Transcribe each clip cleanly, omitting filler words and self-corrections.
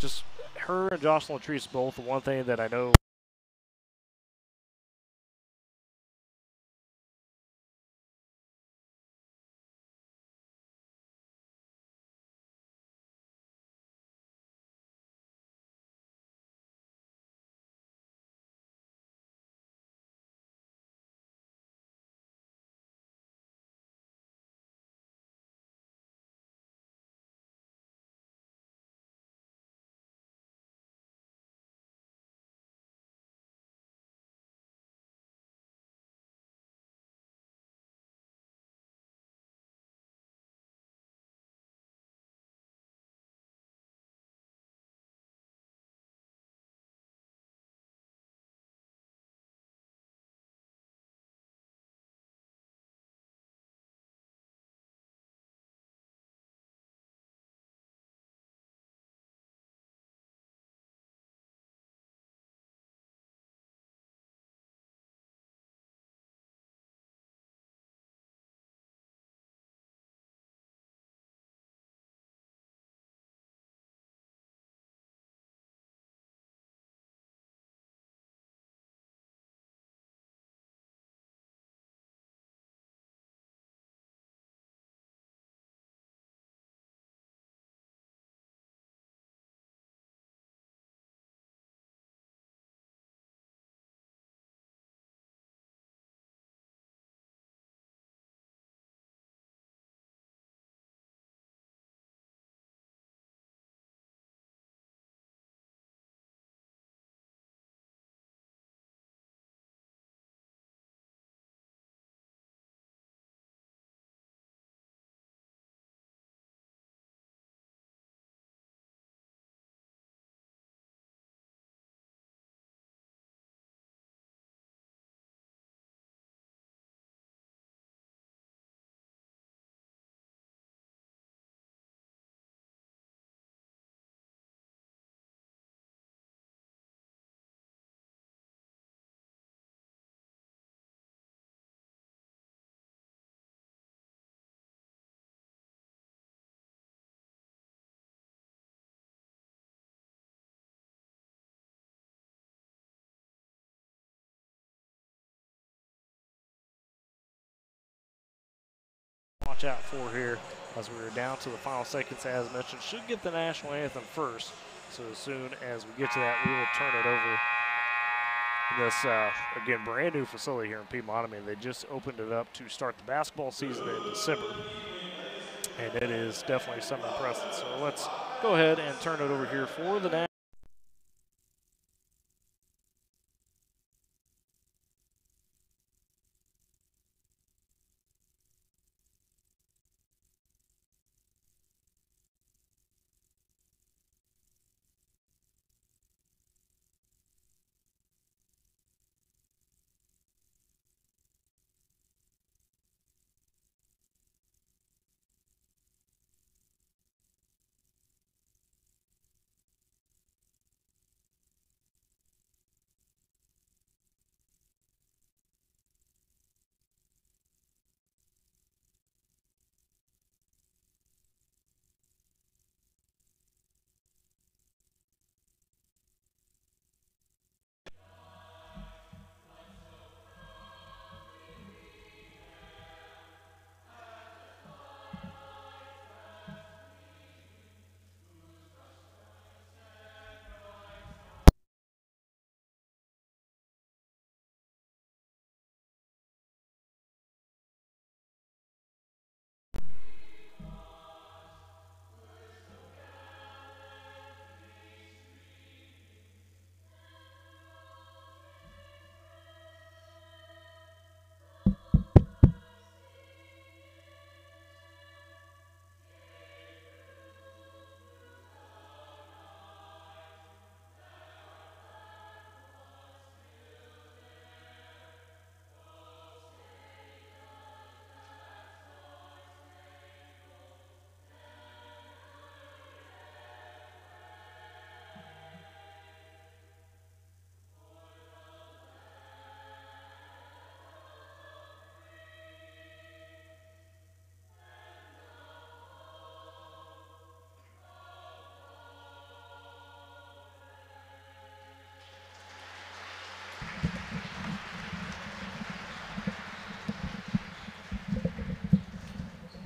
just her and Jocelyn Latrice both. The one thing that I know. Watch out for here as we're down to the final seconds. As mentioned, should get the national anthem first. So as soon as we get to that, we will turn it over. This, again, brand new facility here in Piedmont. I mean, they just opened it up to start the basketball season in December. And it is definitely something impressive. So let's go ahead and turn it over here for the national.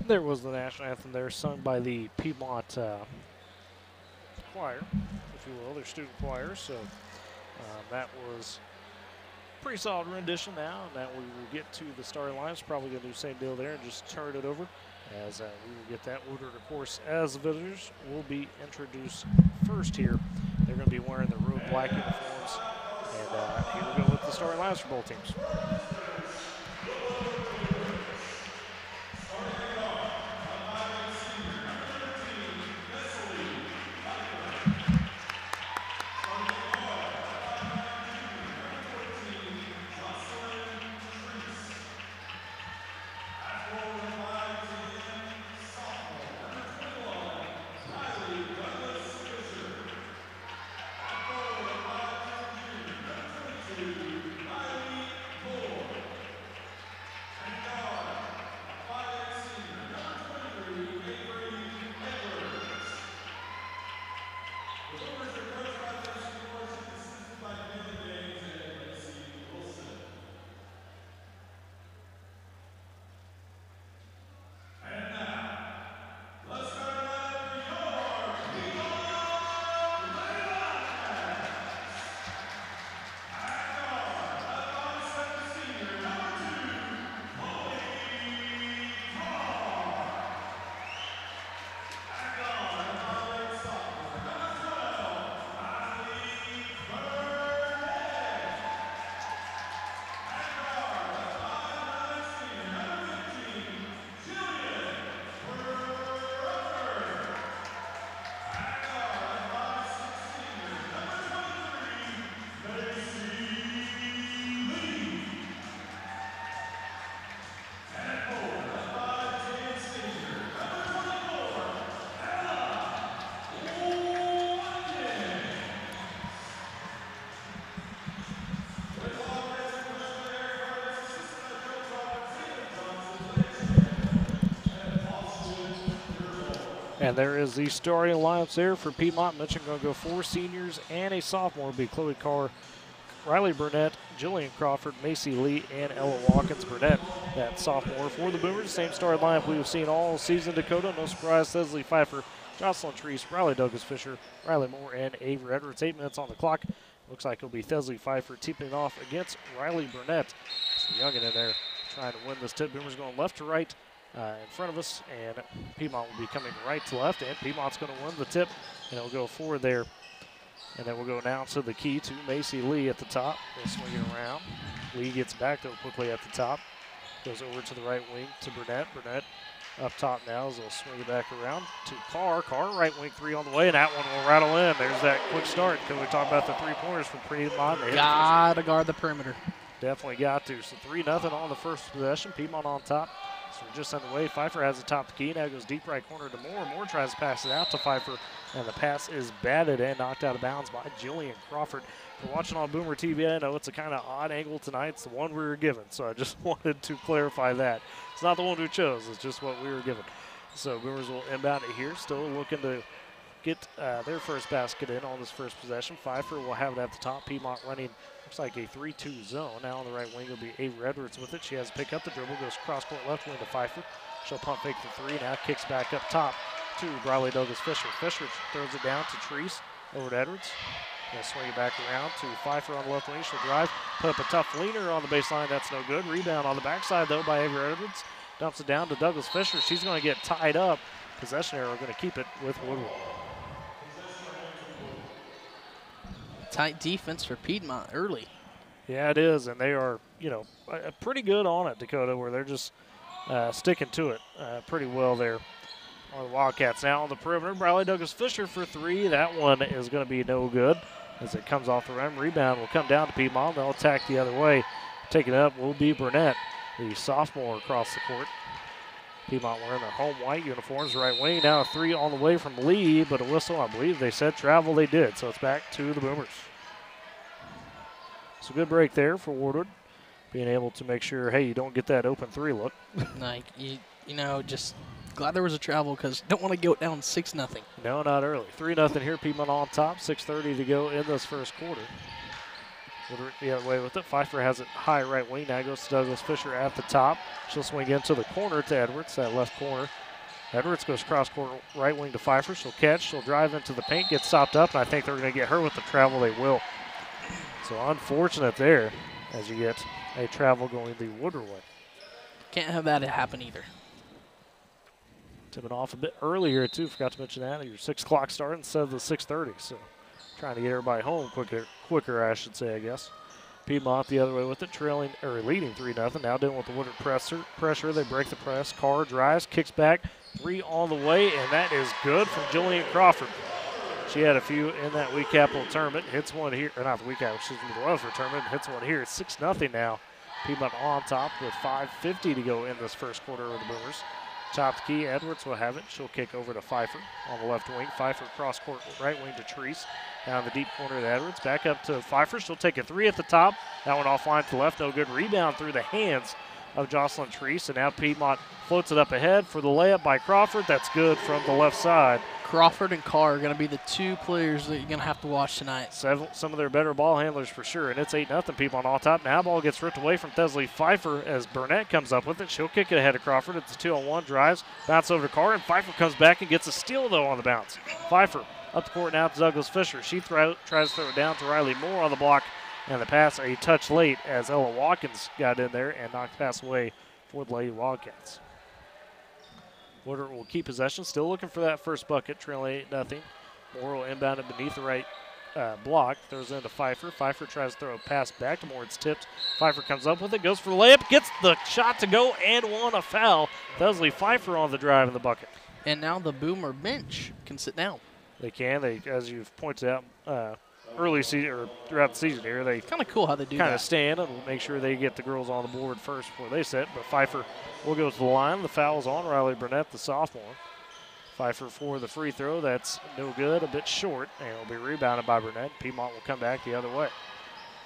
There was the national anthem there, sung by the Piedmont choir, if you will, their student choir. So that was a pretty solid rendition now. And now we will get to the starting lines. Probably going to do the same deal there and just turn it over as we will get that Woodward, of course, as the visitors will be introduced first here. They're going to be wearing the road black uniforms. And here we go with the starting lines for both teams. And there is the starting lineups there for Piedmont. Mentioned going to go 4 seniors and a sophomore. It'll be Chloe Carr, Riley Burnett, Jillian Crawford, Macy Lee, and Ella Watkins. Burnett, that sophomore for the Boomers. Same starting lineup we've seen all season. Dakota, no surprise. Leslie Pfeiffer, Jocelyn Treese, Riley Douglas Fisher, Riley Moore, and Avery Edwards. 8 minutes on the clock. Looks like it'll be Thesley Pfeiffer tipping off against Riley Burnett. So Youngin in there trying to win this tip. Boomers going left to right. In front of us, and Piedmont will be coming right to left, and Piedmont's going to win the tip, and it'll go forward there. And then we'll go now to the key to Macy Lee at the top. We'll swing it around. Lee gets back, though, quickly at the top. Goes over to the right wing to Burnett. Burnett up top now as they'll swing it back around to Carr. Carr, right wing 3 on the way, and that one will rattle in. There's that quick start. Can we talk about the 3-pointers from Piedmont? Gotta guard the perimeter. Definitely got to. So 3-0 on the first possession. Piedmont on top. So we're just underway. Pfeiffer has the top of the key. Now goes deep right corner to Moore. Moore tries to pass it out to Pfeiffer, and the pass is batted and knocked out of bounds by Jillian Crawford. If you're watching on Boomer TV, I know it's a kind of odd angle tonight. It's the one we were given, so I just wanted to clarify that. It's not the one we chose. It's just what we were given. So Boomers will inbound it here, still looking to get their first basket in on this first possession. Pfeiffer will have it at the top. Piedmont running, looks like a 3-2 zone. Now on the right wing will be Avery Edwards with it. She has to pick up the dribble, goes cross-court left wing to Pfeiffer. She'll pump fake the 3, now kicks back up top to Riley Douglas Fisher. Fisher throws it down to Treese, over to Edwards. Gonna swing it back around to Pfeiffer on the left wing. She'll drive, put up a tough leaner on the baseline. That's no good. Rebound on the backside, though, by Avery Edwards. Dumps it down to Douglas Fisher. She's going to get tied up. Possession error, going to keep it with Woodward. Tight defense for Piedmont early. Yeah, it is, and they are, pretty good on it, Dakota, where they're just sticking to it pretty well there on the Wildcats. Now on the perimeter, Riley Douglas Fisher for 3. That one is going to be no good as it comes off the rim. Rebound will come down to Piedmont. They'll attack the other way. Taking it up will be Burnett, the sophomore across the court. Piedmont wearing their home white uniforms, right wing. Now a 3 on the way from Lee, but a whistle, I believe they said travel. They did, so it's back to the Boomers. So good break there for Woodward, being able to make sure, hey, you don't get that open 3 look. Like, just glad there was a travel because don't want to go down 6-0. No, not early. 3-0 here, Piedmont on top. 6:30 to go in this first quarter. Woodward the other way with it. Pfeiffer has it high right wing. Now goes to Douglas Fisher at the top. She'll swing into the corner to Edwards, that left corner. Edwards goes cross court right wing to Pfeiffer. She'll catch. She'll drive into the paint, get stopped up, and I think they're going to get her with the travel. They will. So unfortunate there as you get a travel going the Woodward way. Can't have that happen either. Tipping off a bit earlier, too. Forgot to mention that. Your 6 o'clock start instead of the 6:30. So trying to get everybody home quicker, I should say, I guess. Piedmont the other way with it, trailing or leading 3-0. Now dealing with the Woodward pressure. They break the press. Carr drives, kicks back, 3 on the way, and that is good from Jillian Crawford. She had a few in that week capital tournament. Hits one here, or not the week capital, excuse me, the Rutherford tournament. Hits one here. It's 6-0 now. Piedmont on top with 5:50 to go in this first quarter of the Boomers. Top key, Edwards will have it. She'll kick over to Pfeiffer on the left wing. Pfeiffer cross court right wing to Treese. Down the deep corner to Edwards. Back up to Pfeiffer. She'll take a 3 at the top. That one offline to the left. No good. Rebound through the hands of Jocelyn Treese. And now Piedmont floats it up ahead for the layup by Crawford. That's good from the left side. Crawford and Carr are going to be the 2 players that you're going to have to watch tonight. Some of their better ball handlers for sure. And it's 8-0 Piedmont on top. Now ball gets ripped away from Thesley Pfeiffer as Burnett comes up with it. She'll kick it ahead of Crawford. It's a 2-on-1. Drives. Bounce over to Carr. And Pfeiffer comes back and gets a steal, though, on the bounce. Pfeiffer up the court now to Douglas Fisher. She tries to throw it down to Riley Moore on the block. And the pass a touch late as Ella Watkins got in there and knocked the pass away for the Lady Wildcats. Woodward will keep possession, still looking for that first bucket, trailing 8-0. Moore will inbound it beneath the right block, throws it into Pfeiffer. Pfeiffer tries to throw a pass back to Moore. It's tipped. Pfeiffer comes up with it, goes for the layup, gets the shot to go, and won a foul. Thesley Pfeiffer on the drive in the bucket. And now the Boomer bench can sit down. They can. They, as you've pointed out, early season or throughout the season here, they kind of cool how they do that. Kind of stand and make sure they get the girls on the board first before they sit. But Pfeiffer will go to the line. The foul's on Riley Burnett, the sophomore. Pfeiffer for the free throw. That's no good, a bit short, and it'll be rebounded by Burnett. Piedmont will come back the other way.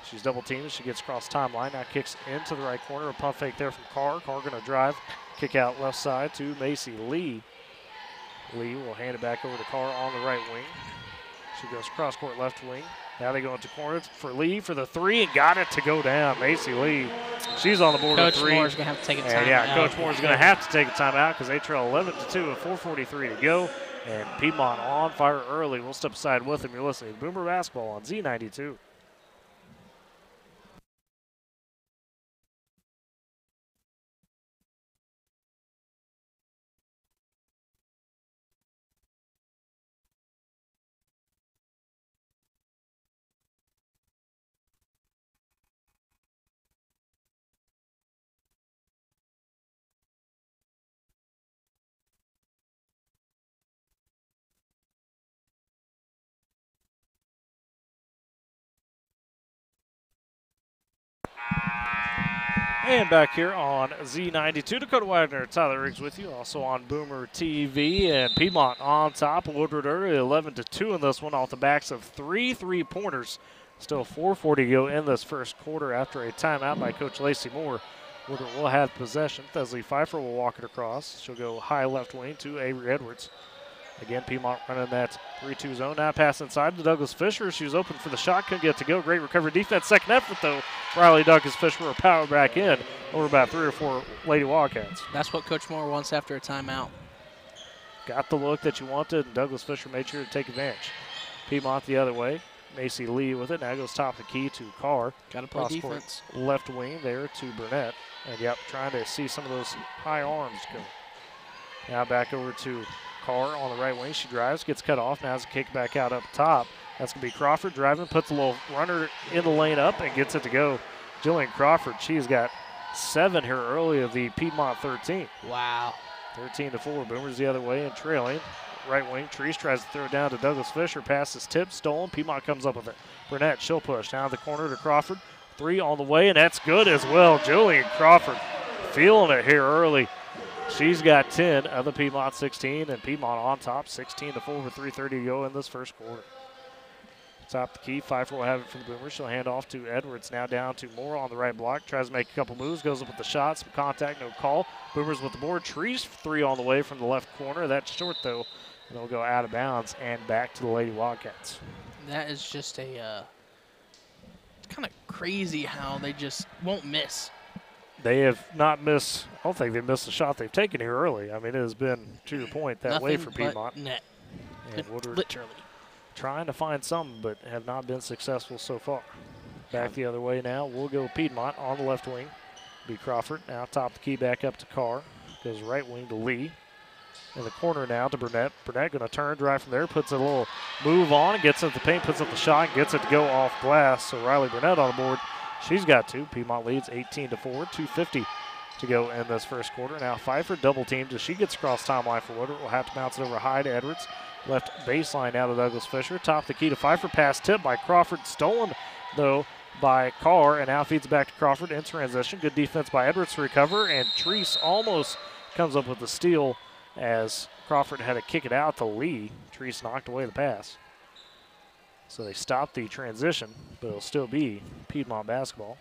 She's double teamed. She gets across timeline. Now kicks into the right corner. A pump fake there from Carr. Carr going to drive. Kick out left side to Macy Lee. Lee will hand it back over to Carr on the right wing. She goes cross court left wing. Now they go into corners for Lee for the 3 and got it to go down. Macy Lee, she's on the board with 3. Coach Moore's going to have to take a timeout. Yeah, Coach Moore's going to have to take a timeout because they trail 11-2 with 4:43 to go. And Piedmont on fire early. We'll step aside with them. You're listening to Boomer Basketball on Z92. And back here on Z92, Dakota Wagner, Tyler Riggs with you, also on Boomer TV. And Piedmont on top, Woodward early, 11-2 in this one off the backs of 3 3-pointers. Still 4:40 to go in this first quarter after a timeout by Coach Lacey Moore. Woodward will have possession. Thesley Pfeiffer will walk it across. She'll go high left wing to Avery Edwards. Again, Piedmont running that 3-2 zone. Now pass inside to Douglas Fisher. She was open for the shot, couldn't get to go. Great recovery defense. Second effort, though. Riley Douglas Fisher will power back in over about 3 or 4 Lady Wildcats. That's what Coach Moore wants after a timeout. Got the look that you wanted, and Douglas Fisher made sure to take advantage. Piedmont the other way. Macy Lee with it. Now goes top of the key to Carr. Got to play defense. Left wing there to Burnett. And, yep, trying to see some of those high arms go. Now back over to Carr on the right wing. She drives, gets cut off. Now has a kick back out up top. That's going to be Crawford driving, puts a little runner in the lane up and gets it to go. Jillian Crawford, she's got 7 here early of the Piedmont 13. Wow. 13-4. Boomers the other way and trailing. Right wing, Treese tries to throw it down to Douglas Fisher. Pass is tipped, stolen. Piedmont comes up with it. Burnett, she'll push. Down the corner to Crawford. 3 on the way, and that's good as well. Jillian Crawford feeling it here early. She's got 10 of the Piedmont 16, and Piedmont on top, 16-4 with 3:30 to go in this first quarter. Top the key, Pfeiffer will have it from the Boomers. She'll hand off to Edwards, now down to Moore on the right block. Tries to make a couple moves, goes up with the shot, some contact, no call. Boomers with the board. Treese 3 on the way from the left corner. That's short, though, and it'll go out of bounds and back to the Lady Wildcats. That is just kind of crazy how they just won't miss. They have not missed. I don't think they've missed a shot they've taken here early. I mean, it has been, to your point, that way for Piedmont. Net. And Woodward Literally. trying to find something, but have not been successful so far. Back the other way now. We'll go Piedmont on the left wing. Be Crawford. Now top the key back up to Carr. Goes right wing to Lee. In the corner now to Burnett. Burnett going to turn, drive from there, puts a little move on, and gets into the paint, puts up the shot, and gets it to go off glass. So Riley Burnett on the board. She's got two. Piedmont leads 18-4, 2:50 to go in this first quarter. Now Pfeiffer double teamed as she gets across timeline for Woodward. Will have to bounce it over high to Edwards. Left baseline now to Douglas Fisher. Top the key to Pfeiffer. Pass tip by Crawford. Stolen, though, by Carr, and now feeds back to Crawford in transition. Good defense by Edwards to recover, and Treese almost comes up with the steal as Crawford had to kick it out to Lee. Treese knocked away the pass. So they stopped the transition, but it'll still be Piedmont basketball.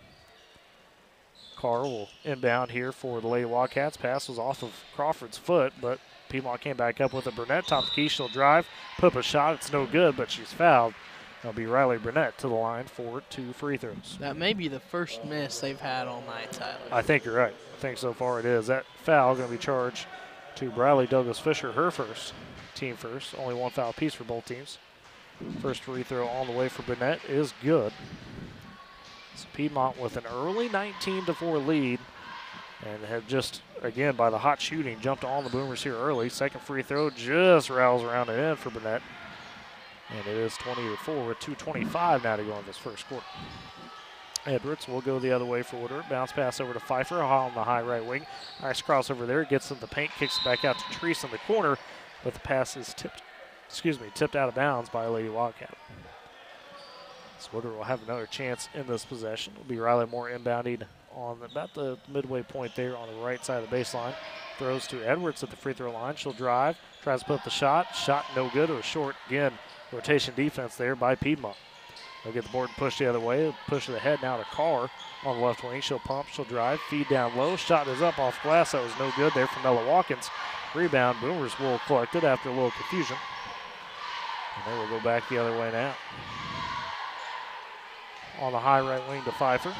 Carr will inbound here for the Lady Wildcats. Pass was off of Crawford's foot, but Piedmont came back up with it. Burnett top the key. She'll drive, put up a shot. It's no good, but she's fouled. It'll be Riley Burnett to the line for 2 free throws. That may be the first miss they've had all night, Tyler. I think you're right. I think so far it is. That foul going to be charged to Briley Douglas Fisher, her first, team first. Only one foul apiece for both teams. First free throw on the way for Burnett is good. So Piedmont with an early 19-4 lead and have just, again, by the hot shooting, jumped on the Boomers here early. Second free throw just rattles around and in for Burnett. And it is 20-4 with 2:25 now to go in this first quarter. Edwards will go the other way for Woodward. Bounce pass over to Pfeiffer on the high right wing. Nice crossover there. Gets in the paint, kicks it back out to Treese in the corner, but the pass is tipped out of bounds by a Lady Wildcat. So Woodward will have another chance in this possession. It'll be Riley Moore inbounding on about the midway point there on the right side of the baseline. Throws to Edwards at the free throw line. She'll drive, tries to put up the shot. Shot no good. It was short again. Rotation defense there by Piedmont. They'll get the board pushed the other way. Push it ahead now to Carr on the left wing. She'll pump, she'll drive, feed down low. Shot is up off glass. That was no good there from Ella Watkins. Rebound, Boomers will collect it after a little confusion. And they will go back the other way now. On the high right wing to Pfeiffer.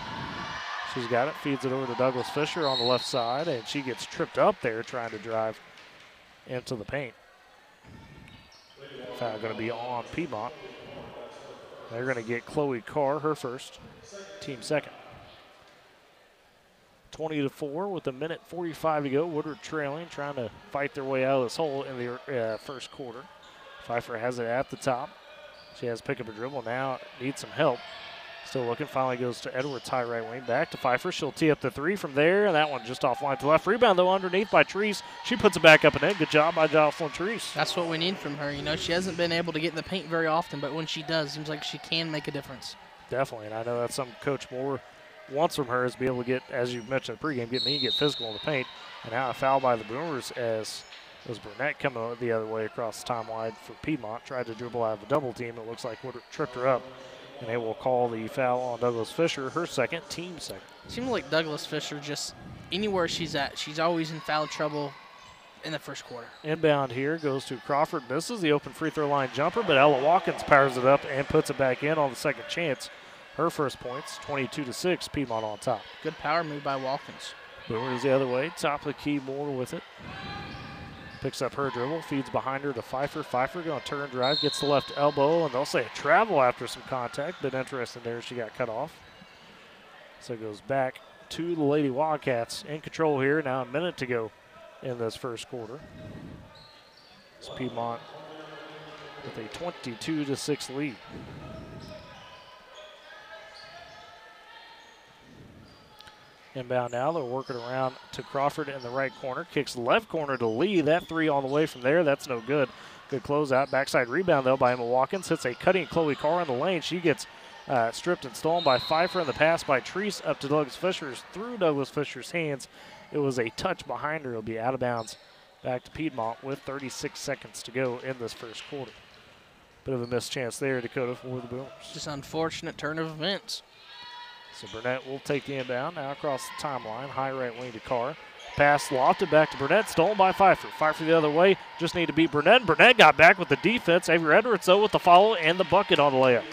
She's got it, feeds it over to Douglas Fisher on the left side, and she gets tripped up there trying to drive into the paint. Foul going to be on Piedmont. They're going to get Chloe Carr, her first, team second. 20-4 with 1:45 to go. Woodward trailing, trying to fight their way out of this hole in the first quarter. Pfeiffer has it at the top. She has pick up a dribble now, needs some help. Still looking, finally goes to Edwards, high right wing, back to Pfeiffer. She'll tee up the three from there, and that one just offline to left. Rebound, though, underneath by Treese. She puts it back up and in. Good job by Jocelyn Treese. That's what we need from her. You know, she hasn't been able to get in the paint very often, but when she does, it seems like she can make a difference. Definitely, and I know that's something Coach Moore wants from her, is be able to get, as you mentioned in the pregame, get physical in the paint. And now a foul by the Boomers as was Burnett coming the other way across the timeline for Piedmont. Tried to dribble out of a double team. It looks like Woodward tripped her up. And they will call the foul on Douglas Fisher, her second, team second. Seems like Douglas Fisher, just anywhere she's at, she's always in foul trouble in the first quarter. Inbound here goes to Crawford. Misses the open free throw line jumper, but Ella Watkins powers it up and puts it back in on the second chance. Her first points, 22-6, Piedmont on top. Good power move by Watkins. Boomers the other way, top of the key, Moore with it. Picks up her dribble, feeds behind her to Pfeiffer. Pfeiffer going to turn, drive, gets the left elbow, and they'll say a travel after some contact, but interesting there, she got cut off. So it goes back to the Lady Wildcats in control here. Now a minute to go in this first quarter. It's Piedmont with a 22-6 lead. Inbound now, they're working around to Crawford in the right corner. Kicks left corner to Lee. That three on the way from there, that's no good. Good closeout. Backside rebound, though, by Emma Watkins. Hits a cutting Chloe Carr in the lane. She gets stripped and stolen by Pfeiffer, and the pass by Treese up to Douglas Fisher's, through Douglas Fisher's hands. It was a touch behind her. It'll be out of bounds back to Piedmont with 36 seconds to go in this first quarter. Bit of a missed chance there, Dakota, for the Boomers. Just unfortunate turn of events. So Burnett will take the inbound now across the timeline. High right wing to Carr. Pass lofted back to Burnett, stolen by Pfeiffer. Pfeiffer the other way, just need to beat Burnett. Burnett got back with the defense. Avery Edwards, though, with the follow and the bucket on the layup.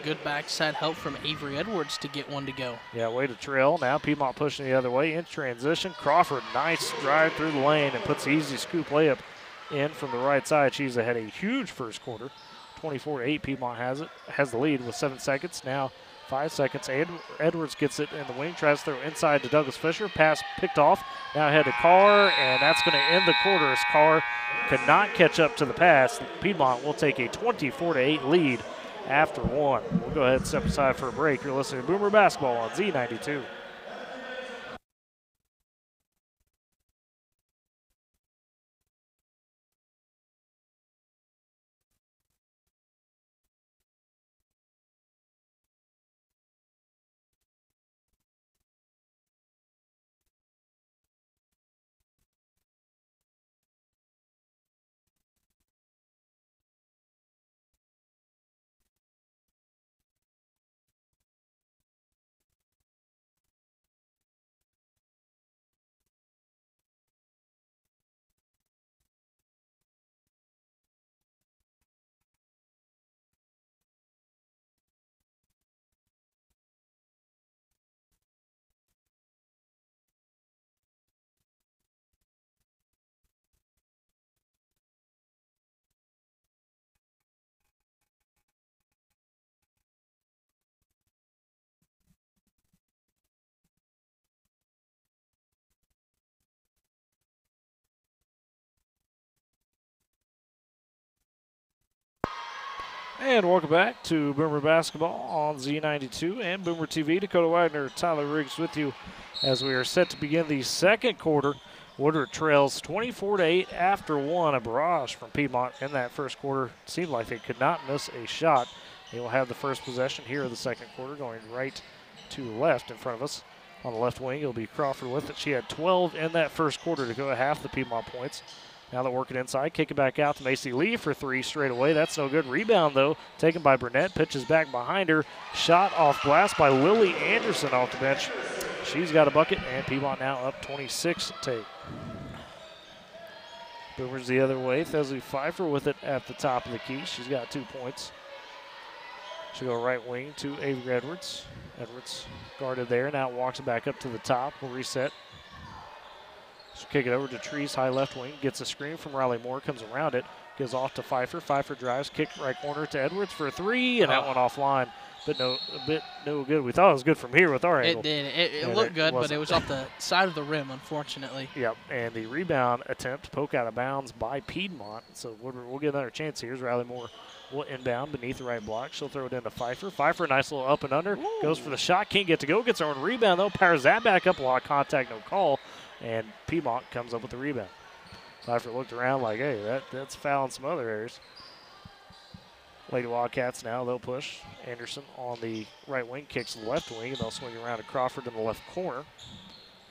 Good backside help from Avery Edwards to get one to go. Yeah, way to trail. Now Piedmont pushing the other way in transition. Crawford, nice drive through the lane and puts the easy scoop layup in from the right side. She's had a huge first quarter. 24-8, Piedmont has the lead with 7 seconds. Now 5 seconds. Edwards gets it in the wing, tries to throw inside to Douglas Fisher. Pass picked off. Now ahead to Carr, and that's going to end the quarter as Carr could not catch up to the pass. Piedmont will take a 24-8 lead after one. We'll go ahead and step aside for a break. You're listening to Boomer Basketball on Z92. And welcome back to Boomer Basketball on Z92 and Boomer TV. Dakota Wagner, Tyler Riggs with you as we are set to begin the second quarter. Woodward trails 24-8 after one. A barrage from Piedmont in that first quarter. Seemed like they could not miss a shot. They will have the first possession here of the second quarter, going right to left in front of us. On the left wing, it'll be Crawford with it. She had 12 in that first quarter to go at half the Piedmont points. Now they're working inside, kick it back out to Macy Lee for three straight away. That's no good. Rebound, though, taken by Burnett. Pitches back behind her. Shot off glass by Lily Anderson off the bench. She's got a bucket, and Piedmont now up 26-8. Boomers the other way. Thesley Pfeiffer with it at the top of the key. She's got 2 points. She'll go right wing to Avery Edwards. Edwards guarded there. Now walks it back up to the top. Will reset. She'll kick it over to Trees, high left wing. Gets a screen from Riley Moore. Comes around it. Gives off to Pfeiffer. Pfeiffer drives. Kick right corner to Edwards for a three. And that one offline. But no good. We thought it was good from here with our angle. It did. It looked good, but it was off the side of the rim, unfortunately. Yep, and the rebound attempt, poke out of bounds by Piedmont. So we'll get another chance here. Riley Moore will inbound beneath the right block. She'll throw it into Pfeiffer. Pfeiffer, nice little up and under. Ooh. Goes for the shot. Can't get to go. Gets her own rebound, though. Powers that back up. A lot of contact, no call. And Piedmont comes up with the rebound. Pfeiffer looked around like, hey, that's fouling some other areas. Lady Wildcats now, they'll push. Anderson on the right wing, kicks the left wing, and they'll swing around to Crawford in the left corner.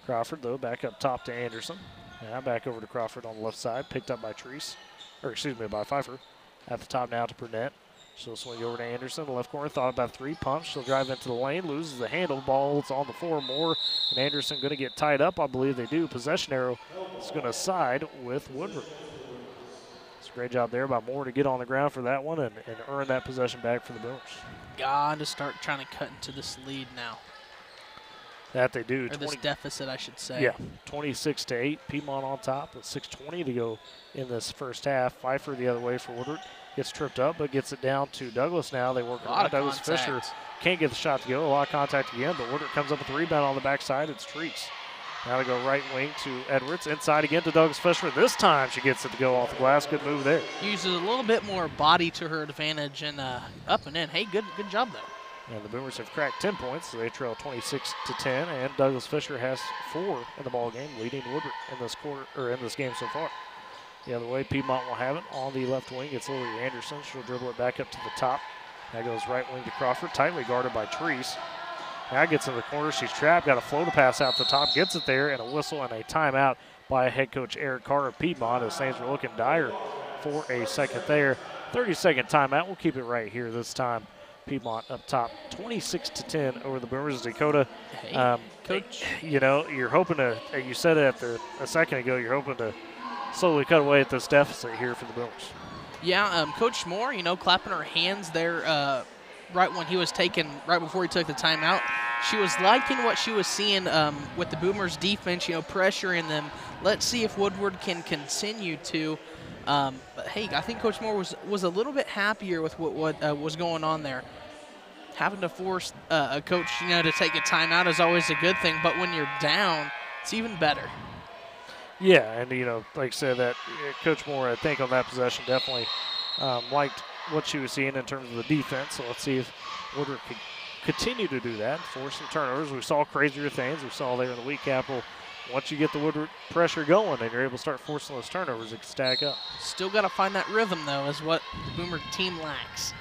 Crawford, though, back up top to Anderson. Now back over to Crawford on the left side, picked up by by Pfeiffer. At the top now to Burnett. She'll swing over to Anderson, the left corner, thought about three pumps. She'll drive into the lane, loses the handle, ball's on the floor. Moore and Anderson going to get tied up. I believe they do. Possession arrow is going to side with Woodward. It's a great job there by Moore to get on the ground for that one and earn that possession back for the Boomers. Got to start trying to cut into this lead now. That they do. Or this deficit, I should say. Yeah, 26-8. Piedmont on top with 6:20 to go in this first half. Pfeiffer the other way for Woodward. Gets tripped up, but gets it down to Douglas now. They work around Douglas Fisher. Can't get the shot to go. A lot of contact again, but Woodward comes up with the rebound on the backside. It's Treese. Now they go right wing to Edwards. Inside again to Douglas Fisher. This time she gets it to go off the glass. Good move there. Uses a little bit more body to her advantage and up and in. Hey, good job, though. And the Boomers have cracked 10 points, so they trail 26-10. And Douglas Fisher has 4 in the ball game, leading Woodward in this quarter or in this game so far. The other way, Piedmont will have it on the left wing. It's Lily Anderson. She'll dribble it back up to the top. That goes right wing to Crawford, tightly guarded by Treese. Now gets in the corner. She's trapped. Got a floater pass out the top. Gets it there, and a whistle and a timeout by head coach Eric Carr of Piedmont as things were looking dire for a second there. 30-second timeout. We'll keep it right here this time. Piedmont up top, 26-10 over the Boomers. Dakota, Coach, you know, you're hoping to. You said it a second ago. You're hoping to slowly cut away at this deficit here for the Boomers. Yeah, Coach Moore, clapping her hands there right when he was right before he took the timeout, she was liking what she was seeing with the Boomers' defense, pressuring them. Let's see if Woodward can continue to. But hey, I think Coach Moore was a little bit happier with what was going on there. Having to force a coach, to take a timeout is always a good thing, but when you're down, it's even better. Yeah, and, like I said, that Coach Moore, I think, on that possession definitely liked what she was seeing in terms of the defense. So let's see if Woodward can continue to do that, force some turnovers. We saw crazier things. We saw there in the weak capital. Once you get the Woodward pressure going and you're able to start forcing those turnovers, it can stack up. Still got to find that rhythm, though, is what the Boomer team lacks.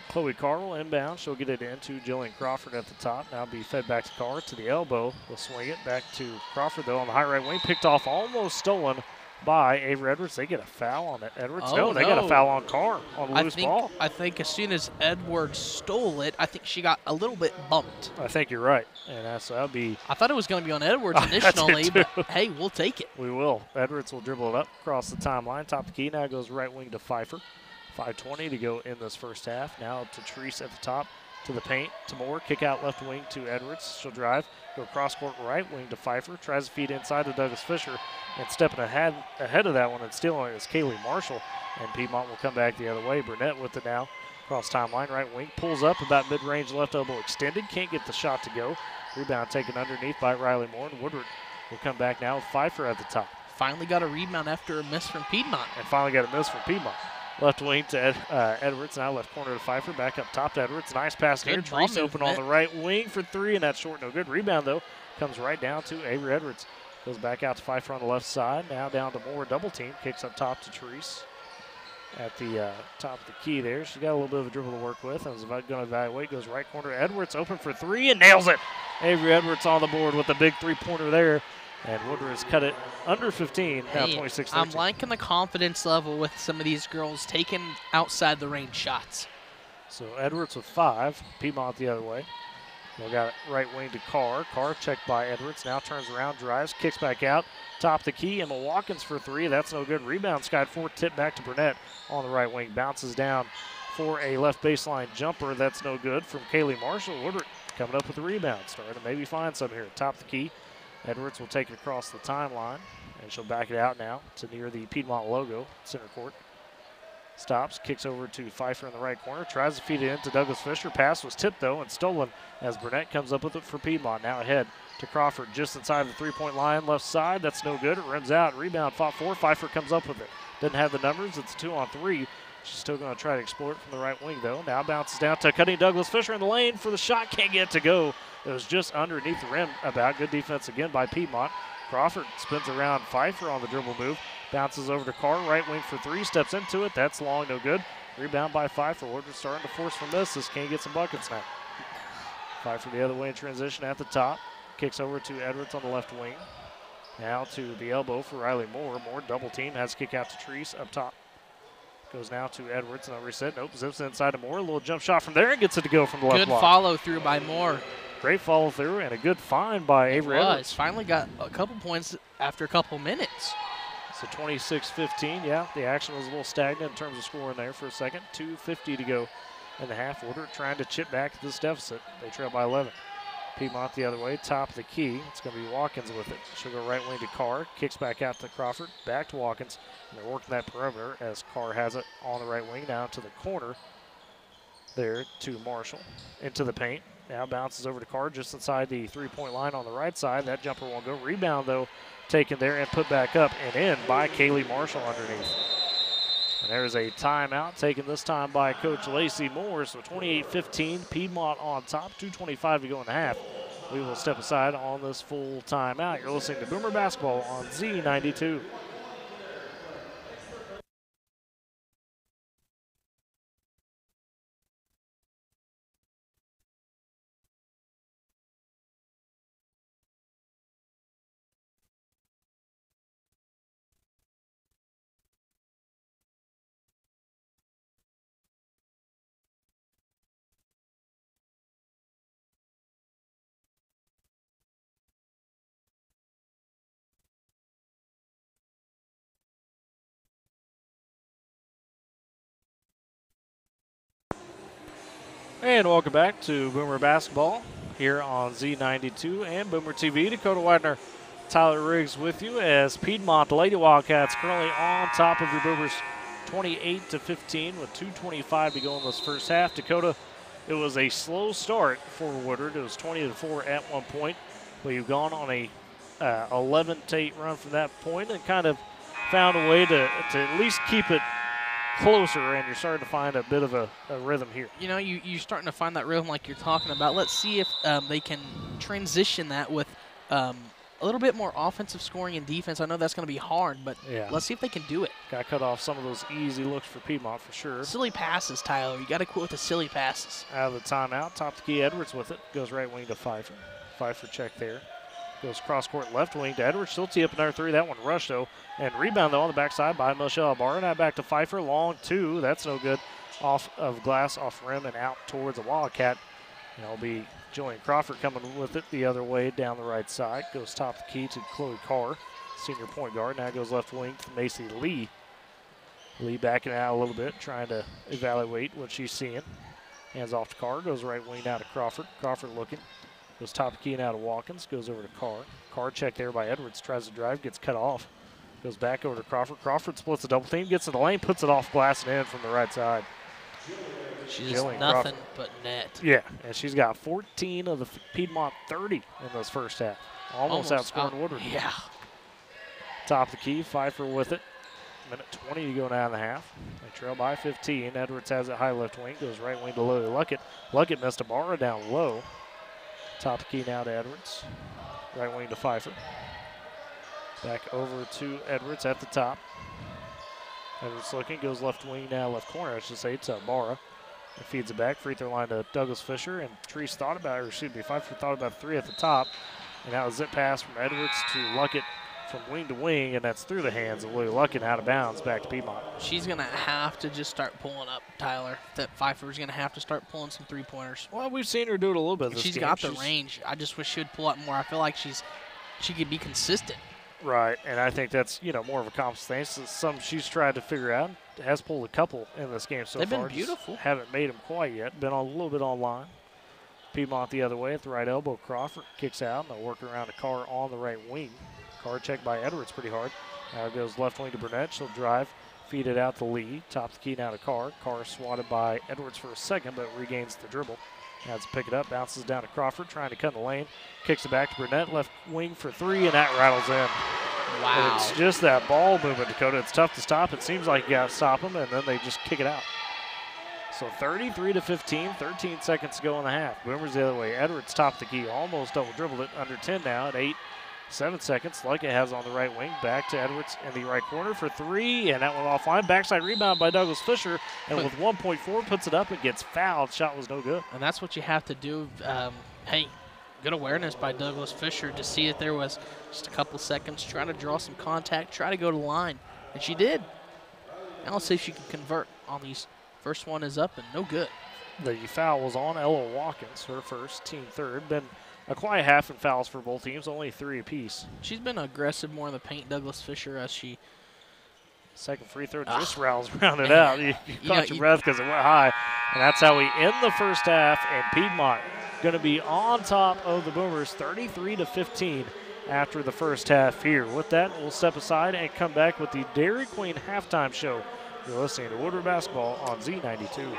Chloe Carr will inbound. She'll get it into Jillian Crawford at the top. Now be fed back to Carr to the elbow. We'll swing it back to Crawford, though, on the high right wing. Picked off, almost stolen by Avery Edwards. They get a foul on that Edwards. Oh, they got a foul on Carr on the loose ball. I think as soon as Edwards stole it, I think she got a little bit bumped. I think you're right. And that'll be. I thought it was going to be on Edwards initially, but hey, we'll take it. We will. Edwards will dribble it up across the timeline. Top of the key. Now goes right wing to Pfeiffer. 5:20 to go in this first half. Now to Therese at the top, to the paint, to Moore. Kick out left wing to Edwards. She'll drive, go cross court right wing to Pfeiffer. Tries to feed inside to Douglas Fisher. And stepping ahead of that one and stealing it is Kaylee Marshall. And Piedmont will come back the other way. Burnett with it now. Cross timeline, right wing. Pulls up about mid-range, left elbow extended. Can't get the shot to go. Rebound taken underneath by Riley Moore. And Woodward will come back now with Pfeiffer at the top. Finally got a rebound after a miss from Piedmont. And finally got a miss from Piedmont. Left wing to Edwards, now left corner to Pfeiffer, back up top to Edwards. Nice pass here. Therese open on the right wing for three, and that's short, no good. Rebound, though, comes right down to Avery Edwards. Goes back out to Pfeiffer on the left side. Now down to Moore, double team. Kicks up top to Therese at the top of the key there. She's got a little bit of a dribble to work with. I was going to evaluate. Goes right corner. Edwards open for three and nails it. Avery Edwards on the board with a big three-pointer there. And Woodward has cut it under 15, now 26-13. I'm liking the confidence level with some of these girls taking outside the range shots. So Edwards with 5, Piedmont the other way. They got it right wing to Carr. Carr checked by Edwards, now turns around, drives, kicks back out. Top the key, Emma Watkins for 3. That's no good. Rebound, Sky 4, tip back to Burnett on the right wing. Bounces down for a left baseline jumper. That's no good from Kaylee Marshall. Woodward coming up with the rebound. Starting to maybe find some here. Top the key. Edwards will take it across the timeline, and she'll back it out now to near the Piedmont logo, center court. Stops, kicks over to Pfeiffer in the right corner, tries to feed it into Douglas Fisher. Pass was tipped, though, and stolen as Burnett comes up with it for Piedmont. Now ahead to Crawford, just inside the three-point line, left side. That's no good. It rims out. Rebound, fought for. Pfeiffer comes up with it. Doesn't have the numbers. It's a 2-on-3. She's still going to try to explore it from the right wing, though. Now bounces down to cutting Douglas Fisher in the lane for the shot. Can't get it to go. It was just underneath the rim about. Good defense again by Piedmont. Crawford spins around Pfeiffer on the dribble move. Bounces over to Carr, right wing for 3. Steps into it. That's long, no good. Rebound by Pfeiffer. Woodward starting to force from this. Can't get some buckets now. Pfeiffer the other way in transition at the top. Kicks over to Edwards on the left wing. Now to the elbow for Riley Moore. Moore double team. Has to kick out to Therese up top. Goes now to Edwards. No reset. Nope. Zips inside to Moore. A little jump shot from there and gets it to go from the left block. Good follow through by Moore. Great follow through and a good find by Avery Edwards. Finally got a couple points after a couple minutes. So 26-15. Yeah, the action was a little stagnant in terms of scoring there for a second. 2:50 to go in the half. Woodward trying to chip back this deficit. They trail by 11. Piedmont the other way, top of the key. It's going to be Watkins with it. She'll go right wing to Carr. Kicks back out to Crawford. Back to Watkins. And they're working that perimeter as Carr has it on the right wing down to the corner. There to Marshall. Into the paint. Now bounces over to Carr just inside the three-point line on the right side. That jumper won't go. Rebound, though, taken there and put back up and in by Kaylee Marshall underneath. And there's a timeout taken this time by Coach Lacey Moore. So 28-15, Piedmont on top, 2:25 to go in the half. We will step aside on this full timeout. You're listening to Boomer Basketball on Z92. And welcome back to Boomer Basketball here on Z92 and Boomer TV. Dakota Widener, Tyler Riggs with you as Piedmont, the Lady Wildcats, currently on top of your Boomers 28-15 with 2:25 to go in this first half. Dakota, it was a slow start for Woodward. It was 20-4 at one point, but you've gone on a 11-8 run from that point and kind of found a way to at least keep it closer, and you're starting to find a bit of a rhythm here. You know, you're starting to find that rhythm like you're talking about. Let's see if they can transition that with a little bit more offensive scoring and defense. I know that's going to be hard, but let's see if they can do it. Got to cut off some of those easy looks for Piedmont for sure. Silly passes, Tyler. You got to quit with the silly passes. Out of the timeout, top the key, Edwards with it. Goes right wing to Pfeiffer. Pfeiffer check there. Goes cross court left wing to Edwards. She'll tee up another three. That one rushed though. And rebound though on the backside by Michelle Ibarra. Now back to Pfeiffer. Long two. That's no good. Off of glass, off rim, and out towards a Wildcat. And it'll be Jillian Crawford coming with it the other way down the right side. Goes top the key to Chloe Carr, senior point guard. Now goes left wing to Macy Lee. Lee backing out a little bit, trying to evaluate what she's seeing. Hands off to Carr. Goes right wing now to Crawford. Crawford looking. Goes top of key now to Watkins. Goes over to Carr. Carr checked there by Edwards. Tries to drive. Gets cut off. Goes back over to Crawford. Crawford splits a double team. Gets in the lane. Puts it off glass and in from the right side. She's nothing but net. Yeah, and she's got 14 of the Piedmont 30 in this first half. Almost outscoring Woodward. Yeah. Top of the key. Pfeiffer with it. Minute 20 to go now in the half. They trail by 15. Edwards has it high left wing. Goes right wing to Lily Luckett. Luckett missed a bar down low. Top of key now to Edwards. Right wing to Pfeiffer. Back over to Edwards at the top. Edwards looking, goes left wing now, left corner, I should say, to Barra. And feeds it back, free throw line to Douglas Fisher. And Treese thought about it, or excuse me, Pfeiffer thought about three at the top. And now a zip pass from Edwards to Luckett from wing to wing, and that's through the hands of Lily Luckett out of bounds back to Piedmont. She's going to have to just start pulling up, Tyler. That Pfeiffer's going to have to start pulling some three-pointers. Well, we've seen her do it a little bit this game. She's got the range. I just wish she would pull up more. I feel like she could be consistent. Right, and I think that's, more of a confidence thing. So some she's tried to figure out. Has pulled a couple in this game so far. They've been beautiful. Just haven't made them quite yet. Been a little bit online. Piedmont the other way at the right elbow. Crawford kicks out, and they'll work around to Carr on the right wing. Carr checked by Edwards pretty hard. Now goes left wing to Burnett. She'll drive, feed it out to Lee. Top the key now to Carr. Carr swatted by Edwards for a second, but regains the dribble. Now to pick it up, bounces down to Crawford, trying to cut in the lane. Kicks it back to Burnett, left wing for three, and that rattles in. Wow. And it's just that ball movement, Dakota. It's tough to stop. It seems like you got to stop them, and then they just kick it out. So 33-15, 13 seconds to go in the half. Boomers the other way. Edwards top the key, almost double dribbled it, under 10 now at 7 seconds. Like it has on the right wing. Back to Edwards in the right corner for three, and that one offline. Backside rebound by Douglas Fisher, and with 1.4 puts it up and gets fouled. Shot was no good. And that's what you have to do. Hey, good awareness by Douglas Fisher to see that there was just a couple seconds, trying to draw some contact, try to go to the line, and she did. Now let's see if she can convert on these. First one is up and no good. The foul was on Ella Watkins, her first, team third. Been a quiet half in fouls for both teams, only 3 apiece. She's been aggressive more in the paint, Douglas Fisher, as she. Second free throw just rounded out. You caught your breath because it went high. And that's how we end the first half, and Piedmont going to be on top of the Boomers 33-15 after the first half here. With that, we'll step aside and come back with the Dairy Queen halftime show. You're listening to Woodward Basketball on Z92.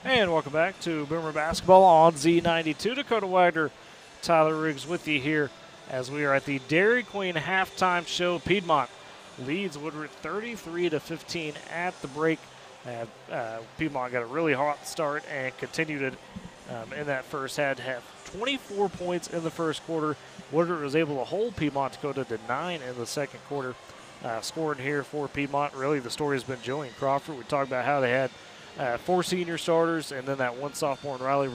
And welcome back to Boomer Basketball on Z92. Dakota Wagner, Tyler Riggs with you here as we are at the Dairy Queen halftime show. Piedmont leads Woodward 33-15 at the break. Piedmont got a really hot start and continued it in that first half. Had 24 points in the first quarter. Woodward was able to hold Piedmont Dakota to 9 in the second quarter. Scoring here for Piedmont, really the story has been Jillian Crawford. We talked about how they had 4 senior starters and then that one sophomore in Riley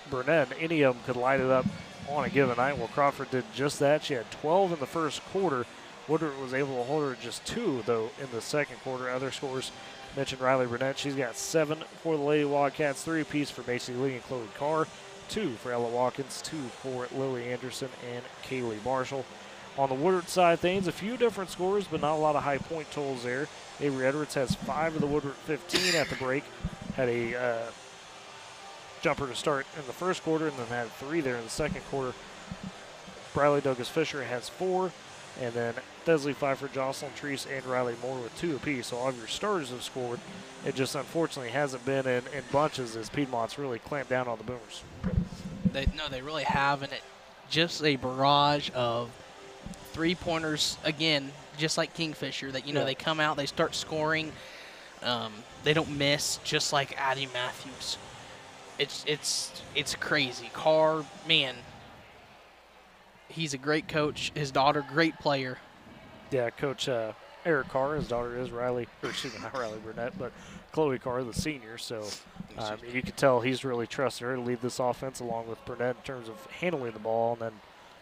Burnett. Any of them could light it up on a given night. Well, Crawford did just that. She had 12 in the first quarter. Woodward was able to hold her just 2, though, in the second quarter. Other scores mentioned Riley Burnett. She's got 7 for the Lady Wildcats, 3 apiece for Macy Lee and Chloe Carr, 2 for Ella Watkins, 2 for Lily Anderson and Kaylee Marshall. On the Woodward side of things, a few different scores, but not a lot of high point totals there. Avery Edwards has 5 of the Woodward 15 at the break. Had a jumper to start in the first quarter and then had 3 there in the second quarter. Briley Douglas Fisher has 4. And then Desley Pfeiffer, Jocelyn Treese, and Riley Moore with 2 apiece. So all of your starters have scored. It just unfortunately hasn't been in bunches as Piedmont's really clamped down on the Boomers. They really have, and it just a barrage of 3-pointers, again, just like Kingfisher, that, they come out, they start scoring. They don't miss, just like Addie Matthews. It's crazy. Carr, man, he's a great coach. His daughter, great player. Yeah, Coach Eric Carr, his daughter is Riley, or excuse me, not Riley Burnett, but Chloe Carr, the senior. So you can tell he's really trusted her to lead this offense along with Burnett in terms of handling the ball. And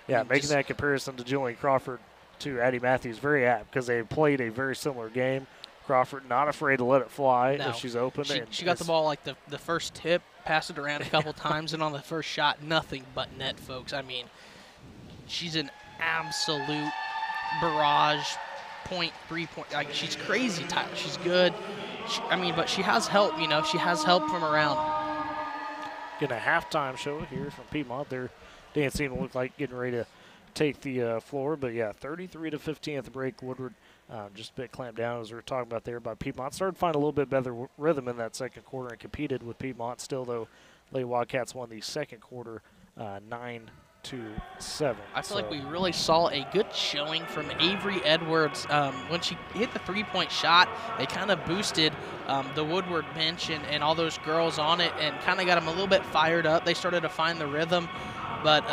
then, making that comparison to Jillian Crawford to Addie Matthews, very apt because they played a very similar game. Crawford not afraid to let it fly if she's open. She got the ball like the first tip, passed it around a couple times, and on the first shot, nothing but net, folks. I mean, she's an absolute barrage, 3-point. Like, she's crazy, Tyler. She's good. But she has help, She has help from around. Getting a halftime show here from Piedmont. They're dancing, look like getting ready to take the floor. But, 33-15 at the break. Woodward just a bit clamped down, as we were talking about there by Piedmont. Started to find a little bit better rhythm in that second quarter and competed with Piedmont. Still, though, Lady Wildcats won the second quarter 9-7. I feel like we really saw a good showing from Avery Edwards. When she hit the 3-point shot, they kind of boosted the Woodward bench and all those girls on it and kind of got them a little bit fired up. They started to find the rhythm. But,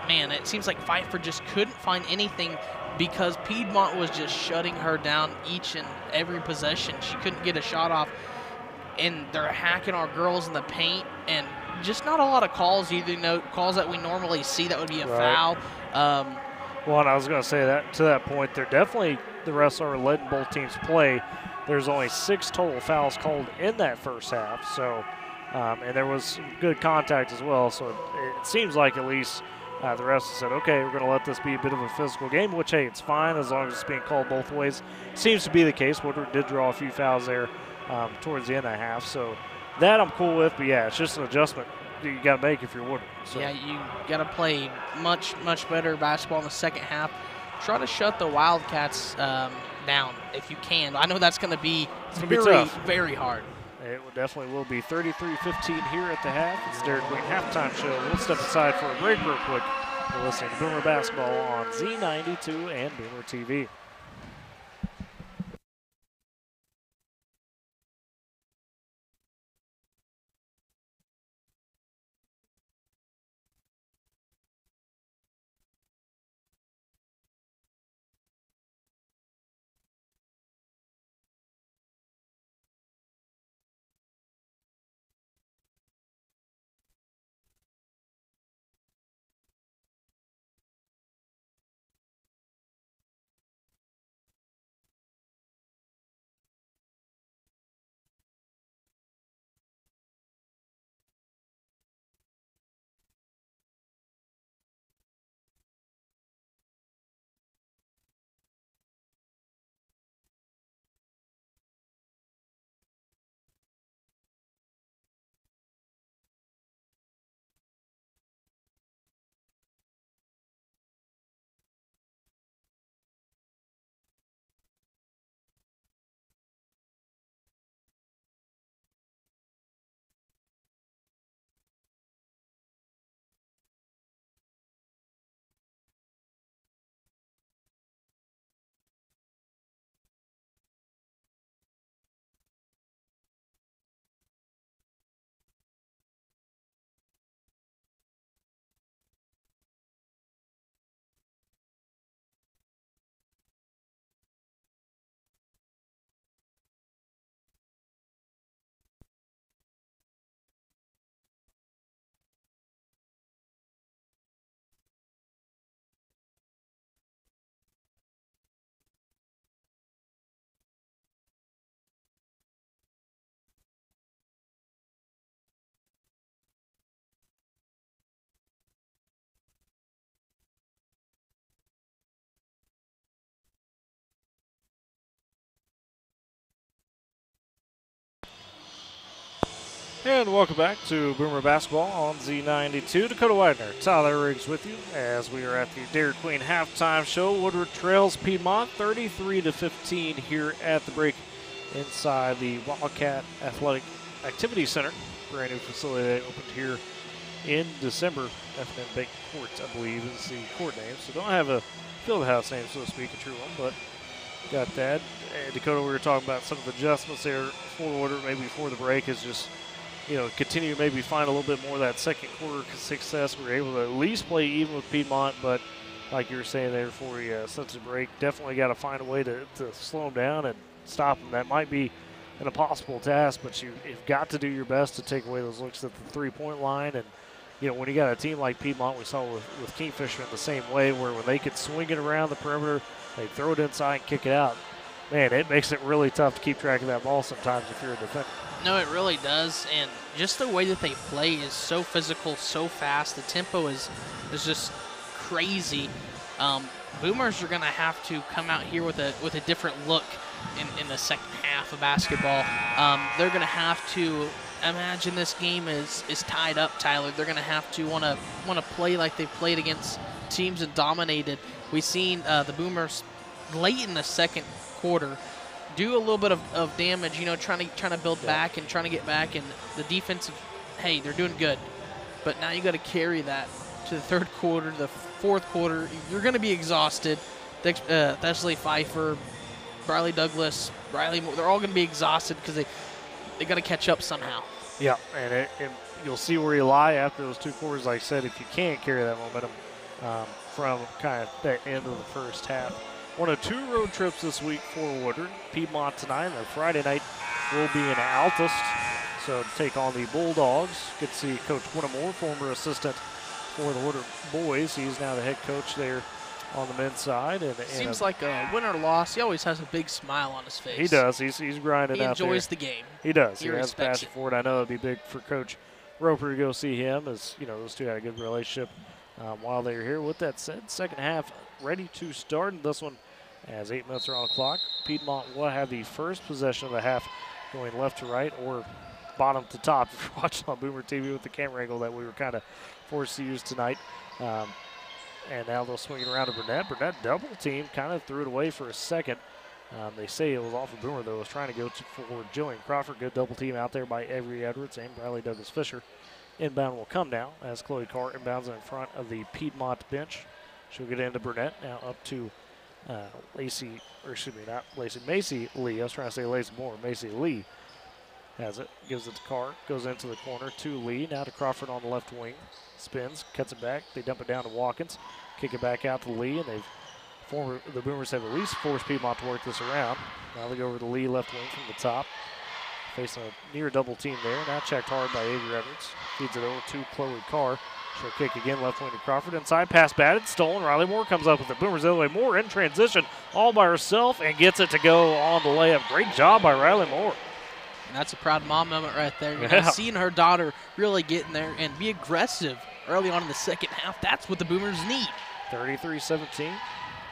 man, it seems like Pfeiffer just couldn't find anything because Piedmont was just shutting her down each and every possession. She couldn't get a shot off. And they're hacking our girls in the paint, and just not a lot of calls either. Calls that we normally see that would be a foul. Well, and I was going to say that to that point, they're definitely the refs are letting both teams play. There's only 6 total fouls called in that first half. So, and there was some good contact as well. So it seems like at least the refs said, okay, we're going to let this be a bit of a physical game, which, hey, it's fine as long as it's being called both ways. Seems to be the case. Woodward did draw a few fouls there towards the end of the half. So that I'm cool with. But, it's just an adjustment you got to make if you're Woodward. So. Yeah, you got to play much, much better basketball in the second half. Try to shut the Wildcats down if you can. I know that's going to be tough. Very hard. It definitely will be 33-15 here at the half. It's Dairy Queen halftime show. We'll step aside for a break real quick. You're listening to Boomer Basketball on Z92 and Boomer TV. And welcome back to Boomer Basketball on Z92. Dakota Widener, Tyler Riggs with you as we are at the Dairy Queen halftime show. Woodward trails Piedmont 33-15 here at the break inside the Wildcat Athletic Activity Center. Brand new facility that opened here in December. F&M Bank Court, I believe, is the court name. So don't have a field house name, so to speak, a true one, but got that. And Dakota, we were talking about some of the adjustments there for Woodward, maybe before the break, is just continue to maybe find a little bit more of that second quarter success. We were able to at least play even with Piedmont, but like you were saying there before you since the break, definitely got to find a way to slow them down and stop them. That might be an impossible task, but you've got to do your best to take away those looks at the three-point line. And, when you got a team like Piedmont, we saw with Kingfisher in the same way, where when they could swing it around the perimeter, they throw it inside and kick it out. Man, it makes it really tough to keep track of that ball sometimes if you're a defender. No, it really does, and just the way that they play is so physical, so fast. The tempo is just crazy. Boomers are going to have to come out here with a different look in the second half of basketball. They're going to have to imagine this game is tied up, Tyler. They're going to have to want to play like they've played against teams and dominated. We've seen the Boomers late in the second quarter do a little bit of damage, trying to build back and trying to get back, and the defensive, hey, they're doing good. But now you got to carry that to the third quarter, the fourth quarter. You're going to be exhausted. Thessaley Pfeiffer, Briley Douglas, Riley Moore, they're all going to be exhausted because they got to catch up somehow. Yeah, and you'll see where you lie after those two quarters. Like I said, if you can't carry that momentum from kind of that end of the first half. One of two road trips this week for Woodward. Piedmont tonight, and then Friday night will be in Altus. So to take on the Bulldogs. Good to see Coach Winnemore, former assistant for the Woodward boys. He's now the head coach there on the men's side. Seems like a win or loss, he always has a big smile on his face. He does. He's grinding out there. He enjoys the game. He does. He has passion for it. I know it'd be big for Coach Roper to go see him, as those two had a good relationship while they were here. With that said, second half ready to start in this one. As 8 minutes are on the clock, Piedmont will have the first possession of the half, going left to right or bottom to top if you're watching on Boomer TV with the camera angle that we were kind of forced to use tonight. And now they'll swing it around to Burnett. Burnett double team, kind of threw it away for a second. They say it was off of Boomer, though. It was trying to go for Jillian Crawford. Good double team out there by Avery Edwards and Bradley Douglas Fisher. Inbound will come now as Chloe Carr inbounds in front of the Piedmont bench. She'll get into Burnett, now up to Macy Lee. I was trying to say Lacey Moore. Macy Lee has it, gives it to Carr, goes into the corner to Lee, now to Crawford on the left wing. Spins, cuts it back. They dump it down to Watkins, kick it back out to Lee, and the Boomers have at least forced Piedmont to work this around. Now they go over to Lee, left wing from the top, facing a near double team there. Now checked hard by Avery Edwards. Feeds it over to Chloe Carr. She'll kick again, left wing to Crawford. Inside, pass batted, stolen. Riley Moore comes up with the Boomers the other way. Moore in transition, all by herself, and gets it to go on the layup. Great job by Riley Moore. And that's a proud mom moment right there. Seeing her daughter really get in there and be aggressive early on in the second half, that's what the Boomers need. 33-17.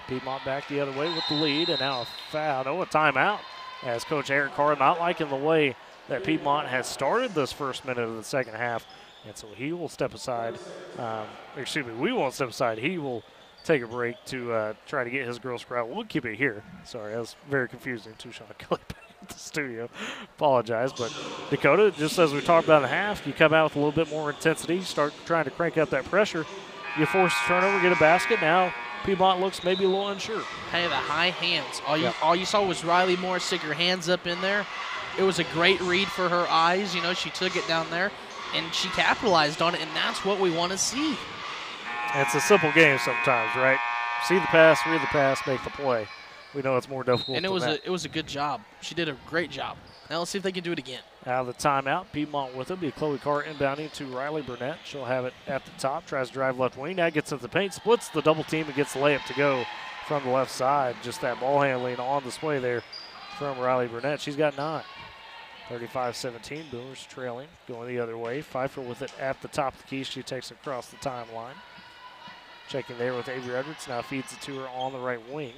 Piedmont back the other way with the lead, and now a foul. A timeout, as Coach Aaron Carr not liking the way that Piedmont has started this first minute of the second half. And so he will step aside. We won't step aside. He will take a break to try to get his girls crowd. We'll keep it here. Sorry, that was very confusing. Tushon Kelly back at the studio. Apologize. But Dakota, just as we talked about in the half, you come out with a little bit more intensity, start trying to crank up that pressure. You force a turnover, get a basket. Now Piedmont looks maybe a little unsure. Hey, the high hands. All you saw was Riley Moore stick her hands up in there. It was a great read for her eyes. She took it down there. And she capitalized on it, and that's what we want to see. It's a simple game sometimes, right? See the pass, read the pass, make the play. We know it's more difficult. And it was a good job. She did a great job. Now let's see if they can do it again. Out of the timeout, Piedmont with it. Be Chloe Carr inbounding to Riley Burnett. She'll have it at the top. Tries to drive left wing. Now gets into the paint, splits the double team, and gets the layup to go from the left side. Just that ball handling on display there from Riley Burnett. She's got 9. 35-17, Boomers trailing, going the other way. Pfeiffer with it at the top of the key. She takes it across the timeline. Checking there with Avery Edwards, now feeds it to her on the right wing.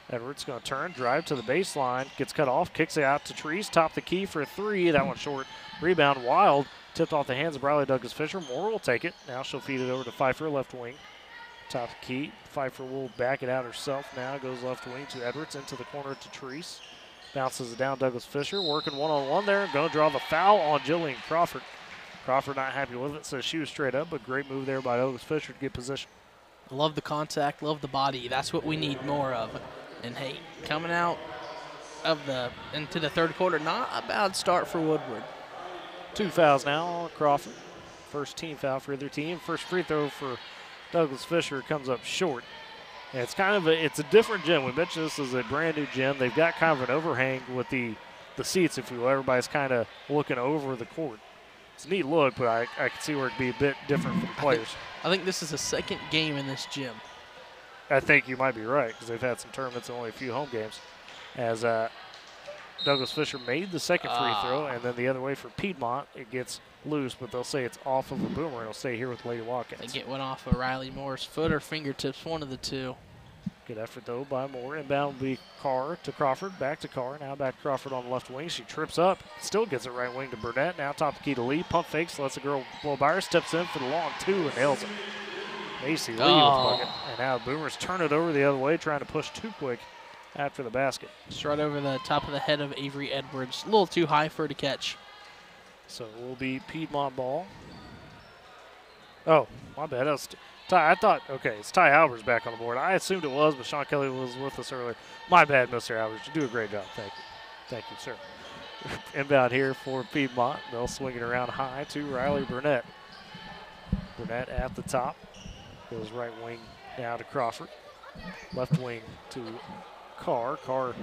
Edwards going to turn, drive to the baseline, gets cut off, kicks it out to Treese, top the key for 3. That one short. Rebound, Wild, tipped off the hands of Briley Douglas Fisher. Moore will take it. Now she'll feed it over to Pfeiffer, left wing. Top the key. Pfeiffer will back it out herself now. Goes left wing to Edwards, into the corner to Treese. Bounces it down, Douglas Fisher working one-on-one there. Going to draw the foul on Jillian Crawford. Crawford not happy with it, says she was straight up, but great move there by Douglas Fisher to get position. Love the contact, love the body. That's what we need more of. And hey, coming out of into the third quarter, not a bad start for Woodward. 2 fouls now on Crawford. First team foul for either team. First free throw for Douglas Fisher comes up short. And it's kind of it's a different gym. We mentioned this is a brand new gym. They've got kind of an overhang with the seats, if you will. Everybody's kind of looking over the court. It's a neat look, but I can see where it'd be a bit different for the players. I think this is the second game in this gym. I think you might be right, because they've had some tournaments and only a few home games. As Douglas Fisher made the second free throw, and then the other way for Piedmont, it gets loose, but they'll say it's off of a boomer, and it'll stay here with Lady Wildcats. They get one off of Riley Moore's foot or fingertips, one of the two. Good effort, though, by Moore. Inbound will be Carr to Crawford, back to Carr. Now back to Crawford on the left wing. She trips up, still gets it right wing to Burnett. Now top the key to Lee. Pump fakes, lets the girl blow by her, steps in for the long 2 and nails it. Macy Lee with bucket. And now Boomers turn it over the other way, trying to push too quick after the basket. Just right over the top of the head of Avery Edwards. A little too high for her to catch. So it will be Piedmont ball. Oh, my bad. That was Ty. I thought, okay, it's Ty Albers back on the board. I assumed it was, but Sean Kelly was with us earlier. My bad, Mr. Albers. You do a great job. Thank you. Thank you, sir. Inbound here for Piedmont. They'll swing it around high to Riley Burnett. Burnett at the top. Goes right wing now to Crawford. Left wing to Carr. Carr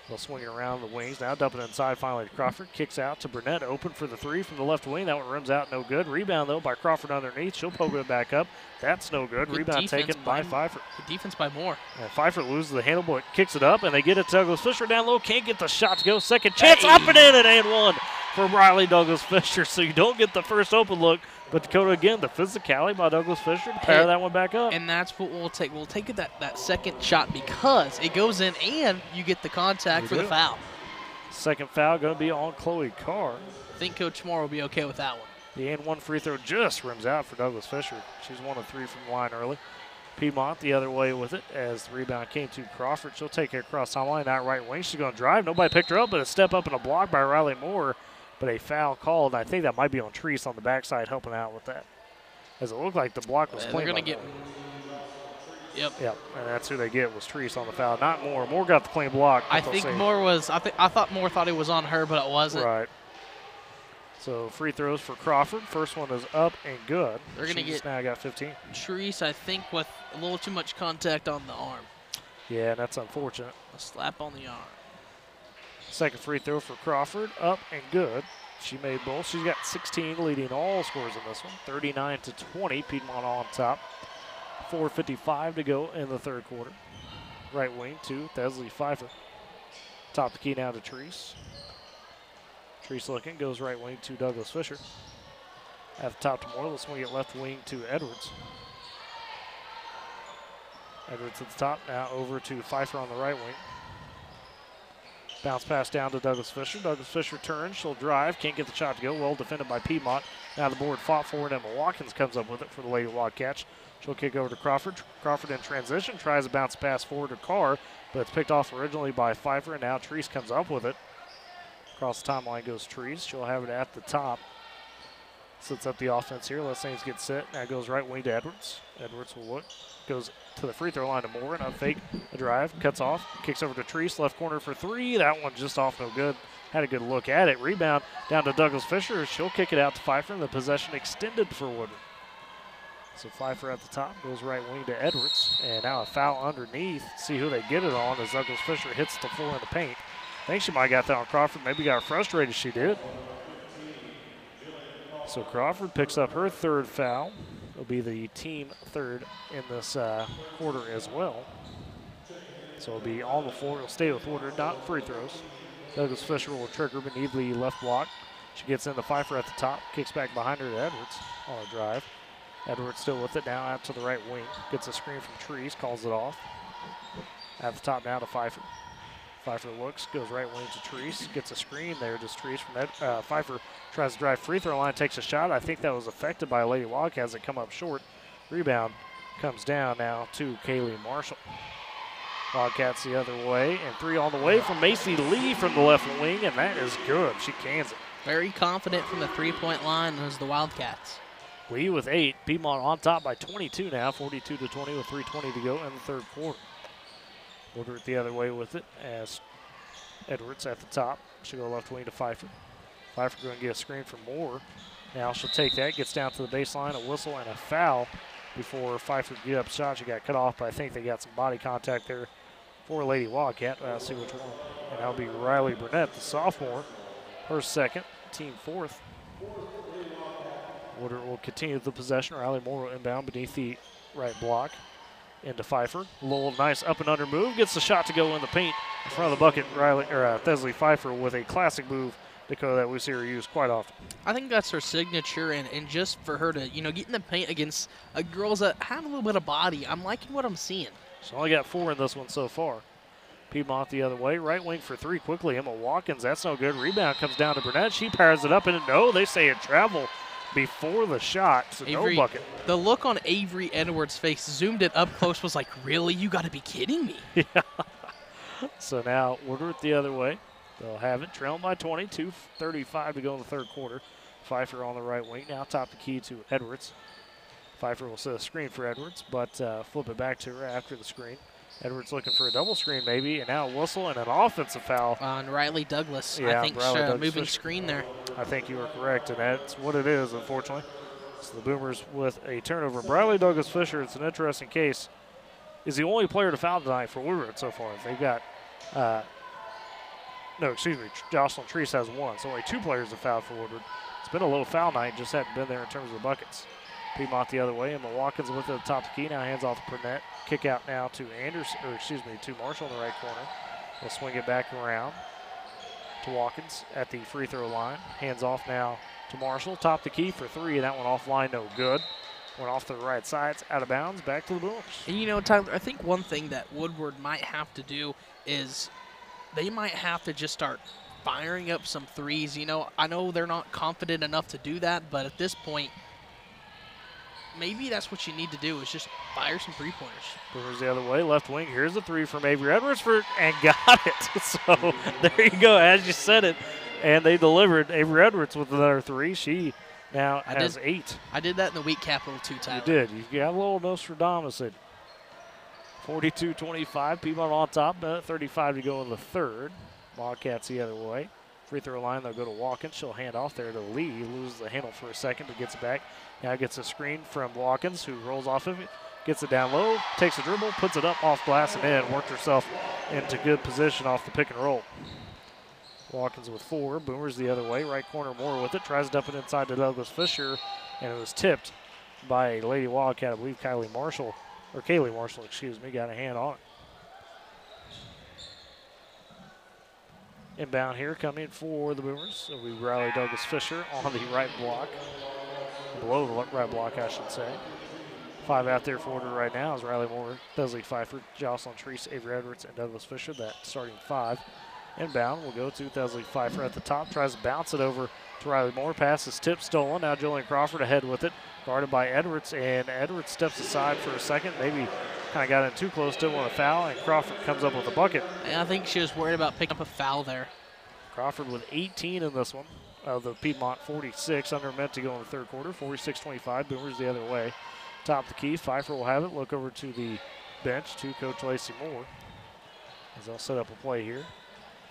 will swing it around the wings. Now dumping inside finally to Crawford. Kicks out to Burnett. Open for the 3 from the left wing. That one rims out, no good. Rebound, though, by Crawford underneath. She'll poke it back up. That's no good. Rebound taken by Pfeiffer. Good defense by Moore. And Pfeiffer loses the handle, but kicks it up, and they get it to Douglas Fisher down low. Can't get the shot to go. Second chance, up and in, and one for Riley Douglas Fisher. So you don't get the first open look. But Dakota, again, the physicality by Douglas Fisher to pair that one back up. And that's what we'll take. We'll take that second shot because it goes in and you get the contact for the foul. Second foul going to be on Chloe Carr. I think Coach Moore will be okay with that one. The and one free throw just rims out for Douglas Fisher. She's 1 of 3 from the line early. Piedmont the other way with it as the rebound came to Crawford. She'll take it across timeline, out right wing. She's going to drive. Nobody picked her up, but a step up and a block by Riley Moore. But a foul called. I think that might be on Treese on the backside helping out with that. As it looked like the block was clean. They're going to get. Yep. Yep. And that's who they get was Treese on the foul, not Moore. Moore got the clean block. I think Moore was. I thought Moore thought it was on her, but it wasn't. Right. So free throws for Crawford. First one is up and good. They're going to get. Now got 15. Treese, I think, with a little too much contact on the arm. Yeah, that's unfortunate. A slap on the arm. Second free throw for Crawford, up and good. She made both. She's got 16, leading all scores in this one. 39-20, Piedmont on top. 4:55 to go in the third quarter. Right wing to Thesley Pfeiffer. Top the key now to Treese. Treese looking, goes right wing to Douglas Fisher. At the top to Moore, let's swing it left wing to Edwards. Edwards at the top, now over to Pfeiffer on the right wing. Bounce pass down to Douglas Fisher. Douglas Fisher turns. She'll drive. Can't get the shot to go. Well defended by Piedmont. Now the board fought forward. Emma Watkins comes up with it for the Lady Wildcats. She'll kick over to Crawford. Crawford in transition. Tries to bounce pass forward to Carr, but it's picked off originally by Pfeiffer, and now Treese comes up with it. Across the timeline goes Treese. She'll have it at the top. Sets up the offense here. Let's things get set. Now goes right wing to Edwards. Edwards will look. Goes to the free throw line to Moore. And a fake, a drive, cuts off, kicks over to Treese. Left corner for 3. That one just off, no good. Had a good look at it. Rebound down to Douglas Fisher. She'll kick it out to Pfeiffer. And the possession extended for Woodward. So Pfeiffer at the top goes right wing to Edwards. And now a foul underneath. See who they get it on as Douglas Fisher hits the floor in the paint. I think she might have got that on Crawford. Maybe got her frustrated. She did. So Crawford picks up her third foul. It'll be the team third in this quarter as well. So it'll be on the floor. It'll stay with Woodward, not free throws. Douglas Fisher will trigger beneath the left block. She gets into Pfeiffer at the top, kicks back behind her to Edwards on a drive. Edwards still with it now out to the right wing. Gets a screen from Treese, calls it off. At the top now to Pfeiffer. Pfeiffer looks, goes right wing to Treese, gets a screen there to Treese from that. Pfeiffer tries to drive free throw line, takes a shot. I think that was affected by Lady Wildcats that come up short. Rebound comes down now to Kaylee Marshall. Wildcats the other way, and 3 on the way from Macy Lee from the left wing, and that is good. She cans it. Very confident from the three-point line as the Wildcats. Lee with 8. Piedmont on top by 22 now, 42-20 with 3:20 to go in the third quarter. Woodward the other way with it as Edwards at the top. She'll go left wing to Pfeiffer. Pfeiffer going to get a screen for Moore. Now she'll take that, gets down to the baseline, a whistle and a foul before Pfeiffer get up shot. She got cut off, but I think they got some body contact there for Lady Wildcat. I'll see which one. And that'll be Riley Burnett, the sophomore. Her second, team fourth. Woodward will continue the possession. Riley Moore will inbound beneath the right block. Into Pfeiffer. A little nice up and under move. Gets the shot to go in the paint in front of the bucket. Thesley Pfeiffer with a classic move, Dakota, that we see her use quite often. I think that's her signature, and just for her to, get in the paint against girls that have a little bit of body, I'm liking what I'm seeing. She's only got 4 in this one so far. Piedmont the other way. Right wing for 3 quickly. Emma Watkins, that's no good. Rebound comes down to Burnett. She powers it up, and no, they say it traveled before the shot, so Avery, no bucket. The look on Avery Edwards' face, zoomed it up close, was like, really? You got to be kidding me. Yeah. So now Woodward the other way. They'll have it, trailing by 20, 2:35 to go in the third quarter. Pfeiffer on the right wing, now top the key to Edwards. Pfeiffer will set a screen for Edwards, but flip it back to her after the screen. Edwards looking for a double screen maybe, and now a whistle and an offensive foul. On Riley Douglas. Yeah, I think moving screen there. I think you are correct, and that's what it is, unfortunately. So the Boomers with a turnover. Riley Douglas Fisher, it's an interesting case, is the only player to foul tonight for Woodward so far. They've got, Jocelyn Treese has 1, so only 2 players have fouled for Woodward. It's been a low foul night, just hadn't been there in terms of the buckets. Piedmont the other way, and Watkins with it at the top of the key. Now hands off to Burnett. Kick out now to to Marshall in the right corner. We'll swing it back around to Watkins at the free throw line. Hands off now to Marshall. Top the key for 3, and that one offline, no good. Went off to the right side, it's out of bounds, back to the Boomers. And Tyler, I think one thing that Woodward might have to do is they might have to just start firing up some threes. I know they're not confident enough to do that, but at this point, maybe that's what you need to do is just fire some three-pointers. Boomers the other way, left wing. Here's the 3 from Avery Edwards and got it. So there you go, as you said it. And they delivered. Avery Edwards with another 3. She now has 8. I did that in the week capital too, Tyler. You did. You got a little Nostradamus. 42-25. Piedmont on top. 35 to go in the third. Wildcats the other way. Free throw line, they'll go to Watkins. She'll hand off there to Lee. Loses the handle for a second, but gets it back. Now gets a screen from Watkins, who rolls off of it. Gets it down low, takes a dribble, puts it up off glass and in. Worked herself into good position off the pick and roll. Watkins with 4. Boomers the other way. Right corner Moore with it. Tries to dump it inside to Douglas Fisher, and it was tipped by a Lady Wildcat. I believe Kaylee Marshall, got a hand on it. Inbound here coming for the Boomers. So we rally Douglas Fisher on the right block. Below the right block, I should say. 5 out there for order right now is Riley Moore, Thesley Pfeiffer, Jocelyn Treese, Avery Edwards, and Douglas Fisher. That starting 5. Inbound will go to Thesley Pfeiffer at the top. Tries to bounce it over to Riley Moore. Pass is tipped, stolen. Now Jillian Crawford ahead with it. Guarded by Edwards, and Edwards steps aside for a second. Maybe kind of got in too close, didn't want to foul, and Crawford comes up with a bucket. And I think she was worried about picking up a foul there. Crawford with 18 in this one. The Piedmont 46, under meant to go in the third quarter. 46-25, Boomers the other way. Top the key, Pfeiffer will have it. Look over to the bench to Coach Lacey Moore as they'll set up a play here.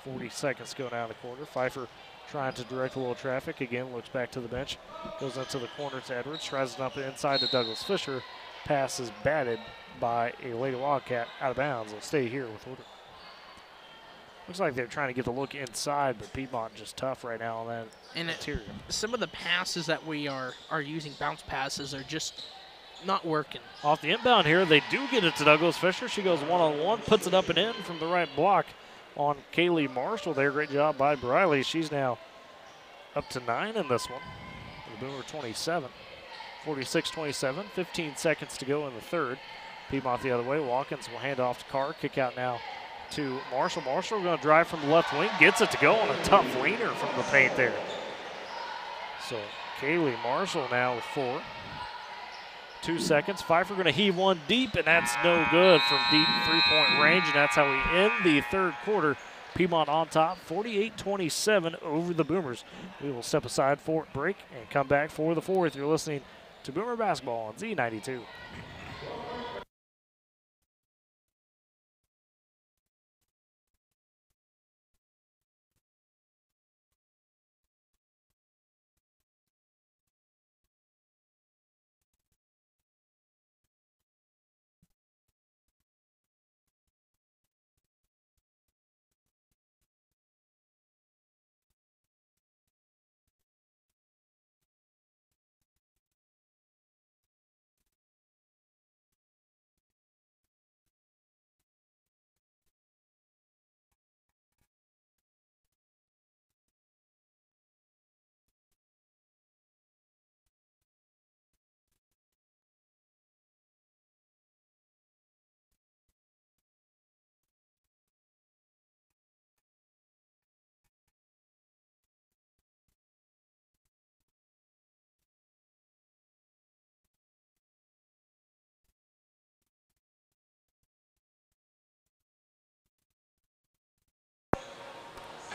40 seconds go down the quarter. Pfeiffer trying to direct a little traffic. Again, looks back to the bench. Goes into the corner to Edwards. Tries to dump it inside to Douglas Fisher. Pass is batted by a Lady Wildcat out of bounds. They'll stay here with Woodward. Looks like they're trying to get the look inside, but Piedmont just tough right now on that interior. Some of the passes that we are using, bounce passes, are just not working. Off the inbound here, they do get it to Douglas Fisher. She goes one-on-one, puts it up and in from the right block on Kaylee Marshall there. Great job by Briley. She's now up to 9 in this one. The Boomer 27. 46-27, 15 seconds to go in the third. Piedmont the other way. Watkins will hand off to Carr. Kick out now to Marshall. Marshall going to drive from the left wing. Gets it to go on a tough leaner from the paint there. So Kaylee Marshall now with 4. 2 seconds. Pfeiffer going to heave one deep, and that's no good from deep three-point range, and that's how we end the third quarter. Piedmont on top, 48-27 over the Boomers. We will step aside for a break and come back for the fourth. You're listening to Boomer Basketball on Z92.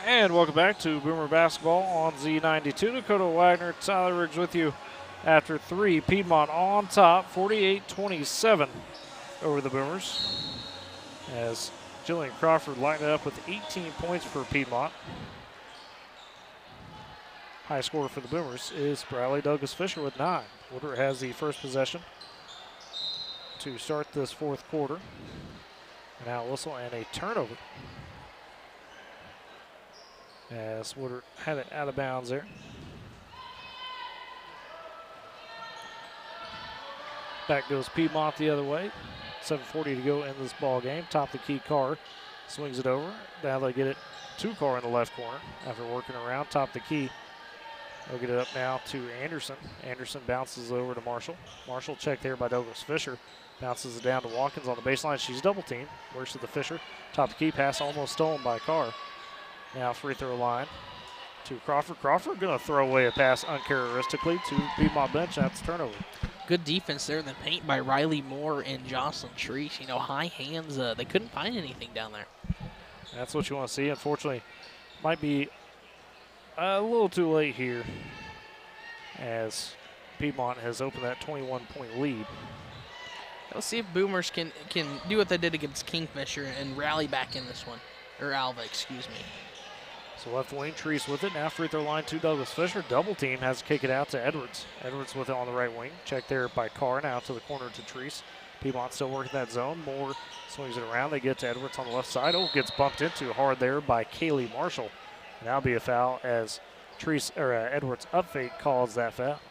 And welcome back to Boomer Basketball on Z92. Dakota Wagner, Tyler Riggs with you after 3. Piedmont on top, 48-27 over the Boomers. As Jillian Crawford lined it up with 18 points for Piedmont. High scorer for the Boomers is Bradley Douglas Fisher with 9. Woodward has the first possession to start this fourth quarter. And now a whistle and a turnover. As Woodward had it out of bounds there. Back goes Piedmont the other way. 7:40 to go in this ball game. Top of the key, Carr swings it over. Now they get it to Carr in the left corner after working around. Top of the key. They'll get it up now to Anderson. Anderson bounces over to Marshall. Marshall checked there by Douglas Fisher. Bounces it down to Watkins on the baseline. She's double teamed. Works to the Fisher. Top of the key pass almost stolen by Carr. Now free throw line to Crawford. Crawford going to throw away a pass uncharacteristically to Piedmont bench. That's turnover. Good defense there in the paint by Riley Moore and Jocelyn Treese. You know, high hands. They couldn't find anything down there. That's what you want to see. Unfortunately, might be a little too late here as Piedmont has opened that 21-point lead. Let's see if Boomers can do what they did against Kingfisher and rally back in this one. Or Alva, excuse me. So left wing, Treese with it. Now free throw line to Douglas Fisher. Double team, has to kick it out to Edwards. Edwards with it on the right wing. Check there by Carr, now to the corner to Treese. Piedmont still working that zone. Moore swings it around. They get to Edwards on the left side. Oh, gets bumped into hard there by Kaylee Marshall. And that'll be a foul as Edwards up fake calls that foul.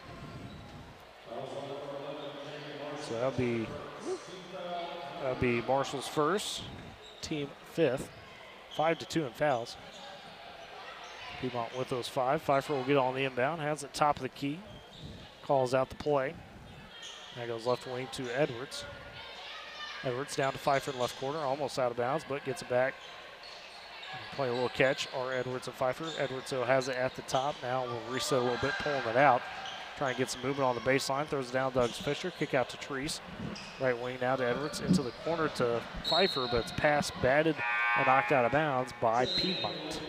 So that'll be Marshall's first, team 5th. 5-2 in fouls. Piedmont with those 5. Pfeiffer will get on the inbound. Has it top of the key. Calls out the play. That goes left wing to Edwards. Edwards down to Pfeiffer in left corner. Almost out of bounds, but gets it back. Play a little catch. Or Edwards and Pfeiffer. Edwards has it at the top. Now we'll reset a little bit, pulling it out. Try and get some movement on the baseline. Throws it down Douglas Fisher. Kick out to Treese. Right wing now to Edwards. Into the corner to Pfeiffer, but it's pass batted and knocked out of bounds by Piedmont.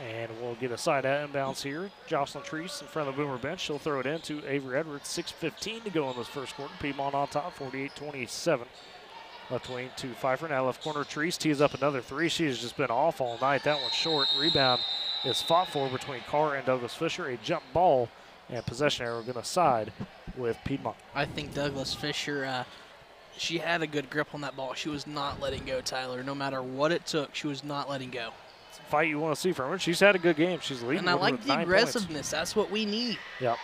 And we'll get a side out inbounds here. Jocelyn Treese in front of the Boomer bench. She'll throw it in to Avery Edwards. 6:15 to go in this first quarter. Piedmont on top, 48-27. Left wing to Pfeiffer. Now left corner, Treese tees up another 3. She has just been off all night. That one's short. Rebound is fought for between Carr and Douglas Fisher. A jump ball and possession arrow going to side with Piedmont. I think Douglas Fisher, she had a good grip on that ball. She was not letting go, Tyler. No matter what it took, she was not letting go. It's a fight you want to see from her. She's had a good game. She's leading. And I like the aggressiveness. Points. That's what we need. Yep.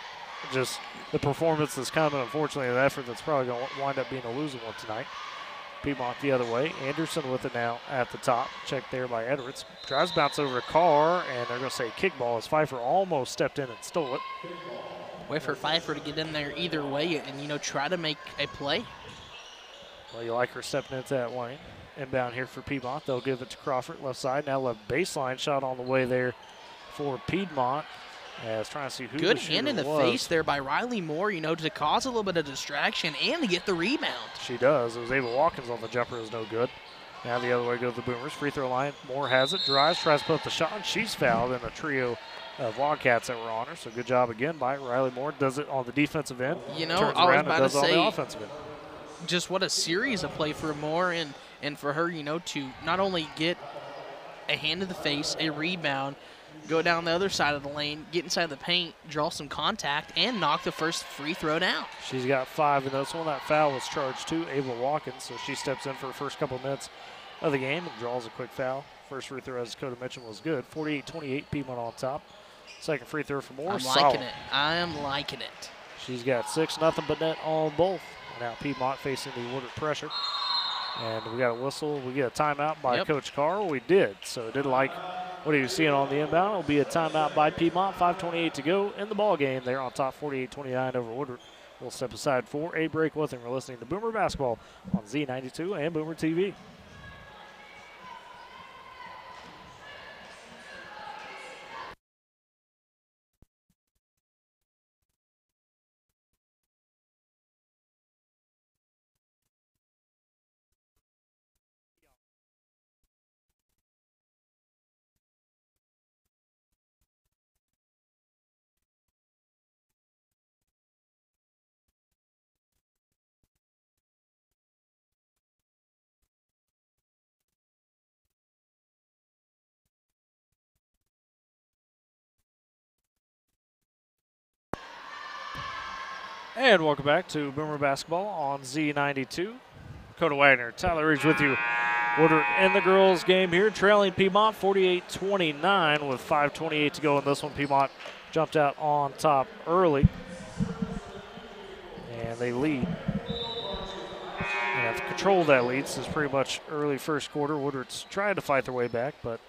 Just the performance that's coming, unfortunately, an effort that's probably going to wind up being a losing one tonight. Piedmont the other way. Anderson with it now at the top. Checked there by Edwards. Drives bounce over to Carr, and they're going to say kickball as Pfeiffer almost stepped in and stole it. Wait for Pfeiffer to get in there either way and, you know, try to make a play. Well, you like her stepping into that lane. Inbound here for Piedmont. They'll give it to Crawford, left side. Now left baseline shot on the way there for Piedmont. As trying to see who Good the hand in the was. face there by Riley Moore, you know, to cause a little bit of distraction and to get the rebound. She does. It was Ava Watkins on the jumper. It was no good. Now the other way go the Boomers. Free throw line. Moore has it. Drives. Tries to put up the shot. And she's fouled in a trio of Wildcats that were on her. So good job again by Riley Moore. Does it on the defensive end. You know, turns I was around about and does to it on say, the offensive end. just what a series of play for Moore and for her, you know, to not only get a hand in the face, a rebound, go down the other side of the lane, get inside the paint, draw some contact, and knock the first free throw down. She's got 5 in this one. That foul was charged to Ava Watkins, so she steps in for the first couple minutes of the game and draws a quick foul. First free throw, as Dakota mentioned, was good. 48-28, Piedmont on top. Second free throw for Moore. I'm solid. liking it. I am liking it. She's got 6, nothing but net on both. Now Piedmont facing the Woodward pressure. And we got a whistle. We get a timeout by Coach Carr. We did. So didn't like what he was seeing on the inbound. It'll be a timeout by Piedmont. 5:28 to go in the ball game. They're on top 48-29 over Woodward. We'll step aside for a break with him. We're listening to Boomer Basketball on Z92 and Boomer TV. And welcome back to Boomer Basketball on Z92. Dakota Wagner, Tyler Reeves with you. Woodward in the girls game here, trailing Piedmont 48-29 with 5:28 to go in this one. Piedmont jumped out on top early, and they lead. And have controlled that lead since pretty much early first quarter. Woodward's trying to fight their way back, but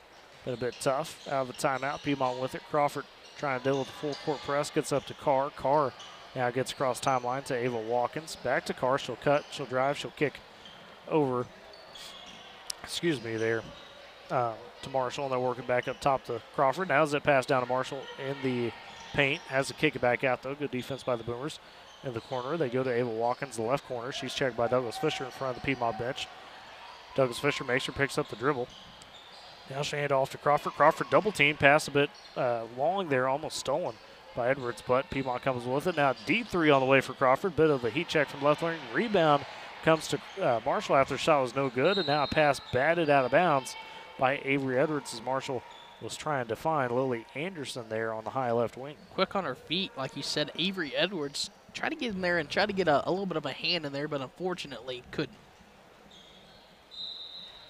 been a bit tough. Out of the timeout, Piedmont with it. Crawford trying to deal with the full court press, gets up to Carr. Carr now gets across timeline to Ava Watkins. Back to Carr. She'll cut, she'll drive, she'll kick over. Excuse me there. To Marshall, and they're working back up top to Crawford. Now as it pass down to Marshall in the paint, has to kick it back out though. Good defense by the Boomers. In the corner, they go to Ava Watkins, the left corner. She's checked by Douglas Fisher in front of the Piedmont bench. Douglas Fisher makes her, picks up the dribble. Now she hand off to Crawford. Crawford double team, pass a bit long there, almost stolen by Edwards, but Piedmont comes with it. Now deep three on the way for Crawford. Bit of the heat check from left wing. Rebound comes to Marshall after the shot was no good, and now a pass batted out of bounds by Avery Edwards as Marshall was trying to find Lily Anderson there on the high left wing. Quick on her feet, like you said, Avery Edwards tried to get in there and try to get a little bit of a hand in there, but unfortunately couldn't.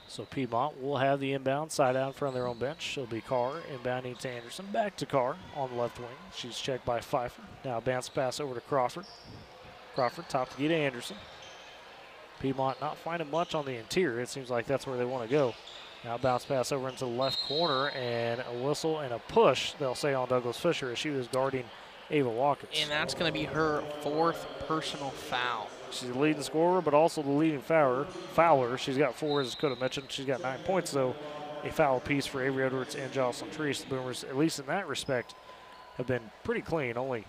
So Piedmont will have the inbound side out in front of their own bench. She'll be Carr inbounding to Anderson. Back to Carr on the left wing. She's checked by Pfeiffer. Now bounce pass over to Crawford. Crawford top to get to Anderson. Piedmont not finding much on the interior. It seems like that's where they want to go. Now bounce pass over into the left corner, and a whistle and a push, they'll say, on Douglas Fisher as she was guarding Ava Watkins. And that's going to be her 4th personal foul. She's the leading scorer, but also the leading fouler. She's got 4, as Dakota mentioned. She's got 9 points, though. A foul apiece for Avery Edwards and Jocelyn Treese. The Boomers, at least in that respect, have been pretty clean. Only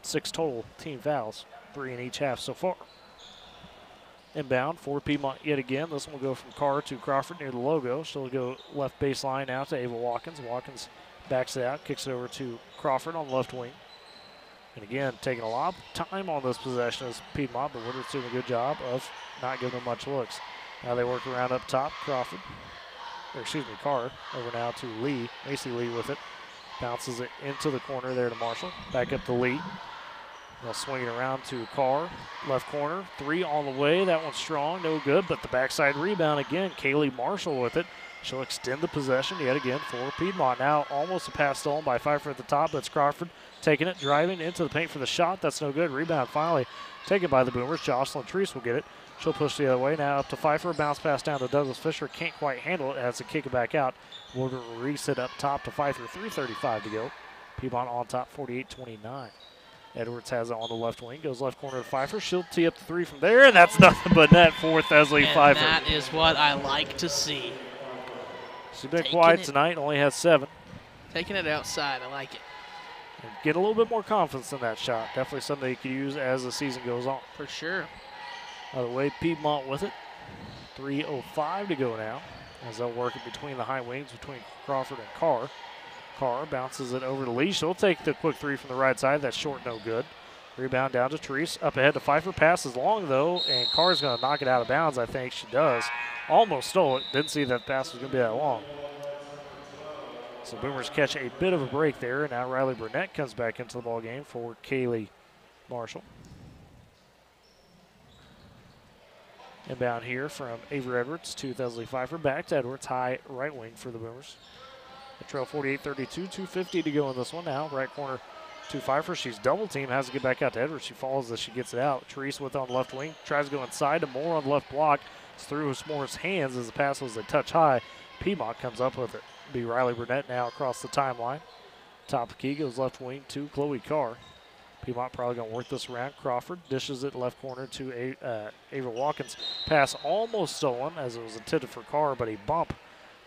6 total team fouls, 3 in each half so far. Inbound for Piedmont yet again. This one will go from Carr to Crawford near the logo. She'll go left baseline out to Ava Watkins. Watkins backs it out, kicks it over to Crawford on the left wing. And again, taking a lot of time on this possession is Piedmont, but Woodward's doing a good job of not giving them much looks. Now they work around up top. Carr over now to Lee. Macy Lee with it. Bounces it into the corner there to Marshall. Back up to Lee. They'll swing it around to Carr, left corner. 3 on the way. That one's strong, no good, but the backside rebound again. Kaylee Marshall with it. She'll extend the possession yet again for Piedmont. Now almost a pass stolen by Pfeiffer at the top, but it's Crawford taking it, driving into the paint for the shot. That's no good. Rebound finally taken by the Boomers. Jocelyn Treese will get it. She'll push the other way. Now up to Pfeiffer. Bounce pass down to Douglas Fisher. Can't quite handle it. Has to kick it back out. Woodward will reset up top to Pfeiffer. 3:35 to go. Piedmont on top 48-29. Edwards has it on the left wing, goes left corner to Pfeiffer. She'll tee up the three from there, and that's nothing but net for Thesley Pfeiffer. That is what I like to see. She's been quiet tonight, only has 7. Taking it outside, I like it. And get a little bit more confidence in that shot. Definitely something you could use as the season goes on. For sure. By the way, Piedmont with it. 3:05 to go now, as they'll work it between the high wings between Crawford and Carr. Carr bounces it over to Lee. She'll take the quick three from the right side. That's short, no good. Rebound down to Therese. Up ahead to Pfeiffer. Passes long, though, and Carr's going to knock it out of bounds. I think she does. Almost stole it. Didn't see that pass was going to be that long. So Boomers catch a bit of a break there, and now Riley Burnett comes back into the ball game for Kaylee Marshall. Inbound here from Avery Edwards to Thesley Pfeiffer. Back to Edwards, high right wing for the Boomers. They trail 48-32, 2:50 to go in this one now. Right corner to Pfeiffer. She's double team, has to get back out to Edwards. She falls as she gets it out. Therese with on left wing, tries to go inside to Moore on left block. It's through Moore's hands as the pass was a touch high. Piedmont comes up with it. Be Riley Burnett now across the timeline. Top of key goes left wing to Chloe Carr. Piedmont probably going to work this around. Crawford dishes it left corner to Ava Watkins. Pass almost stolen as it was intended for Carr, but a bump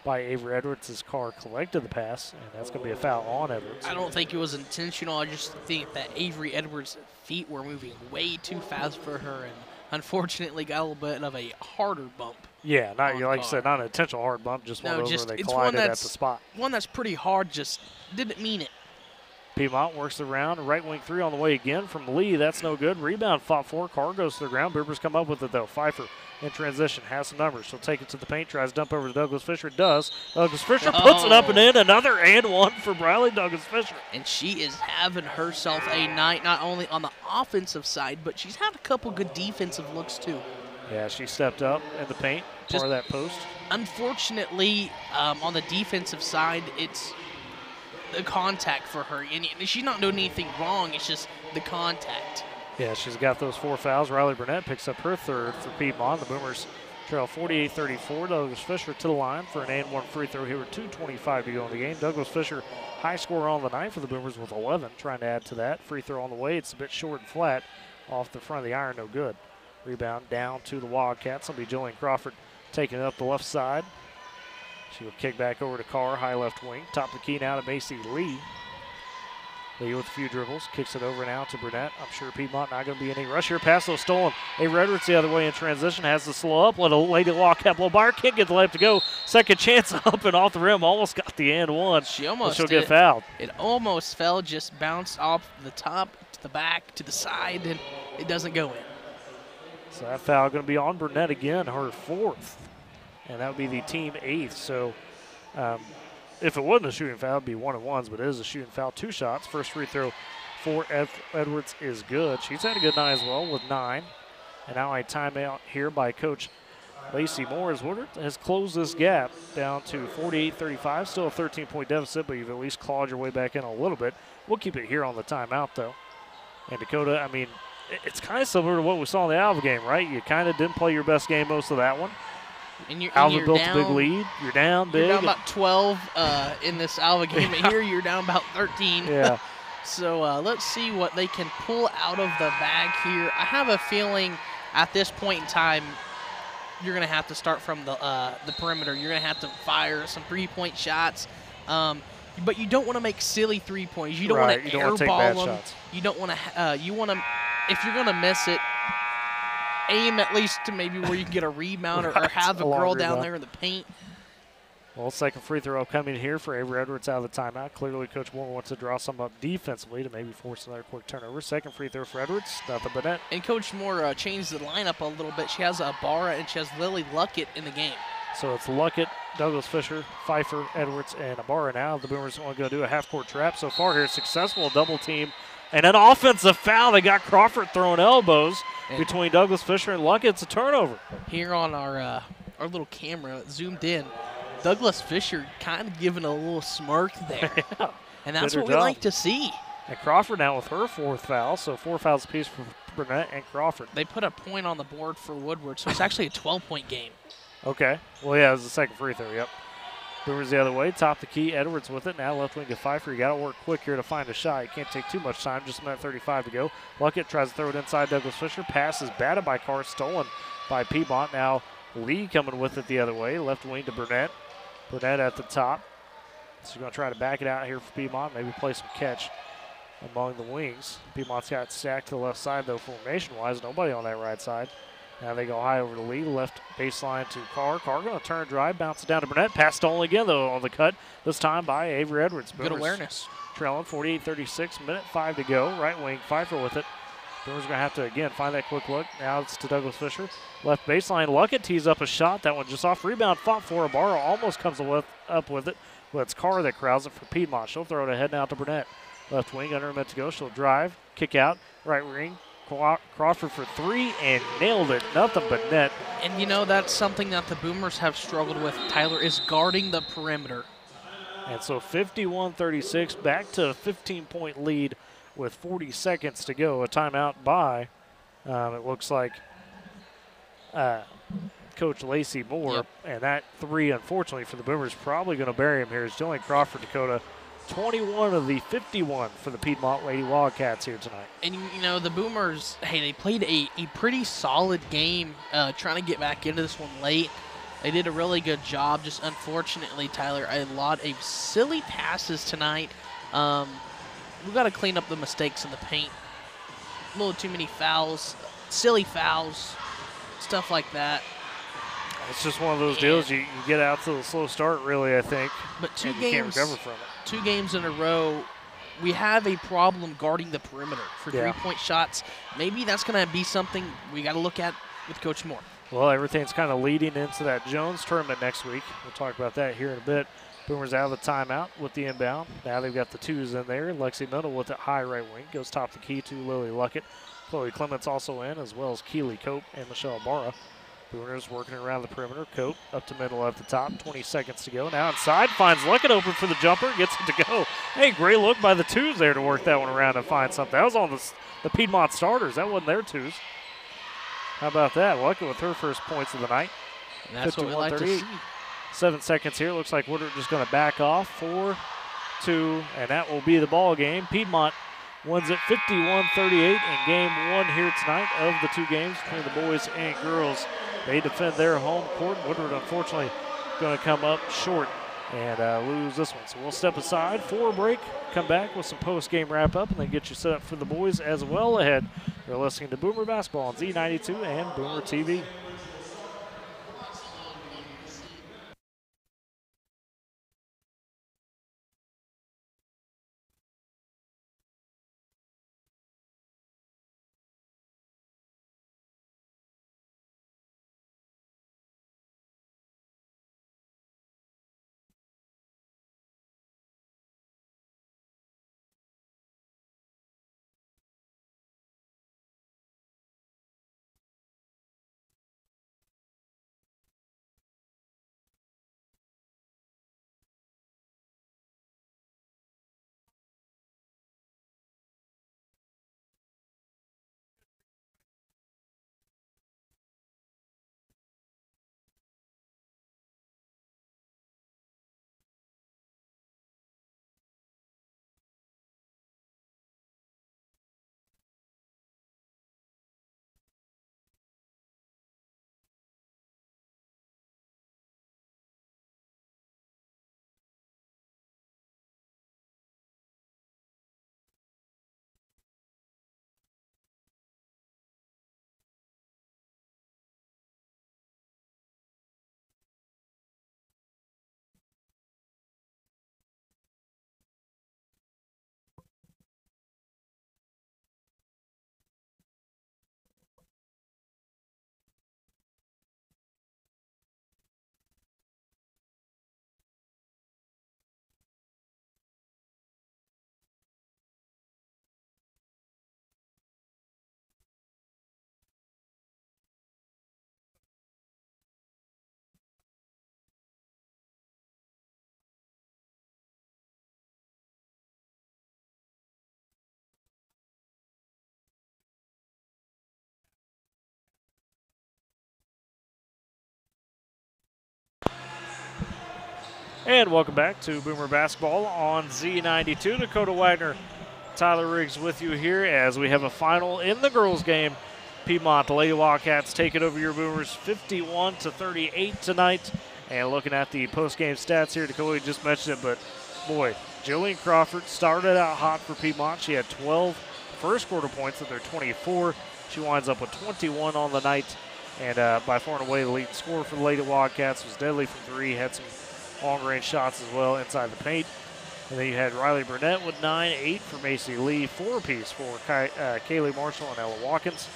by Avery Edwards as Carr collected the pass, and that's going to be a foul on Edwards. I don't think it was intentional. I just think that Avery Edwards' feet were moving way too fast for her, and unfortunately got a little bit of a harder bump. Yeah, not like you said, not an intentional hard bump, just one of those where they collided at the spot. One that's pretty hard, just didn't mean it. Piedmont works around, right wing three on the way again from Lee. That's no good. Rebound fought for. Carr goes to the ground. Boomers come up with it, though. Pfeiffer in transition has some numbers. She'll take it to the paint, tries to dump over to Douglas Fisher. It does. Douglas Fisher puts it up and in. Another and one for Briley Douglas Fisher. And she is having herself a night, not only on the offensive side, but she's had a couple good defensive looks, too. Yeah, she stepped up in the paint, part of that post. Unfortunately, on the defensive side, it's the contact for her. And she's not doing anything wrong. It's just the contact. Yeah, she's got those 4 fouls. Riley Burnett picks up her third for Piedmont. The Boomers trail 48-34. Douglas Fisher to the line for an and one free throw here with 2:25 to go in the game. Douglas Fisher, high scorer on the night for the Boomers with 11, trying to add to that. Free throw on the way. It's a bit short and flat off the front of the iron, no good. Rebound down to the Wildcats. It'll be Jillian Crawford taking it up the left side. She will kick back over to Carr, high left wing. Top of the key now to Macy Lee. Lee with a few dribbles, kicks it over now to Burnett. I'm sure Piedmont not going to be any rush here. Pass though stolen. Avery Edwards the other way in transition, has to slow up. Let a Lady Wildcat blow by her. Can't get the layup to go. Second chance up and off the rim. Almost got the and one. She'll get fouled. It almost fell, just bounced off the top to the back to the side, and it doesn't go in. So that foul going to be on Burnett again, her 4th. And that would be the team 8th. So if it wasn't a shooting foul, it would be 1-and-1s, but it is a shooting foul. 2 shots. First free throw for Edwards is good. She's had a good night as well with 9. And now a timeout here by Coach Lacey Moore as Woodward has closed this gap down to 48-35. Still a 13-point deficit, but you've at least clawed your way back in a little bit. We'll keep it here on the timeout, though. And Dakota, I mean, it's kind of similar to what we saw in the Alva game, right? You kind of didn't play your best game most of that one. Alva built a big lead. You're down big. You're down about 12 in this Alva game. And here you're down about 13. Yeah. So let's see what they can pull out of the bag here. I have a feeling at this point in time, you're going to have to start from the perimeter. You're going to have to fire some three-point shots. But you don't want to make silly three-pointers. You don't want to airball them. Shots. You don't want to. You want to. If you're going to miss it, aim at least to maybe where you can get a rebound or have a girl down there in the paint. Well, second free throw coming here for Avery Edwards out of the timeout. Clearly, Coach Moore wants to draw some up defensively to maybe force another quick turnover. Second free throw for Edwards, nothing but net. And Coach Moore changed the lineup a little bit. She has Barra and she has Lily Luckett in the game. So it's Luckett, Douglas Fisher, Pfeiffer, Edwards, and Ibarra now. The Boomers are going to do a half-court trap. So far here, successful double team. And an offensive foul. They got Crawford throwing elbows between Douglas Fisher and Luckett. It's a turnover. Here on our little camera, zoomed in, Douglas Fisher kind of giving a little smirk there. Yeah. And that's what we like to see. And Crawford now with her 4th foul, so 4 fouls apiece for Burnett and Crawford. They put a point on the board for Woodward, so it's actually a 12-point game. Okay. Well, yeah, it was the second free throw, yep. Boomers the other way, top the key, Edwards with it. Now left wing to Pfeiffer. You got to work quick here to find a shot. You can't take too much time, just a minute 35 to go. Luckett tries to throw it inside Douglas Fisher. Pass is batted by Carr, stolen by Piedmont. Now Lee coming with it the other way, left wing to Burnett. Burnett at the top. So you're going to try to back it out here for Piedmont, maybe play some catch among the wings. Piedmont's got stacked to the left side, though, formation-wise. Nobody on that right side. Now they go high over to Lee, left baseline to Carr. Carr going to turn drive, bounce it down to Burnett. Pass stolen again, though, on the cut, this time by Avery Edwards. Good awareness. Trailing 48-36, minute 5 to go. Right wing, Pfeiffer with it. Boomers going to have to, again, find that quick look. Now it's to Douglas Fisher. Left baseline, Luckett tees up a shot. That one just off rebound, fought for. Ibarra almost comes up with it. But it's Carr that crowds it for Piedmont. She'll throw it ahead now to Burnett. Left wing, under a minute to go. She'll drive, kick out, right wing. Crawford for three and nailed it. Nothing but net. And, you know, that's something that the Boomers have struggled with, Tyler, is guarding the perimeter. And so 51-36, back to a 15-point lead with 40 seconds to go. A timeout by, it looks like, Coach Lacey Moore. Yep. And that three, unfortunately, for the Boomers, probably going to bury him here. Is Jillian Crawford, Dakota. 21 of the 51 for the Piedmont Lady Wildcats here tonight. And, you know, the Boomers, hey, they played a pretty solid game trying to get back into this one late. They did a really good job. Just unfortunately, Tyler, a lot of silly passes tonight. We've got to clean up the mistakes in the paint. A little too many fouls, silly fouls, stuff like that. It's just one of those deals. You get out to a slow start, really, I think. But you can't recover from it. 2 games in a row, we have a problem guarding the perimeter for three-point shots. Maybe that's going to be something we got to look at with Coach Moore. Well, everything's kind of leading into that Jones tournament next week. We'll talk about that here in a bit. Boomers out of the timeout with the inbound. Now they've got the twos in there. Lexi Mendel with it high right wing. Goes top the key to Lily Luckett. Chloe Clements also in, as well as Keely Cope and Michelle Barra. Boomers working around the perimeter. Cope up to middle at the top. 20 seconds to go. Now inside. Finds Luckett open for the jumper. Gets it to go. Hey, great look by the twos there to work that one around and find something. That was on the Piedmont starters. That wasn't their twos. How about that? Luckett with her first points of the night. And that's what we like to see. 7 seconds here. Looks like Woodward just going to back off. 4-2, and that will be the ball game. Piedmont wins it 51-38 in game 1 here tonight of the 2 games between the boys and girls. They defend their home court. Woodward, unfortunately, going to come up short and lose this one. So we'll step aside for a break, come back with some post-game wrap-up, and then get you set up for the boys as well ahead. You're listening to Boomer Basketball on Z92 and Boomer TV. And welcome back to Boomer Basketball on Z92. Dakota Wagner, Tyler Riggs with you here as we have a final in the girls' game. Piedmont, the Lady Wildcats take it over your Boomers 51-38 tonight. And looking at the post-game stats here, Dakota just mentioned it, but boy, Jillian Crawford started out hot for Piedmont. She had 12 first quarter points of their 24. She winds up with 21 on the night. And by far and away, the leading scorer for the Lady Wildcats was deadly from three, had some long-range shots as well inside the paint. And then you had Riley Burnett with 9, 8 for Macy Lee, 4-apiece for Kaylee Marshall and Ella Watkins,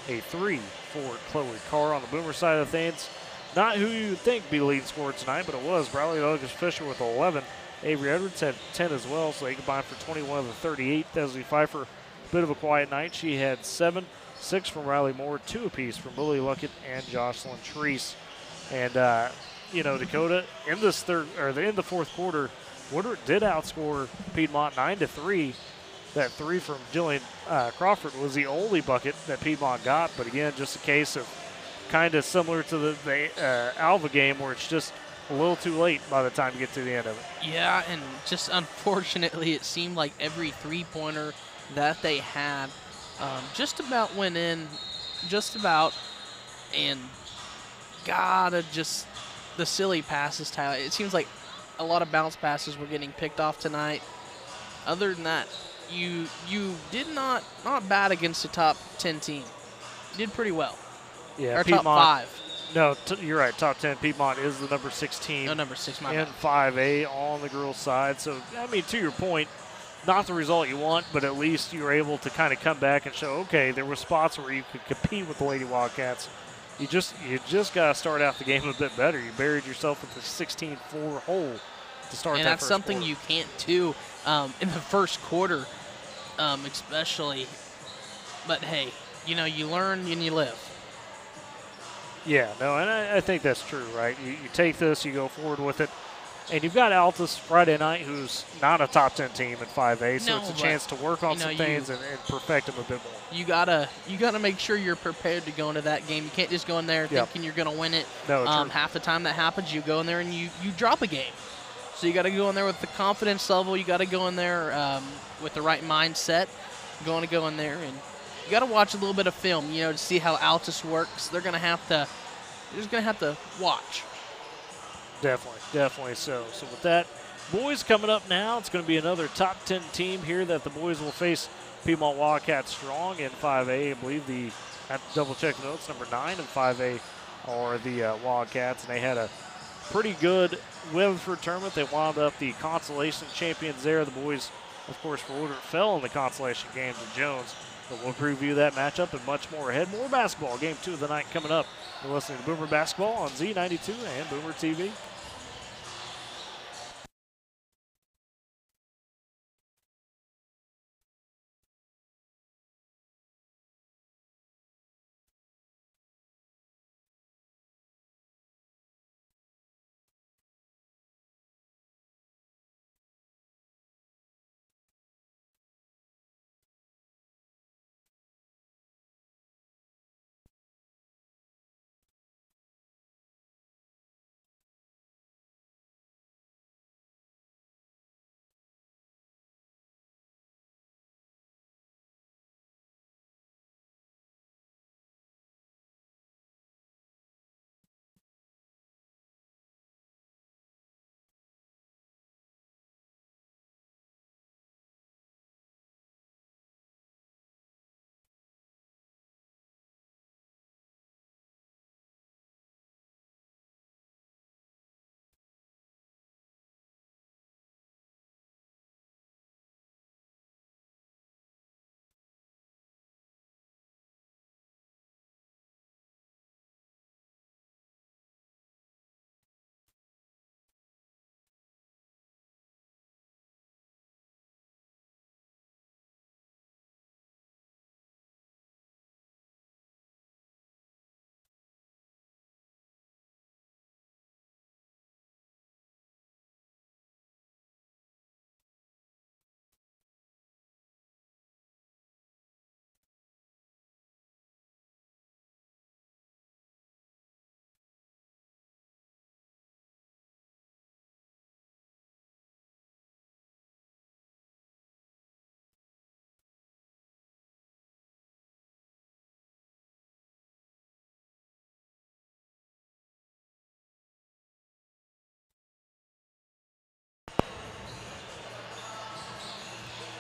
a 3 for Chloe Carr on the Boomer side of things. Not who you would think be the leading scorer tonight, but it was Bradley Douglas Fisher with 11. Avery Edwards had 10 as well, so they combined for 21 of the 38. Leslie Pfeiffer, a bit of a quiet night. She had 7, 6 from Riley Moore, 2 apiece from Lily Luckett and Jocelyn Treese. And Dakota in the fourth quarter, Woodward did outscore Piedmont 9-3. That 3 from Jillian Crawford was the only bucket that Piedmont got, but again, just a case of kind of similar to the Alva game where it's just a little too late by the time you get to the end of it. Yeah, and just unfortunately, it seemed like every three-pointer that they had just about went in, and the silly passes, Tyler. It seems like a lot of bounce passes were getting picked off tonight. Other than that, you did not bad against a top 10 team. You did pretty well. Yeah, or Piedmont, top 5. No, you're right. Top 10. Piedmont is the number 6 team. No, number 6, my in bad. 5A on the girls' side. So, I mean, to your point, not the result you want, but at least you were able to kind of come back and show, okay, there were spots where you could compete with the Lady Wildcats. You just got to start out the game a bit better. You buried yourself with a 16-4 hole to start and that that's first something quarter. you can't do in the first quarter, especially. But, hey, you learn and you live. Yeah, no, and I think that's true, right? You take this, you go forward with it, and you've got Altus Friday night, who's not a top 10 team in 5A, so it's a chance to work on some things and perfect them a bit more. You gotta make sure you're prepared to go into that game. You can't just go in there thinking you're gonna win it. No, half the time that happens, you go in there and you drop a game. So you got to go in there with the confidence level. You got to go in there with the right mindset. You want to go in there and you got to watch a little bit of film, to see how Altus works. They're just gonna have to watch. Definitely so. So with that, boys coming up now, it's going to be another top 10 team here that the boys will face Piedmont Wildcats strong in 5A. I believe I have to double check the notes, number 9 in 5A are the Wildcats, and they had a pretty good Weatherford tournament. They wound up the consolation champions there. The boys, of course, for Woodward fell in the consolation game to Jones. But we'll preview that matchup and much more ahead. More basketball, game 2 of the night coming up. You're listening to Boomer Basketball on Z92 and Boomer TV.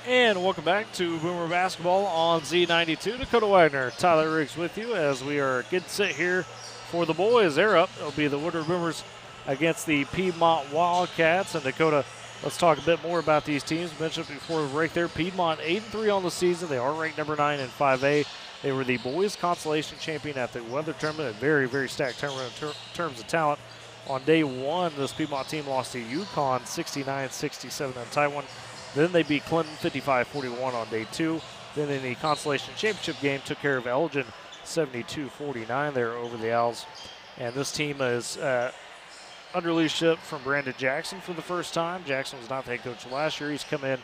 And welcome back to Boomer Basketball on Z92. Dakota Wagner, Tyler Riggs with you as we are getting set here for the boys. They're up. It'll be the Woodward Boomers against the Piedmont Wildcats. And Dakota, let's talk a bit more about these teams. Mentioned before the break there, Piedmont 8-3 on the season. They are ranked number 9 in 5A. They were the boys consolation champion at the weather tournament. A very, very stacked tournament in terms of talent. On day one, this Piedmont team lost to UConn 69-67 in Taiwan. Then they beat Clinton 55-41 on day 2. Then in the consolation championship game, took care of Elgin 72-49 there over the Owls. And this team is under leadership from Brandon Jackson for the first time. Jackson was not the head coach last year. He's come in,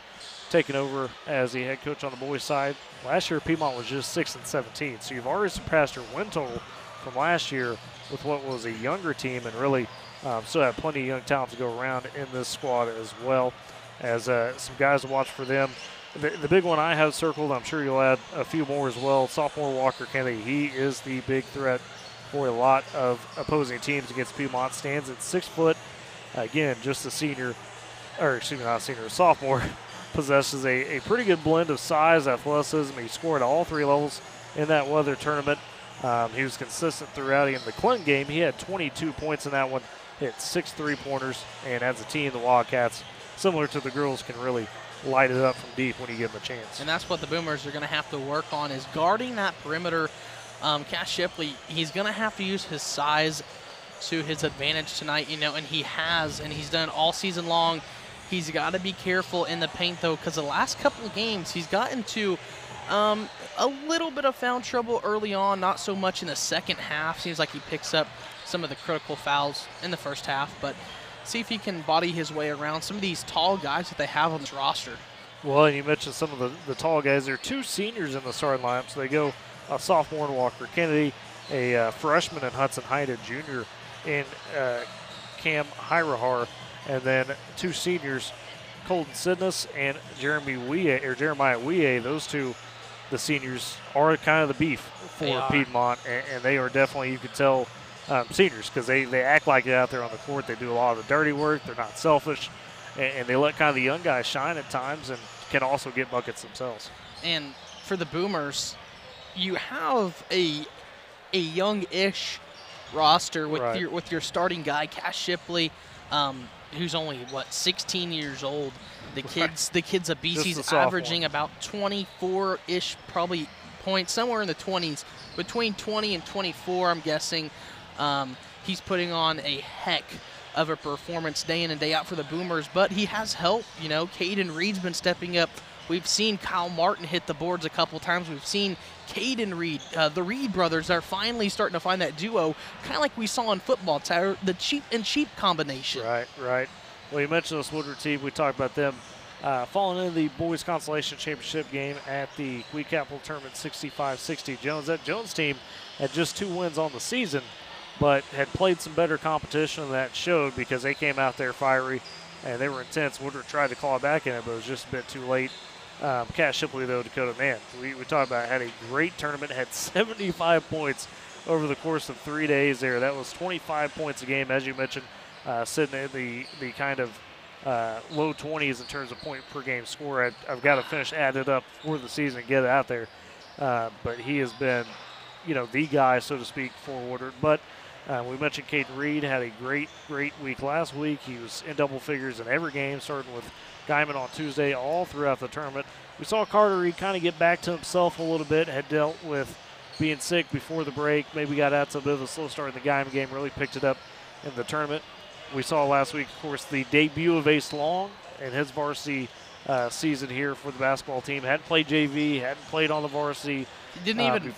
taken over as the head coach on the boys' side. Last year, Piedmont was just 6-17. So you've already surpassed your win total from last year with what was a younger team, and really still have plenty of young talent to go around in this squad as well. As some guys to watch for them. The big one I have circled, I'm sure you'll add a few more as well. Sophomore Walker Kennedy, he is the big threat for a lot of opposing teams against Piedmont. Stands at 6 foot. Again, just a senior, or excuse me, not a senior, a sophomore. Possesses a pretty good blend of size, athleticism. He scored at all 3 levels in that weather tournament. He was consistent throughout. In the Clinton game, he had 22 points in that one, hit 6 3-pointers, and as a team, the Wildcats, similar to the girls, can really light it up from deep when you give them a chance. And that's what the Boomers are going to have to work on, is guarding that perimeter. Cass Shipley, he's going to have to use his size to his advantage tonight, and he has, and he's done it all season long. He's got to be careful in the paint, though, because the last couple of games he's gotten to a little bit of foul trouble early on, not so much in the second half. Seems like he picks up some of the critical fouls in the first half, but see if he can body his way around some of these tall guys that they have on this roster. Well, and you mentioned some of the tall guys. There are 2 seniors in the starting lineup, so they go a sophomore in Walker Kennedy, a freshman in Hudson Hyde, a junior in Cam Hirahar, and then 2 seniors, Colton Sidness and Jeremiah Wie. Those 2, the seniors, are kind of the beef for Piedmont, and they are definitely, you could tell, seniors, because they act like it out there on the court. They do a lot of the dirty work. They're not selfish, and they let kind of the young guys shine at times and can also get buckets themselves. And for the Boomers, you have a young-ish roster with your starting guy, Cass Shipley, who's only 16 years old. The kid's a beast. He's averaging about 24-ish probably points, somewhere in the 20s, between 20 and 24, I'm guessing. He's putting on a heck of a performance day in and day out for the Boomers, but he has help. Caden Reed's been stepping up. We've seen Kyle Martin hit the boards a couple times. We've seen Caden Reed. The Reed brothers are finally starting to find that duo, kind of like we saw in football, Tyler, the cheap and cheap combination. Right. Well, you mentioned this Woodward team. We talked about them falling into the boys consolation championship game at the Wheat Capital Tournament 65-60 Jones. That Jones team had just 2 wins on the season, but had played some better competition, and that showed because they came out there fiery and they were intense. Woodward tried to claw back in it, but it was just a bit too late. Cass Shipley, though, Dakota, man, we talked about, had a great tournament, had 75 points over the course of 3 days there. That was 25 points a game, as you mentioned, sitting in the kind of low 20s in terms of point per game score. I've got to finish add it up for the season and get it out there. But he has been, the guy, so to speak, for Woodward. But we mentioned Caden Reed had a great week last week. He was in double figures in every game, starting with Guyman on Tuesday all throughout the tournament. We saw Carter Reed kind of get back to himself a little bit, had dealt with being sick before the break, maybe got out to a bit of a slow start in the Guyman game, really picked it up in the tournament. We saw last week, of course, the debut of Ace Long in his varsity season here for the basketball team. Hadn't played JV, hadn't played on the varsity. He didn't even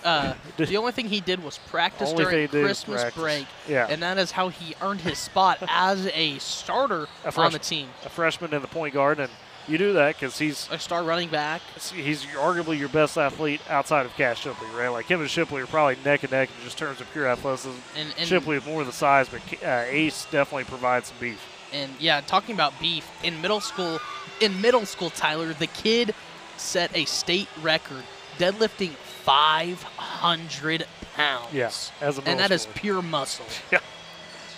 the only thing he did was practice during Christmas break, and that is how he earned his spot as a starter on the team. A freshman in the point guard, and you do that because he's a star running back. He's arguably your best athlete outside of Cass Shipley, right? Like him and Shipley are probably neck and neck in just terms of pure athleticism. And Shipley with more of the size, but Ace definitely provides some beef. And yeah, talking about beef, in middle school, Tyler, the kid set a state record deadlifting 500 pounds. Yes, yeah, as a and that is pure muscle. Yeah,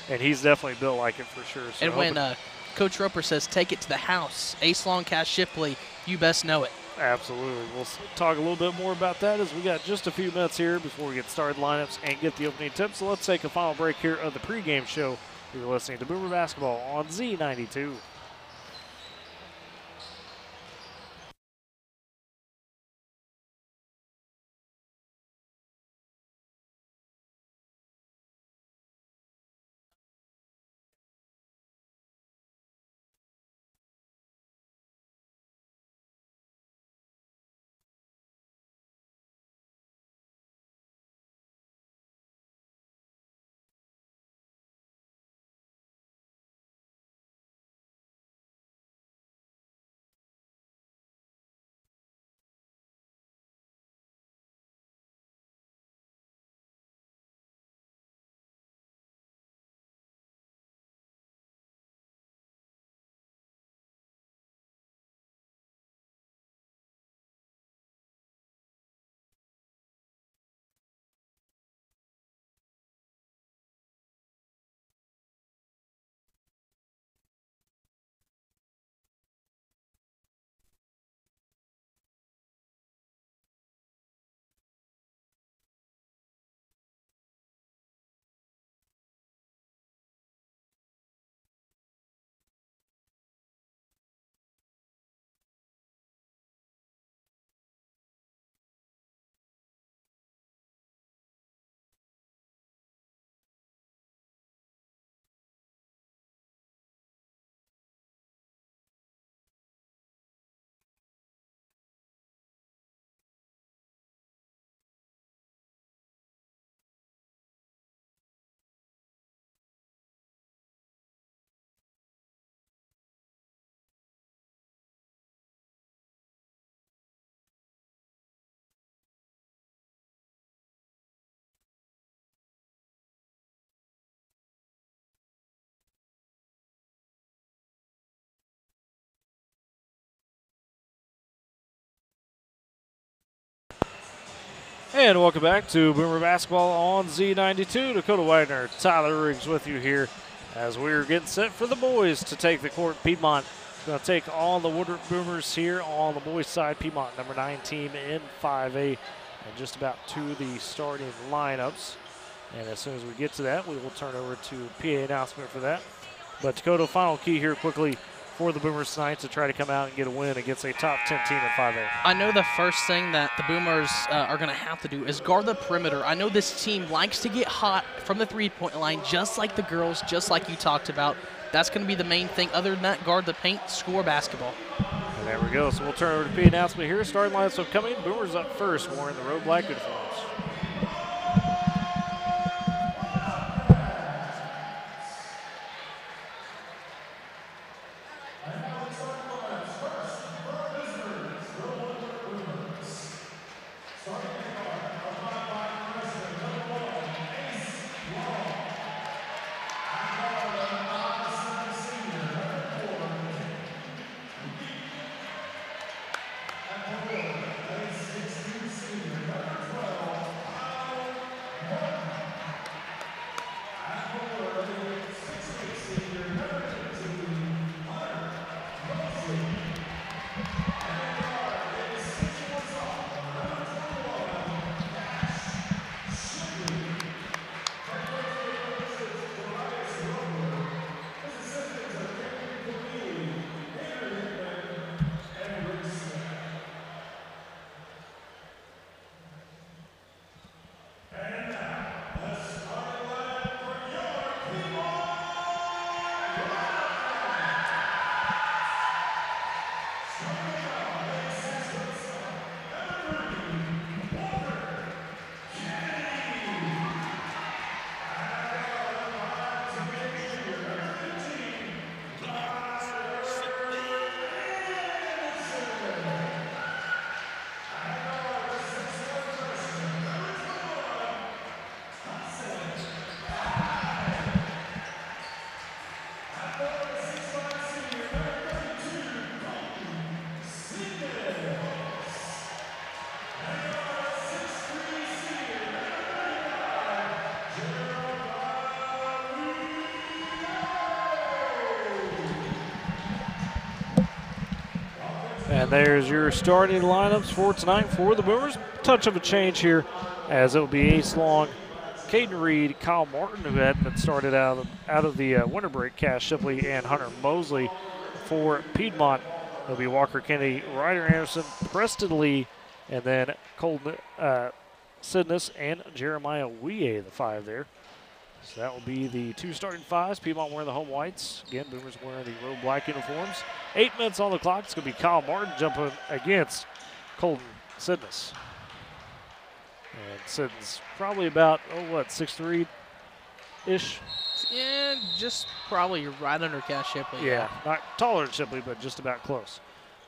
and he's definitely built like it for sure. So and when Coach Roper says take it to the house, Ace Long, Cass Shipley, you best know it. Absolutely. We'll talk a little bit more about that as we got just a few minutes here before we get started lineups and get the opening tips. So let's take a final break here of the pregame show. You're listening to Boomer Basketball on Z92. And welcome back to Boomer Basketball on Z92. Dakota Widener, Tyler Riggs with you here as we're getting set for the boys to take the court. Piedmont going to take on the Woodward Boomers here on the boys' side. Piedmont, number 9 team in 5A, and just about to the starting lineups. And as soon as we get to that, we will turn over to PA announcement for that. But Dakota, final key here quickly for the Boomers tonight to try to come out and get a win against a top 10 team in 5A. I know the first thing that the Boomers are going to have to do is guard the perimeter. I know this team likes to get hot from the three-point line, just like the girls, just like you talked about. That's going to be the main thing. Other than that, guard the paint, score basketball. And there we go. So we'll turn over to P announcement here. Starting lineups upcoming. Boomers up first, wearing the road black uniforms. And there's your starting lineups for tonight for the Boomers. Touch of a change here, as it will be Ace Long, Caden Reed, Kyle Martin, who hadn't been started out of the winter break, Cash Shipley, and Hunter Mosley. For Piedmont, it'll be Walker Kennedy, Ryder Anderson, Preston Lee, and then Colton Sidness and Jeremiah Wie, the 5 there. So that will be the 2 starting 5s. Piedmont wearing the home whites. Again, Boomers wearing the road black uniforms. 8 minutes on the clock. It's going to be Kyle Martin jumping against Colton Sidness. And Sidness probably about, 6'3"-ish? Yeah, just probably right under Cash Shipley. Yeah, not taller than Shipley, but just about close.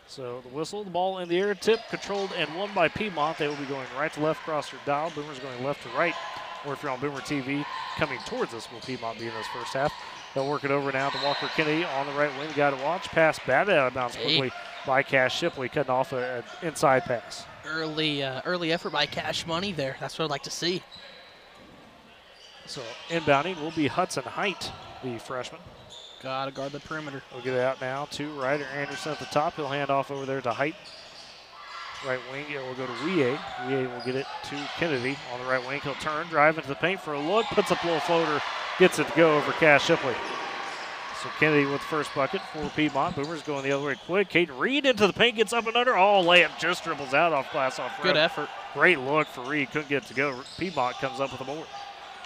So the whistle, the ball in the air, tip, controlled, and won by Piedmont. They will be going right to left across their dial. Boomers going left to right. Or if you're on Boomer TV, coming towards us will Piedmont be in this first half. They'll work it over now to Walker Kennedy on the right wing. Got to watch. Pass batted out of bounds quickly by Cash Shipley, cutting off an inside pass. Early effort by Cash Money there. That's what I'd like to see. So inbounding will be Hudson Height, the freshman. Got to guard the perimeter. We'll get it out now to Ryder Anderson at the top. He'll hand off over there to Height. Right wing, it will go to Wie. Wie will get it to Kennedy on the right wing. He'll turn, drive into the paint for a look, puts up a little floater, gets it to go over Cash Shipley. So Kennedy with the first bucket for Piedmont. Boomers going the other way quick. Caden Reed into the paint, gets up and under. Oh, layup just dribbles out off glass off rep. Good effort. Great look for Reed, couldn't get it to go. Piedmont comes up with a board.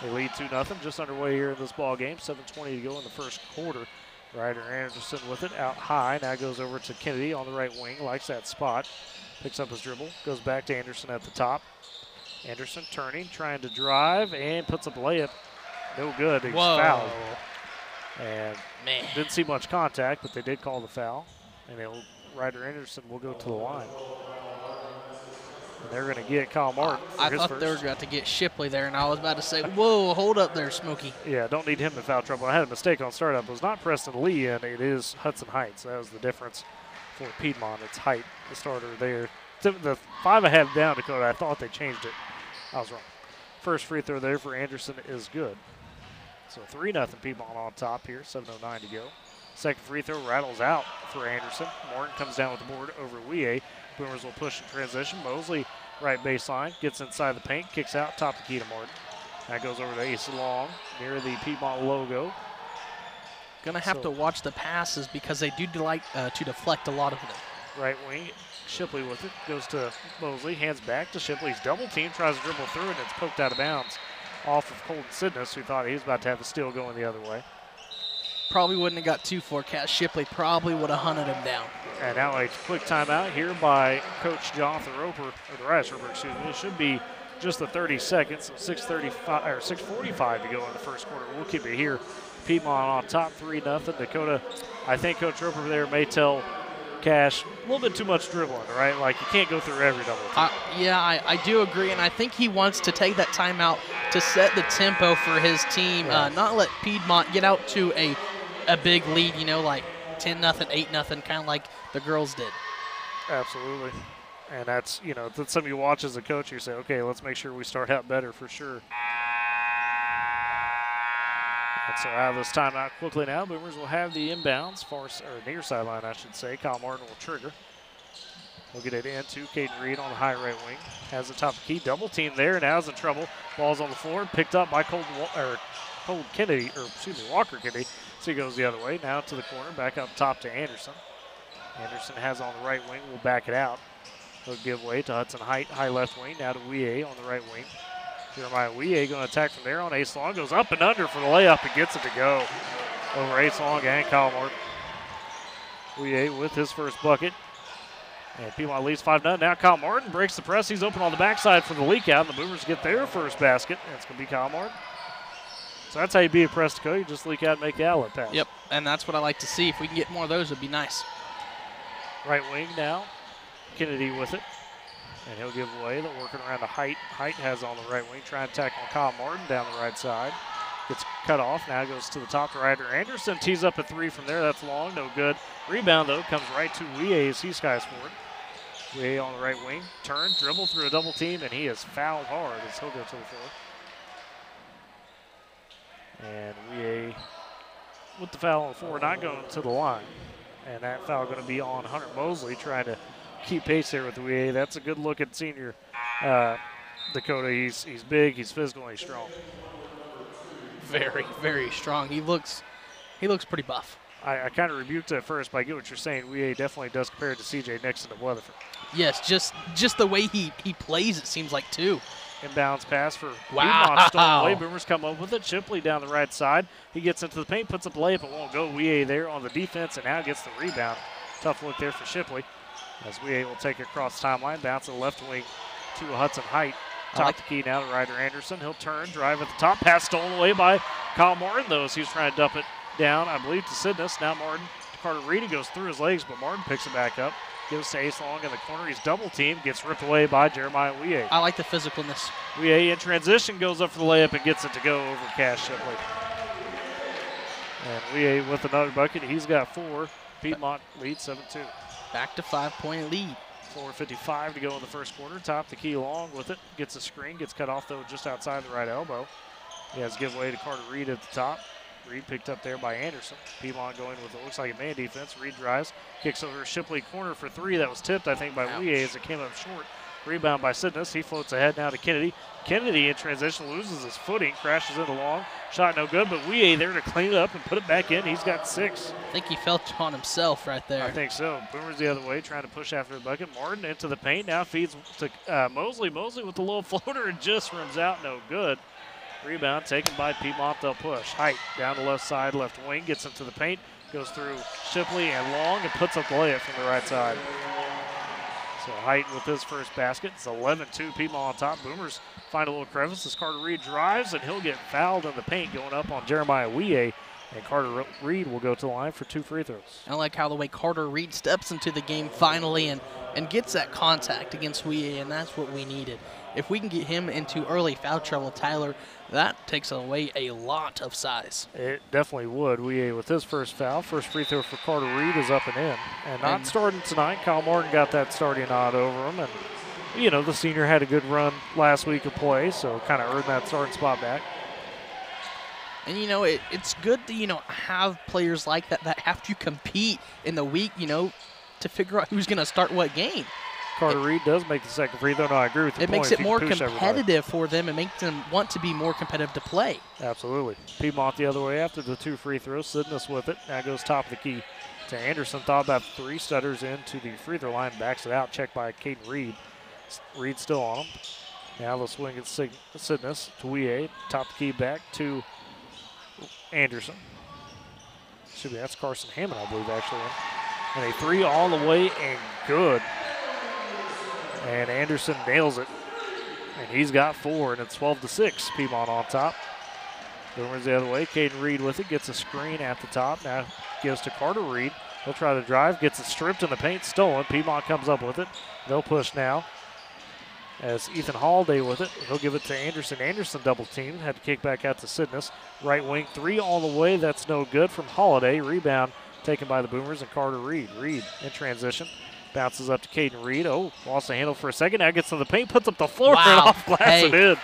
They lead 2-0, just underway here in this ball game. 7:20 to go in the first quarter. Ryder Anderson with it out high. Now goes over to Kennedy on the right wing. Likes that spot. Picks up his dribble. Goes back to Anderson at the top. Anderson turning, trying to drive, and puts up a layup. No good. He's fouled. And didn't see much contact, but they did call the foul. And Ryder Anderson will go to the line. And they're going to get Kyle Martin for I his thought first. they were going to get Shipley there, and I was about to say, whoa, hold up there, Smokey. Yeah, don't need him in foul trouble. I had a mistake on startup. It was not Preston Lee, and it is Hudson Heights. That was the difference for Piedmont. It's Height, the starter there. The 5 I had down, Dakota, I thought they changed it. I was wrong. First free throw there for Anderson is good. So 3-0 Piedmont on top here, 7:09 to go. Second free throw rattles out for Anderson. Martin comes down with the board over Wie. Boomers will push in transition. Mosley, right baseline, gets inside the paint, kicks out, top the key to Martin. That goes over to Ace Long near the Piedmont logo. Gonna have to watch the passes because they do like to deflect a lot of them. Right wing, Shipley with it, goes to Mosley, hands back to Shipley's double team, tries to dribble through it, and it's poked out of bounds off of Colton Sidness, who thought he was about to have the steal going the other way. Probably wouldn't have got too far. Cash Shipley probably would have hunted him down. And now a quick timeout here by Coach Jonathan Roper, or the Rice Roper, excuse me. It should be just the 30 seconds, so 6:45 to go in the first quarter. We'll keep it here. Piedmont on top, 3-0. Dakota, I think Coach Roper there may tell Cash a little bit too much dribbling, right? Like you can't go through every double team. Yeah, I do agree, and I think he wants to take that timeout to set the tempo for his team, not let Piedmont get out to a big lead, like 10-0, 8-0, kind of like the girls did. Absolutely. And that's, that's something you watch as a coach. You say, okay, let's make sure we start out better for sure. And so out of this timeout quickly now, Boomers will have the inbounds, near sideline, I should say. Kyle Martin will trigger. We'll get it into Caden Reed on the high right wing. Has the top of the key, double team there, now is in trouble. Ball's on the floor, picked up by Walker Kennedy. So he goes the other way, now to the corner, back up top to Anderson. Anderson has on the right wing, will back it out. He'll give way to Hudson Height, high left wing, now to Wie on the right wing. Jeremiah Wie going to attack from there on Ace Long, goes up and under for the layup and gets it to go over Ace Long and Kyle Martin. Wie with his first bucket. And Piedmont leads 5-0. Now Kyle Martin breaks the press. He's open on the backside for the leak out, and the Boomers get their first basket. And it's going to be Kyle Martin. So that's how you beat a press to go. You just leak out and make the outlet pass. Yep, and that's what I like to see. If we can get more of those, it'd be nice. Right wing now. Kennedy with it. And he'll give away. They're working around to Height. Height has on the right wing, trying to tackle Kyle Martin down the right side. Gets cut off. Now goes to the top to Ryder Anderson. Tees up a 3 from there. That's long. No good. Rebound, though, comes right to Wie as he skies forward. Wie on the right wing. Turn, dribble through a double team, and he is fouled hard as he'll go to the floor. And Wie with the foul on the floor, not going to the line. And that foul going to be on Hunter Mosley, trying to keep pace there with WEA. That's a good-looking senior, Dakota. He's big, he's physical, and he's strong. Very, very strong. He looks pretty buff. I kind of rebuked it at first, but I get what you're saying. WEA definitely does compare it to CJ Nixon of Weatherford. Yes, just the way he plays, it seems like, too. Inbounds pass for Wow. Piedmont, stolen away. Boomers come up with it. Shipley down the right side. He gets into the paint, puts up a layup. It won't go. WEA there on the defense, and now gets the rebound. Tough look there for Shipley. As WEA will take it across the timeline, bounce to the left wing to Hudson Height. Top the key now to Ryder Anderson. He'll turn, drive at the top. Pass stolen away by Kyle Martin, though, as he was trying to dump it down, I believe, to Sidness. Now Martin to Carter Reed. He goes through his legs, but Martin picks it back up. Gives to Ace Long in the corner. He's double teamed. Gets ripped away by Jeremiah WEA. I like the physicalness. WEA in transition goes up for the layup and gets it to go over Cash Shipley. And WEA with another bucket. He's got 4. Piedmont leads 7-2. Back to 5-point lead. 4:55 to go in the first quarter. Top the key Long with it. Gets a screen. Gets cut off, though, just outside the right elbow. He has giveaway to Carter Reed at the top. Reed picked up there by Anderson. Piedmont going with what looks like a man defense. Reed drives, kicks over Shipley corner for 3. That was tipped, I think, by WEA as it came up short. Rebound by Sidness. He floats ahead now to Kennedy. Kennedy in transition loses his footing, crashes into Long. Shot no good, but WEA there to clean it up and put it back in. He's got 6. I think he felt on himself right there. I think so. Boomer's the other way, trying to push after the bucket. Martin into the paint, now feeds to Mosley. Mosley with the low floater and just rims out, no good. Rebound taken by Piedmont, they'll push. Height down the left side, left wing, gets into the paint, goes through Shipley and Long and puts up the layup from the right side. So Height with his first basket. It's 11-2, Piedmont on top. Boomers find a little crevice as Carter Reed drives, and he'll get fouled in the paint going up on Jeremiah WEA. And Carter Reed will go to the line for 2 free throws. I like how the way Carter Reed steps into the game finally and gets that contact against WEA, and that's what we needed. If we can get him into early foul trouble, Tyler, that takes away a lot of size. It definitely would. WEA with his first foul. First free throw for Carter Reed is up and in. And not starting tonight. Kyle Martin got that starting nod over him. And, you know, the senior had a good run last week of play, so kind of earned that starting spot back. And, you know, it's good to, you know, have players like that have to compete in the week, you know, to figure out who's going to start what game. Carter Reed does make the second free throw. No, I agree with you. It makes it more competitive for them and makes them want to be more competitive to play. Absolutely. Piedmont the other way after the 2 free throws. Sidness with it. Now goes top of the key to Anderson. Thought about 3, stutters into the free throw line. Backs it out. Checked by Caden Reed. Reed still on him. Now they'll swing it Sidness to WEA. Top the key back to Anderson. That's Carson Hammond, I believe, actually. And a 3 all the way and good. And Anderson nails it. And he's got 4, and it's 12-6. Piedmont on top. Boomers the other way. Caden Reed with it. Gets a screen at the top. Now gives to Carter Reed. He'll try to drive. Gets it stripped in the paint. Stolen. Piedmont comes up with it. They'll push now. As Ethan Holiday with it. He'll give it to Anderson. Anderson double teamed. Had to kick back out to Sidness. Right wing 3 all the way. That's no good from Holiday. Rebound taken by the Boomers and Carter Reed. Reed in transition. Bounces up to Caden Reed. Oh, lost the handle for a second. Now gets to the paint, puts up the floor and off glass and in.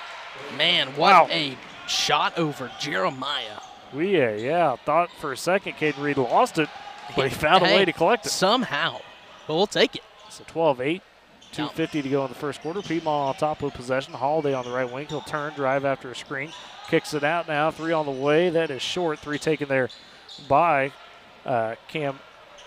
Man, what a shot over Jeremiah. Yeah. Thought for a second Caden Reed lost it, but he found a way to collect it. Somehow. But we'll take it. So 12-8, 2:50 to go in the first quarter. Piedmont on top with possession. Holiday on the right wing. He'll turn, drive after a screen. Kicks it out now. 3 on the way. That is short. 3 taken there by Cam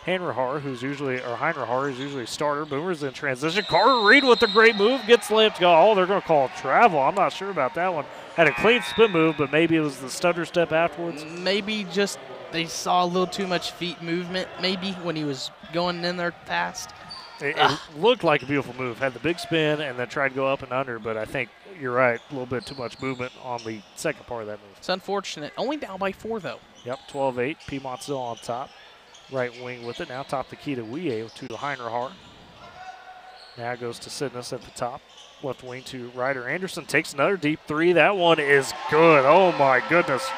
Heinrihar, who's usually a starter. Boomers in transition. Carter Reed with a great move. Gets layup to go. Oh, they're going to call travel. I'm not sure about that one. Had a clean spin move, but maybe it was the stutter step afterwards. Maybe just they saw a little too much feet movement, maybe, when he was going in there fast. It looked like a beautiful move. Had the big spin and then tried to go up and under, but I think you're right. A little bit too much movement on the second part of that move. It's unfortunate. Only down by 4, though. Yep, 12-8. Piedmont still on top. Right wing with it. Now top the key to WEA to Heinrihar. Now goes to Sidness at the top. Left wing to Ryder Anderson. Takes another deep 3. That one is good. Oh, my goodness.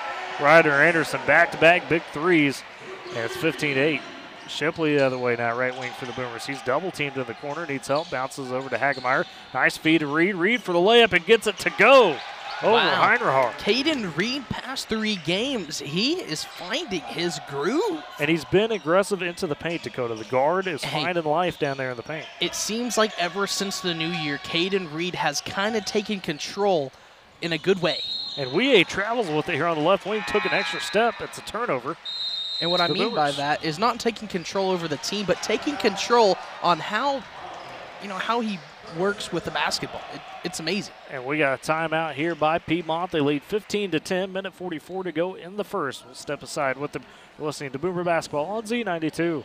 Ryder Anderson back-to-back big 3s. And it's 15-8. Shipley the other way now, right wing for the Boomers. He's double-teamed in the corner. Needs help. Bounces over to Hagemeyer. Nice feed to Reed. Reed for the layup and gets it to go. over Wow. Heinrich. Caden Reed past 3 games. He is finding his groove. And he's been aggressive into the paint, Dakota. The guard is finding life down there in the paint. It seems like ever since the new year, Caden Reed has kind of taken control in a good way. And WEA travels with it here on the left wing, took an extra step. It's a turnover. And what I mean by that is not taking control over the team, but taking control on how he works with the basketball. It's amazing. And we got a timeout here by Piedmont. They lead 15-10, minute 44 to go in the first. We'll step aside with them. You're listening to Boomer Basketball on Z92.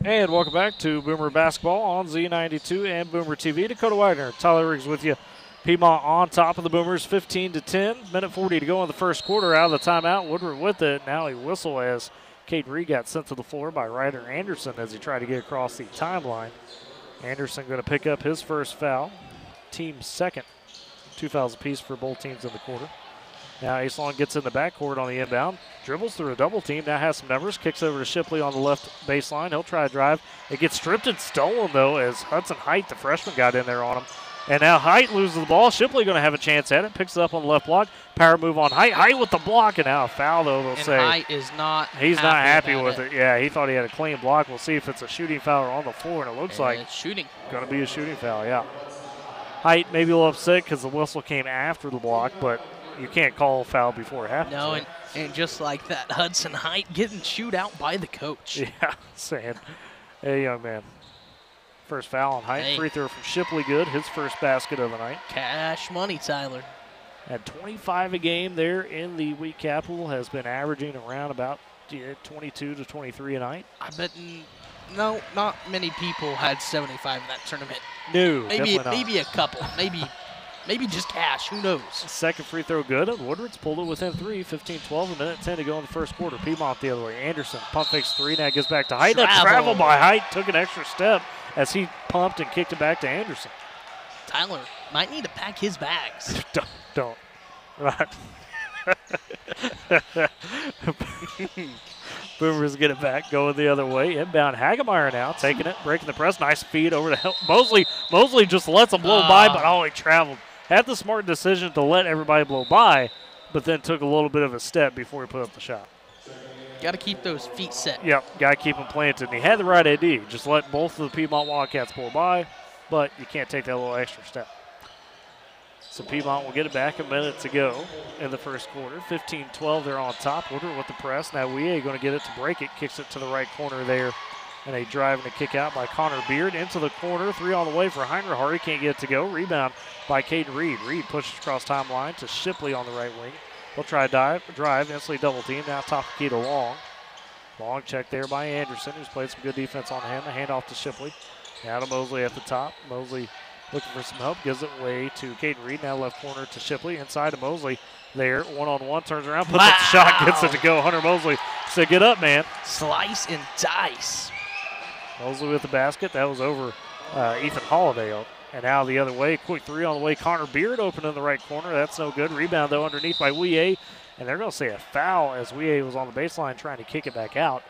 And welcome back to Boomer Basketball on Z92 and Boomer TV. Dakota Wagner, Tyler Riggs with you. Piedmont on top of the Boomers, 15-10. Minute 40 to go in the first quarter. Out of the timeout, Woodward with it. Now he whistle as Caden Reed got sent to the floor by Ryder Anderson as he tried to get across the timeline. Anderson going to pick up his first foul. Team second. 2 fouls apiece for both teams in the quarter. Now Ace-Long gets in the backcourt on the inbound. Dribbles through a double team. Now has some numbers. Kicks over to Shipley on the left baseline. He'll try to drive. It gets stripped and stolen, though, as Hudson Height, the freshman, got in there on him. And now Height loses the ball. Shipley going to have a chance at it. Picks it up on the left block. Power move on Height. Height with the block, and now a foul, though, they'll say. Height is not He's not happy with it. Yeah, he thought he had a clean block. We'll see if it's a shooting foul or on the floor, and it looks like it's shooting. Going to be a shooting foul, yeah. Height maybe a little upset because the whistle came after the block, but you can't call a foul before it happens. No, right? and just like that, Hudson Height getting chewed out by the coach. Yeah, saying, hey, young man. First foul on Height. Free throw from Shipley, good. His first basket of the night. Cash money, Tyler. At 25 a game there in the week capital, has been averaging around about 22 to 23 a night. I bet no, not many people had 75 in that tournament. No, maybe a couple. Maybe just Cash. Who knows? Second free throw good. And Woodward's pulled it within 3. 15-12, a minute 10 to go in the first quarter. Piedmont the other way. Anderson pump fakes 3. Now gets back to Height. That travel by Height took an extra step as he pumped and kicked it back to Anderson. Tyler might need to pack his bags. Don't. Right. Boomers get it back, going the other way. Inbound Hagemeyer now, taking it, breaking the press. Nice feed over to Mosley. Mosley just lets him blow by, but he traveled. Had the smart decision to let everybody blow by, but then took a little bit of a step before he put up the shot. Got to keep those feet set. Yep, got to keep them planted. And he had the right idea. Just let both of the Piedmont Wildcats blow by, but you can't take that little extra step. So Piedmont will get it back, a minute to go in the first quarter. 15-12, they're on top. Woodward with the press. Now WEA going to get it to break it. Kicks it to the right corner there. And a drive and a kick out by Connor Beard into the corner. 3 on the way for Heinrich. Hardy can't get it to go. Rebound by Caden Reed. Reed pushes across timeline to Shipley on the right wing. They'll try to drive, instantly double team. Now top of key to Long. Long check there by Anderson, who's played some good defense on him. A handoff to Shipley. Now to Mosley at the top. Mosley looking for some help, gives it away to Caden Reed. Now left corner to Shipley, inside to Mosley. There, one-on-one, turns around, puts up the shot, gets it to go. Hunter Mosley said, get up, man. Slice and dice. Mosley with the basket. That was over Ethan Holiday. And now the other way, quick 3 on the way. Connor Beard open in the right corner. That's no good. Rebound, though, underneath by WEA. And they're going to say a foul as WEA was on the baseline trying to kick it back out.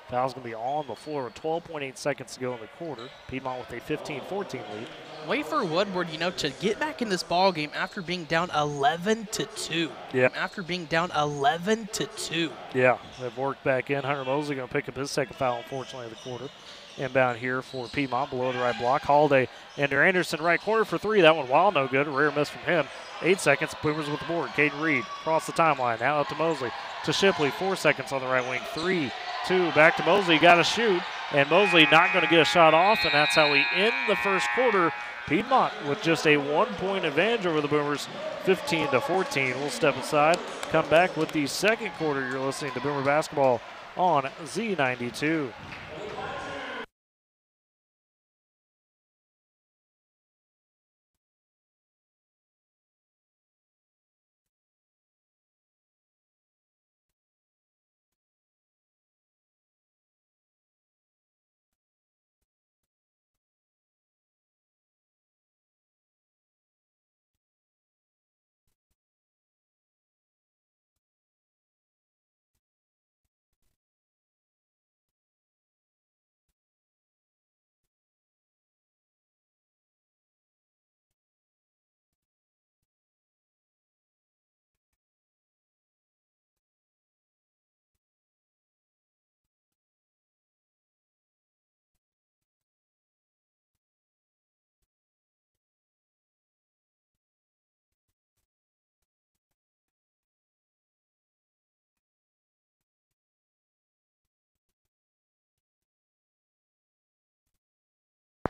Foul's going to be on the floor with 12.8 seconds to go in the quarter. Piedmont with a 15-14 lead. Wait for Woodward, to get back in this ball game after being down 11-2. Yeah. After being down 11-2. Yeah, they've worked back in. Hunter Mosley going to pick up his second foul, unfortunately, of the quarter. Inbound here for Piedmont, below the right block. Holiday under Anderson, right corner for 3. That one wild, no good. A rare miss from him. 8 seconds. Boomers with the board. Caden Reed across the timeline. Now up to Mosley. To Shipley. 4 seconds on the right wing. 3, 2. Back to Mosley. Got to shoot. And Mosley not going to get a shot off. And that's how we end the first quarter. Piedmont with just a 1-point advantage over the Boomers, 15-14. We'll step aside. Come back with the second quarter. You're listening to Boomer Basketball on Z92.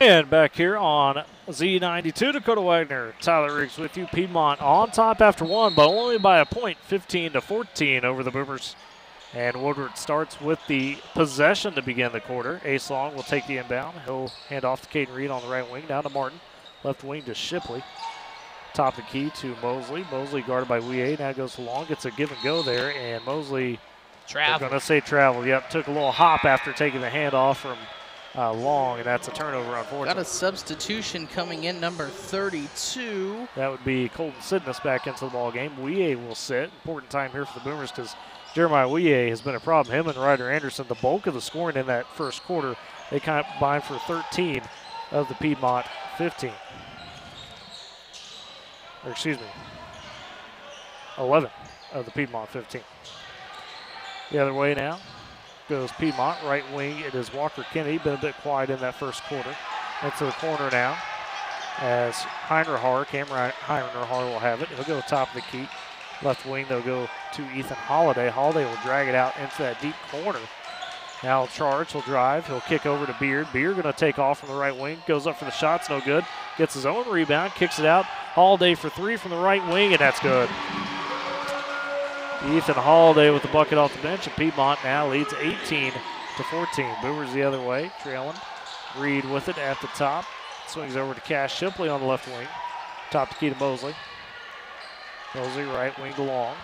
And back here on Z92, Dakota Wagner, Tyler Riggs with you. Piedmont on top after one, but only by a point, 15-14 over the Boomers. And Woodward starts with the possession to begin the quarter. Ace Long will take the inbound. He'll hand off to Caden Reed on the right wing, down to Martin. Left wing to Shipley. Top of the key to Mosley. Mosley guarded by Weah. Now goes to Long, gets a give and go there, and Mosley, Travel. they're going to say travel. Yep, took a little hop after taking the handoff from Long, and that's a turnover, unfortunately. Got a substitution coming in, number 32. That would be Colton Sidness back into the ball game. Weah will sit. Important time here for the Boomers because Jeremiah Weah has been a problem. Him and Ryder Anderson, the bulk of the scoring in that first quarter, they combined for 13 of the Piedmont 15. Or excuse me, 11 of the Piedmont 15. The other way now goes Piedmont, right wing. It is Walker Kennedy, been a bit quiet in that first quarter. Into the corner now as Heinrihar, Cameron Heinrihar will have it. He'll go top of the key. Left wing, they'll go to Ethan Holiday. Holiday will drag it out into that deep corner. Now he'll charge, he'll drive, he'll kick over to Beard. Beard going to take off from the right wing, goes up for the shots, no good. Gets his own rebound, kicks it out. Holiday for three from the right wing, and that's good. Ethan Holiday with the bucket off the bench, and Piedmont now leads 18-14. Boomers the other way, trailing. Reed with it at the top. Swings over to Cash Shipley on the left wing. Top to key to Mosley. Mosley right wing to Long.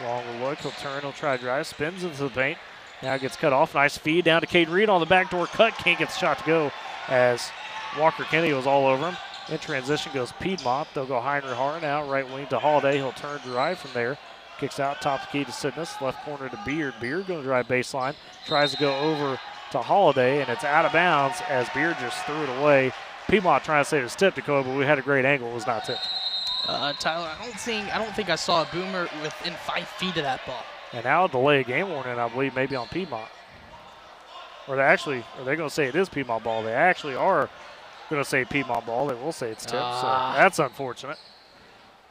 Long will look, he'll turn, he'll try to drive, spins into the paint. Now gets cut off. Nice feed down to Caden Reed on the backdoor cut. Can't get the shot to go as Walker Kennedy was all over him. In transition goes Piedmont. They'll go Heinrihar now. Right wing to Holiday. He'll turn, drive from there. Kicks out top the key to Sidness. Left corner to Beard. Beard going to drive baseline. Tries to go over to Holiday, and it's out of bounds as Beard just threw it away. Piedmont trying to say it was tipped, Dakota, but we had a great angle. It was not tipped. Tyler, I don't think I saw a Boomer within 5 feet of that ball. And now a delay game warning, I believe, maybe on Piedmont. Or they're going to say it is Piedmont ball. They actually are going to say Piedmont ball. They will say it's tipped, so that's unfortunate.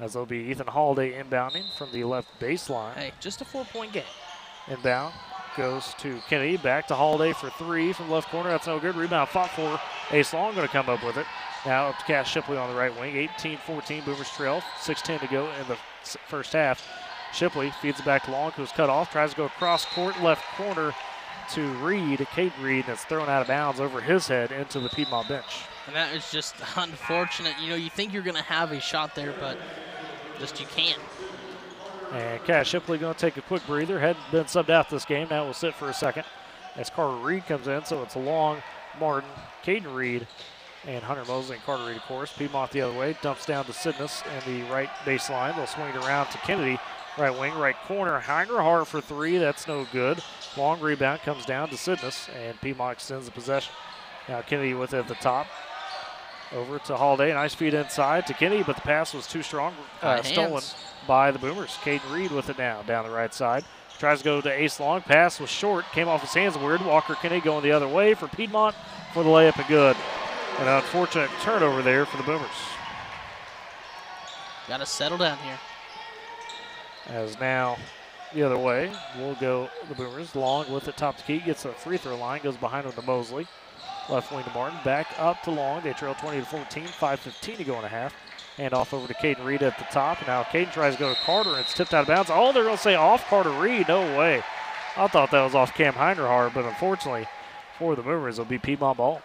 As there'll be Ethan Holiday inbounding from the left baseline. Hey, just a 4-point game. Inbound goes to Kennedy. Back to Holiday for three from left corner. That's no good. Rebound fought for. Ace Long going to come up with it. Now up to Cash Shipley on the right wing. 18-14, Boomers trail. 6:10 to go in the first half. Shipley feeds it back to Long, who's cut off. Tries to go across court, left corner to Reed, Caden Reed, and it's thrown out of bounds over his head into the Piedmont bench. And that is just unfortunate. You know, you think you're going to have a shot there, but just you can't. And Cash Shipley going to take a quick breather. Hadn't been subbed out this game. Now we'll sit for a second as Carter Reed comes in. So it's Long, Martin, Caden Reed, and Hunter Mosley and Carter Reed, of course. Piedmont the other way. Dumps down to Sidness and the right baseline. They'll swing it around to Kennedy. Right wing, right corner. Heinrihar for three. That's no good. Long rebound comes down to Sidness, and Piedmont extends the possession. Now Kennedy with it at the top. Over to Holiday. Nice feed inside to Kennedy, but the pass was too strong. Stolen by the Boomers. Caden Reed with it now down the right side. Tries to go to Ace Long. Pass was short. Came off his hands weird. Walker Kennedy going the other way for Piedmont for the layup and good. An unfortunate turnover there for the Boomers. Got to settle down here. As now the other way will go the Boomers. Long with it top to key. Gets a free throw line. Goes behind him to Mosley. Left wing to Martin. Back up to Long. They trail 20-14. 5:15 to go in a half. Hand off over to Caden Reed at the top. Now Caden tries to go to Carter, and it's tipped out of bounds. Oh, they're going to say off Carter Reed. No way. I thought that was off Cam Heinrihar, but unfortunately for the Boomers, it'll be Piedmont ball.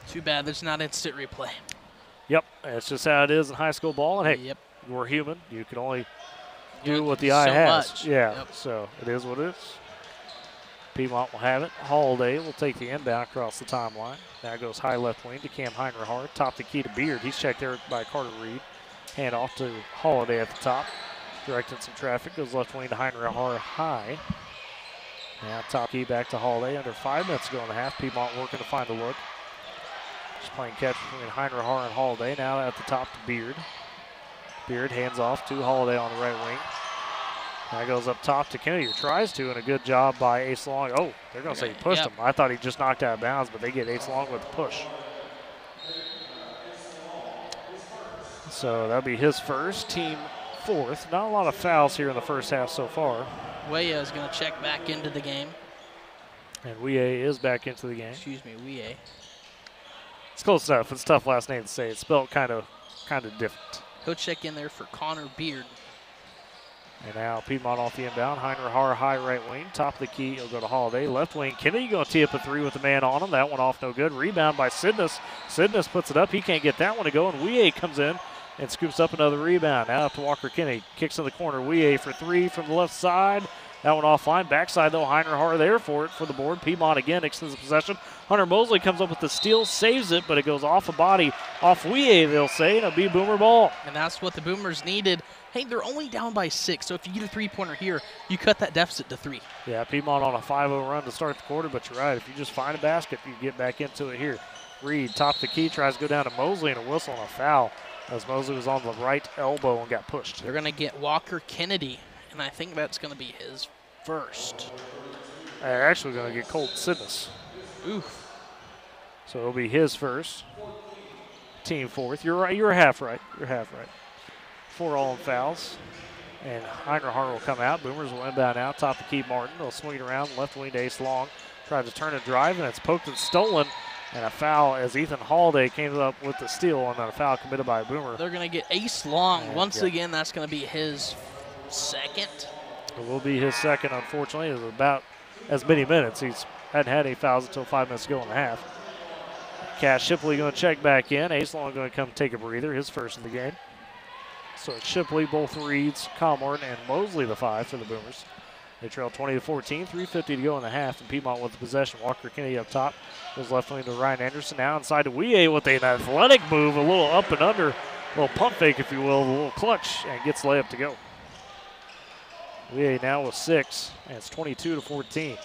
Too bad there's not instant replay. Yep, that's just how it is in high school ball. And hey, we're human. You can only do what the eye has. Much. Yeah, so it is what it is. Piedmont will have it. Holiday will take the inbound across the timeline. Now goes high left wing to Cam Heinrihar. Top the key to Beard. He's checked there by Carter Reed. Hand off to Holiday at the top. Directing some traffic. Goes left wing to Heinrihar high. Now top key back to Holiday. Under 5 minutes to go in the half. Piedmont working to find a look. Just playing catch between Heinrihar and Holiday. Now at the top to Beard. Beard hands off to Holiday on the right wing. Now goes up top to Kennedy, or tries to, and a good job by Ace Long. Oh, they're going to say he pushed him. I thought he just knocked out of bounds, but they get Ace Long with the push. So that'll be his first, team fourth. Not a lot of fouls here in the first half so far. Weah is going to check back into the game. And Weah is back into the game. Excuse me, Weah. It's close enough. It's a tough last name to say. It's spelled kind of different. He'll check in there for Connor Beard. And now Piedmont off the inbound. Heiner Har high right wing. Top of the key. He'll go to Holiday. Left wing. Kennedy going to tee up a three with the man on him. That one off no good. Rebound by Sidness. Sidness puts it up. He can't get that one to go. And Weah comes in and scoops up another rebound. Now up to Walker Kennedy. Kicks in the corner. Weah for three from the left side. That one offline. Backside though. Heiner Har there for it for the board. Piedmont again extends the possession. Hunter Mosley comes up with the steal. Saves it, but it goes off a body. Off Weah, they'll say. And it'll be Boomer ball. And that's what the Boomers needed. Hey, they're only down by 6, so if you get a three-pointer here, you cut that deficit to 3. Yeah, Piedmont on a 5-0 run to start the quarter, but you're right. If you just find a basket, you get back into it here. Reed, top of the key, tries to go down to Mosley, and a whistle and a foul as Mosley was on the right elbow and got pushed. They're going to get Walker Kennedy, and I think that's going to be his first. They're actually going to get Colton Sidness. Oof. So it'll be his first. Team fourth. You're right. You're half right. You're half right. 4 all-in fouls. And Heiner Har will come out. Boomers will inbound out. Top of the key, Martin. They'll swing it around. Left wing to Ace Long. Tries to turn and drive, and it's poked and stolen. And a foul as Ethan Holiday came up with the steal, and then a foul committed by a Boomer. They're going to get Ace Long. And Once again, that's going to be his second. It will be his second, unfortunately. It was about as many minutes. He's hadn't had any fouls until 5 minutes to go in the half. Cash Shipley going to check back in. Ace Long going to come take a breather, his first of the game. So it's Shipley, both Reeds, Comorn, and Mosley the 5 for the Boomers. They trail 20-14, 3:50 to go in the half, and Piedmont with the possession. Walker Kennedy up top. Goes left wing to Ryan Anderson. Now inside to Weah with an athletic move, a little up and under, a little pump fake, if you will, a little clutch, and gets layup to go. Weah now with 6, and it's 22-14.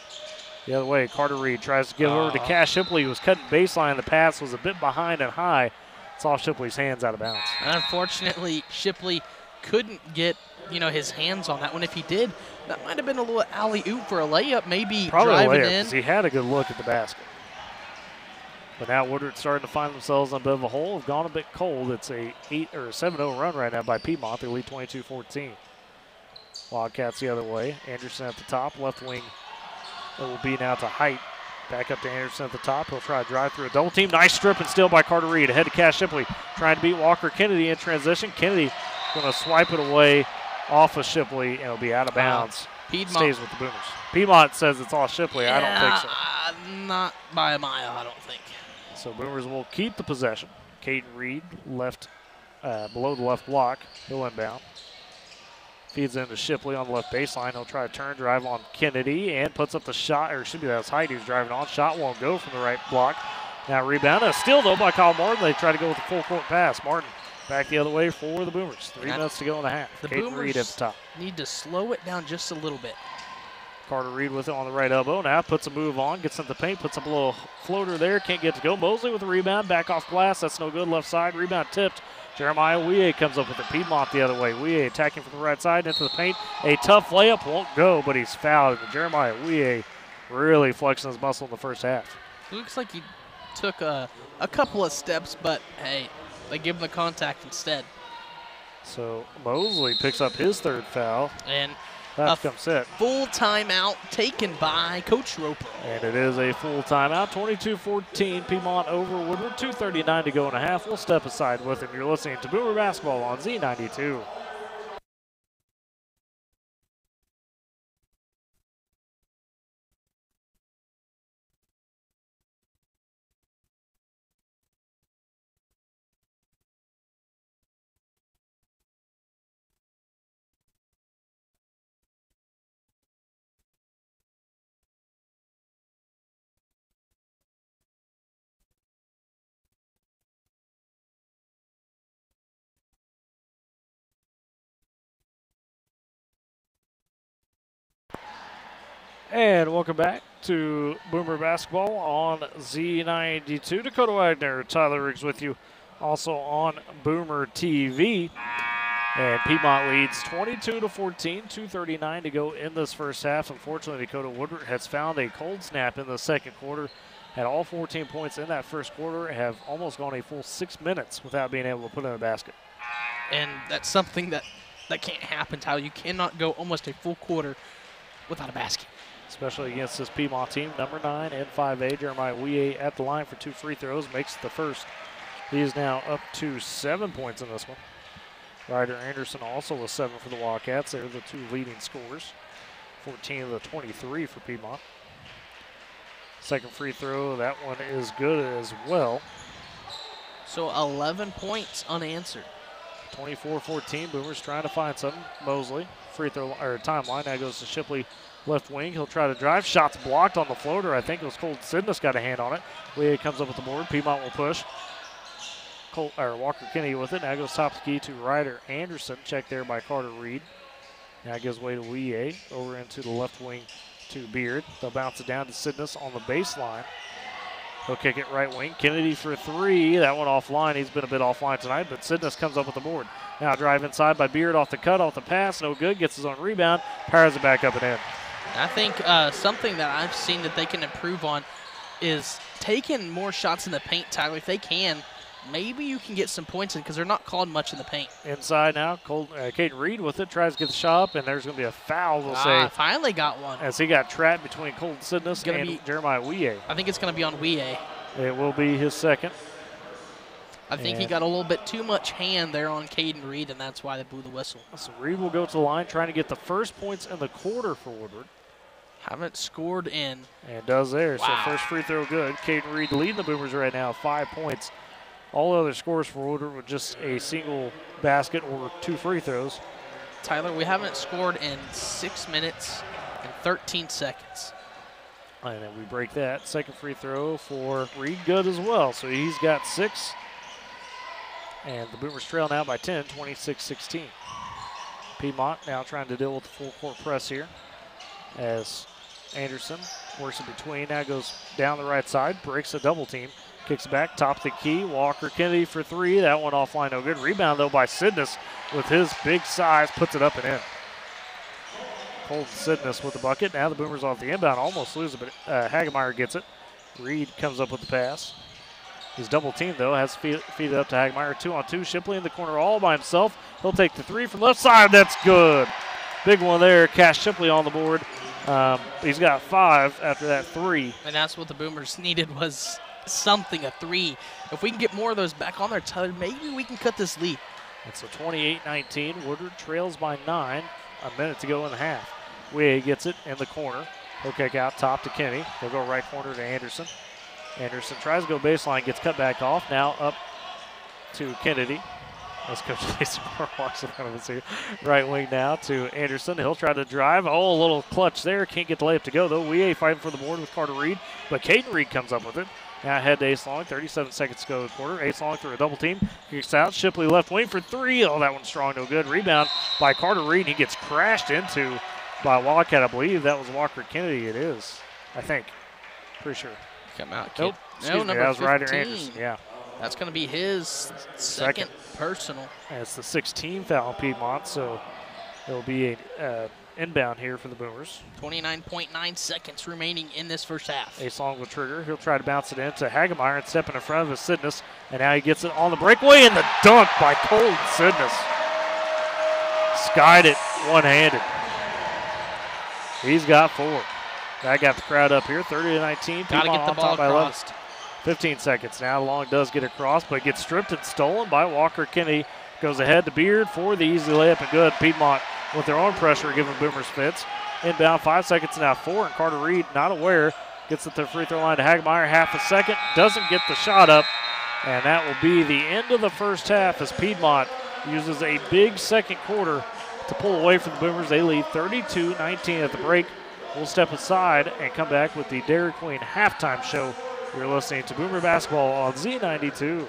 The other way, Carter Reed tries to give over to Cash Shipley, who was cutting baseline. The pass was a bit behind and high. It's off Shipley's hands out of bounds. Unfortunately, Shipley couldn't get, his hands on that one. If he did, that might have been a little alley-oop for a layup, maybe probably driving a layup, in. Because he had a good look at the basket. But now Woodward starting to find themselves on a bit of a hole. Have gone a bit cold. It's a 7-0 run right now by Piedmont. They lead 22-14. Wildcats the other way. Anderson at the top. Left wing. It will be now to Height. Back up to Anderson at the top. He'll try to drive through a double team. Nice strip and steal by Carter Reed. Ahead to Cash Shipley. Trying to beat Walker Kennedy in transition. Kennedy going to swipe it away off of Shipley, and it'll be out of bounds. Piedmont stays with the Boomers. Piedmont says it's all Shipley. Yeah, I don't think so. Not by a mile, I don't think. So Boomers will keep the possession. Caden Reed left below the left block. He'll inbound. Feeds into Shipley on the left baseline. He'll try to turn, drive on Kennedy, and puts up the shot, or it should be that was Height who's driving on. Shot won't go from the right block. Now rebound. A steal, though, by Kyle Martin. They try to go with a full court pass. Martin back the other way for the Boomers. 3 minutes to go in the half. The Caden Reed at the top. Need to slow it down just a little bit. Carter Reed with it on the right elbow. Now puts a move on, gets into the paint, puts up a little floater there. Can't get to go. Mosley with the rebound. Back off glass. That's no good. Left side. Rebound tipped. Jeremiah Weah comes up with the Piedmont the other way. Weah attacking from the right side into the paint. A tough layup won't go, but he's fouled. And Jeremiah Weah really flexing his muscle in the first half. Looks like he took a couple of steps, but hey, they give him the contact instead. So Mosley picks up his 3rd foul. And that comes set. Full timeout taken by Coach Roper. And it is a full timeout. 22-14, Piedmont over Woodward. 2:39 to go in a half. We'll step aside with him. You're listening to Boomer Basketball on Z92. And welcome back to Boomer Basketball on Z92. Dakota Wagner, Tyler Riggs with you, also on Boomer TV. And Piedmont leads 22-14, 2:39 to go in this first half. Unfortunately, Dakota Woodward has found a cold snap in the second quarter. Had all 14 points in that first quarter, have almost gone a full 6 minutes without being able to put in a basket. And that's something that can't happen, Tyler. You cannot go almost a full quarter without a basket. especially against this Piedmont team. Number 9 and 5A, Jeremiah Wee at the line for 2 free throws, makes the first. He is now up to 7 points in this one. Ryder Anderson also with 7 for the Wildcats. They're the 2 leading scorers. 14 of the 23 for Piedmont. Second free throw, that one is good as well. So 11 points unanswered. 24-14, Boomers trying to find something. Mosley, free throw or timeline, now goes to Shipley, left wing. He'll try to drive. Shots blocked on the floater. I think it was Colton Sidness got a hand on it. Wee comes up with the board. Piedmont will push. Walker Kennedy with it. Now goes top ski to Ryder Anderson. Checked there by Carter Reed. Now it gives way to Wee over into the left wing to Beard. They'll bounce it down to Sidness on the baseline. He'll kick it right wing. Kennedy for 3. That one offline. He's been a bit offline tonight, but Sidness comes up with the board. Now drive inside by Beard off the cut, off the pass. No good. Gets his own rebound. Powers it back up and in. I think something that I've seen that they can improve on is taking more shots in the paint, Tyler. If they can, maybe you can get some points in because they're not called much in the paint. Inside now, Caden Reed with it, tries to get the shot up, and there's going to be a foul, we'll say. Finally got one. As he got trapped between Colton Sidness and Jeremiah Wee. I think it's going to be on Wee. It will be his second. I think he got a little bit too much hand there on Caden Reed, and that's why they blew the whistle. So Reed will go to the line, trying to get the first points in the quarter for Woodward. Haven't scored in. And does there. Wow. So first free throw good. Caden Reed leading the Boomers right now, 5 points. All other scores for Woodward with just a single basket or 2 free throws. Tyler, we haven't scored in 6 minutes and 13 seconds. And then we break that. Second free throw for Reed, good as well. So he's got 6. And the Boomers trail now by 10, 26-16. Piedmont now trying to deal with the full court press here as Anderson works in between. Now goes down the right side, breaks a double team. Kicks back, top of the key. Walker Kennedy for 3. That one offline, no good. Rebound, though, by Sidness with his big size. Puts it up and in. Colton Sidness with the bucket. Now the Boomers off the inbound. Almost lose it, but Hagemeyer gets it. Reed comes up with the pass. He's double teamed, though. Has to feed it up to Hagemeyer. 2-on-2. Shipley in the corner all by himself. He'll take the 3 from left side. That's good. Big one there. Cash Shipley on the board. He's got 5 after that 3. And that's what the Boomers needed was something, a 3. If we can get more of those back on there, Tyler, maybe we can cut this lead. It's a 28-19. Woodward trails by 9. A minute to go in the half. Wee gets it in the corner. He'll kick out top to Kenny. He'll go right corner to Anderson. Anderson tries to go baseline, gets cut back off. Now up to Kennedy. That's Coach Jason Morlock's in front of us here. Right wing now to Anderson. He'll try to drive. Oh, a little clutch there. Can't get the layup to go, though. Wee fighting for the board with Carter Reed, but Caden Reed comes up with it. Now ahead to Ace Long. 37 seconds to go in the quarter. Ace Long through a double team. Kicks out. Shipley left wing for 3. Oh, that one's strong. No good. Rebound by Carter Reed. He gets crashed into by Wildcat. I believe that was Walker Kennedy. It is, I think. Pretty sure. Come out, kid. Nope. No, number that was 15. Ryder Anderson. Yeah. That's going to be his second personal. And it's the 16th foul on Piedmont, so it'll be an inbound here for the Boomers. 29.9 seconds remaining in this first half. Ace Long will trigger. He'll try to bounce it into Hagemeyer and stepping in front of his Sidness. And now he gets it on the breakaway, and the dunk by Colton Sidness. Skied it one-handed. He's got 4. That got the crowd up here. 30-19. Got to get the ball crossed. 15 seconds now. Long does get across, but gets stripped and stolen by Walker Kennedy. Goes ahead to Beard for the easy layup and good. Piedmont with their own pressure giving Boomers fits. Inbound, 5 seconds now. 4, and Carter Reed not aware. Gets it to the free throw line to Hagemeyer. Half a second. Doesn't get the shot up. And that will be the end of the first half as Piedmont uses a big second quarter to pull away from the Boomers. They lead 32-19 at the break. We'll step aside and come back with the Dairy Queen halftime show. You're listening to Boomer Basketball on Z92.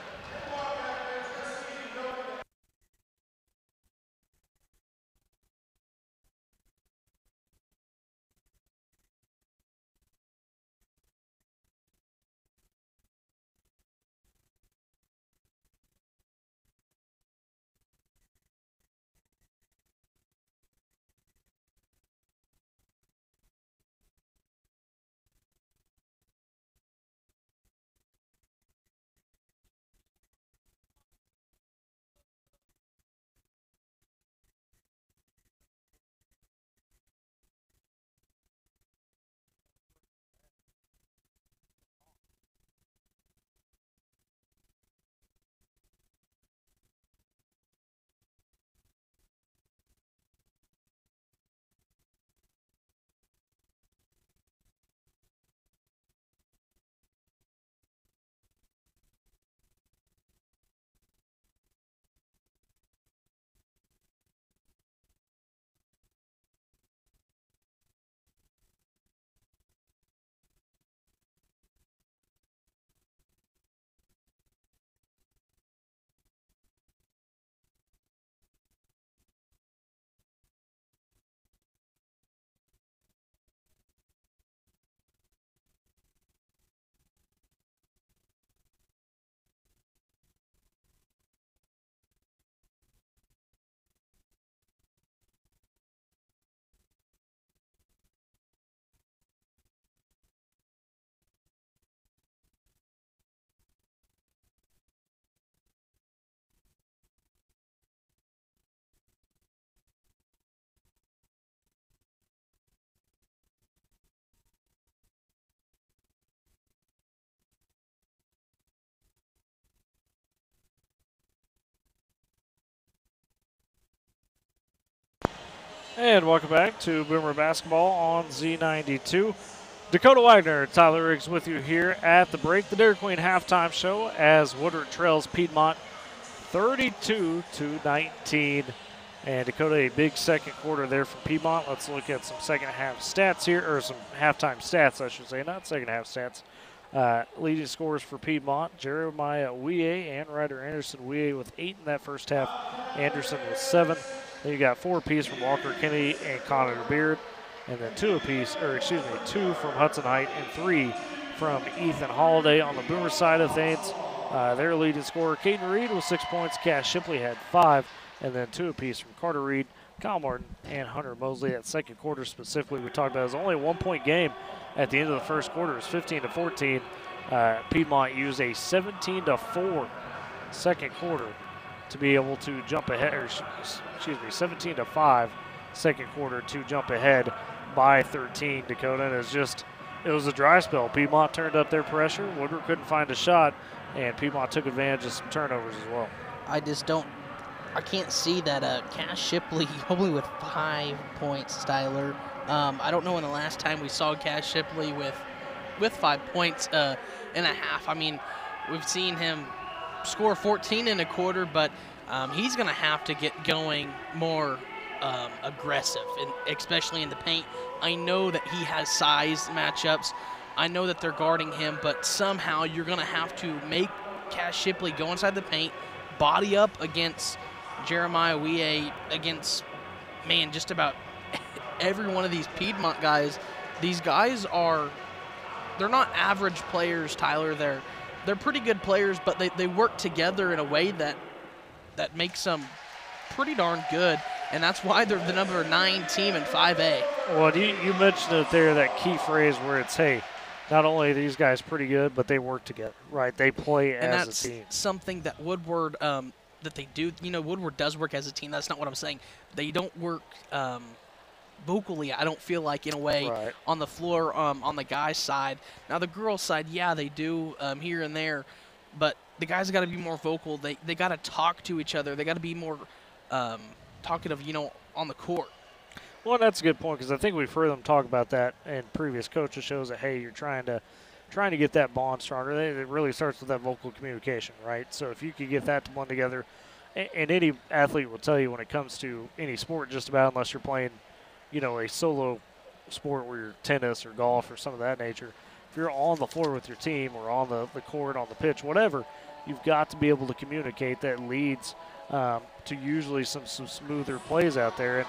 And welcome back to Boomer Basketball on Z92. Dakota Wagner, Tyler Riggs with you here at the break, the Dairy Queen halftime show as Woodward trails Piedmont 32-19. And Dakota, a big second quarter there for Piedmont. Let's look at some second half stats here, or some halftime stats, I should say, not second half stats. Leading scorers for Piedmont, Jeremiah Ouye and Ryder Anderson. Ouye with 8 in that first half, Anderson with 7. Then you got 4 apiece from Walker Kennedy and Connor Beard, and then 2 from Hudson Height and 3 from Ethan Holiday. On the Boomer side of things, their leading scorer, Caden Reed, with 6 points. Cass Shipley had 5, and then 2 apiece from Carter Reed, Kyle Martin, and Hunter Mosley. That second quarter specifically, we talked about, it was only a 1-point game at the end of the first quarter. It was 15-14. Piedmont used a 17-4 second quarter to be able to jump ahead, or 17-5 second quarter to jump ahead by 13, Dakota. And it was a dry spell. Piedmont turned up their pressure. Woodward couldn't find a shot, and Piedmont took advantage of some turnovers as well. I can't see that Cass Shipley only with 5 points, Tyler. I don't know when the last time we saw Cass Shipley with 5 points and a half. I mean, we've seen him score 14 in a quarter, but he's going to have to get going more aggressive, and especially in the paint. I know that he has size matchups. I know that they're guarding him, but somehow you're going to have to make Cass Shipley go inside the paint, body up against Jeremiah Ouye, against, man, just about every one of these Piedmont guys. These guys they're not average players, Tyler. They're pretty good players, but they work together in a way that makes them pretty darn good, and that's why they're the number 9 team in 5A. Well, you mentioned it there, that key phrase where it's, hey, not only are these guys pretty good, but they work together, right? They play as a team. That's something that Woodward, that they do. You know, Woodward does work as a team. That's not what I'm saying. They don't work vocally, I don't feel like, in a way, right, on the floor, on the guys' side. Now, the girls' side, yeah, they do here and there, but the guys got to be more vocal. They got to talk to each other. They got to be more talkative, on the court. Well, that's a good point, because I think we've heard them talk about that in previous coaches shows, that, hey, you're trying to get that bond stronger. It really starts with that vocal communication, right? So if you could get that to blend together, and any athlete will tell you when it comes to any sport, just about, unless you're playing, a solo sport where you're tennis or golf or some of that nature, if you're on the floor with your team or on the court, on the pitch, whatever, you've got to be able to communicate. That leads to usually some smoother plays out there. And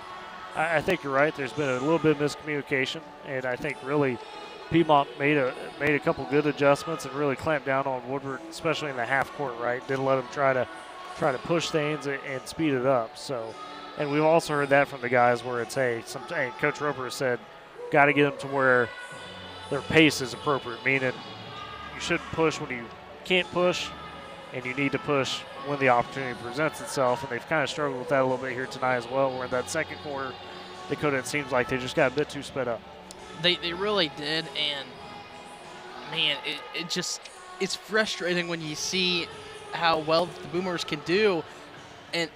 I think you're right. There's been a little bit of miscommunication, and I think really Piedmont made a couple good adjustments and really clamped down on Woodward, especially in the half court, right? Didn't let them try to push things and speed it up. So, and we've also heard that from the guys where it's, hey, Coach Roper said, got to get them to where their pace is appropriate, meaning you shouldn't push when you can't push, and you need to push when the opportunity presents itself. And they've kind of struggled with that a little bit here tonight as well, where in that second quarter, it seems like they just got a bit too sped up. They really did, and, man, it's frustrating when you see how well the Boomers can do and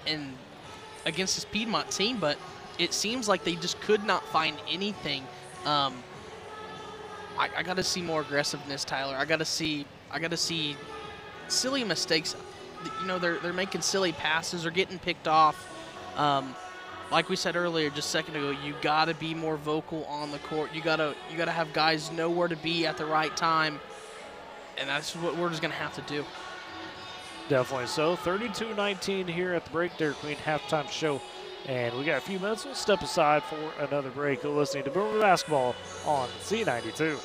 against this Piedmont team, but it seems like they just could not find anything. I got to see more aggressiveness, Tyler. I got to see silly mistakes. They're making silly passes or getting picked off. Like we said earlier, just a second ago, you got to be more vocal on the court. You got to have guys know where to be at the right time, and that's what we're just going to have to do. Definitely so. 32-19 here at the break. Dairy Queen halftime show. And we got a few minutes. We'll step aside for another break. You're listening to Boomer Basketball on Z92.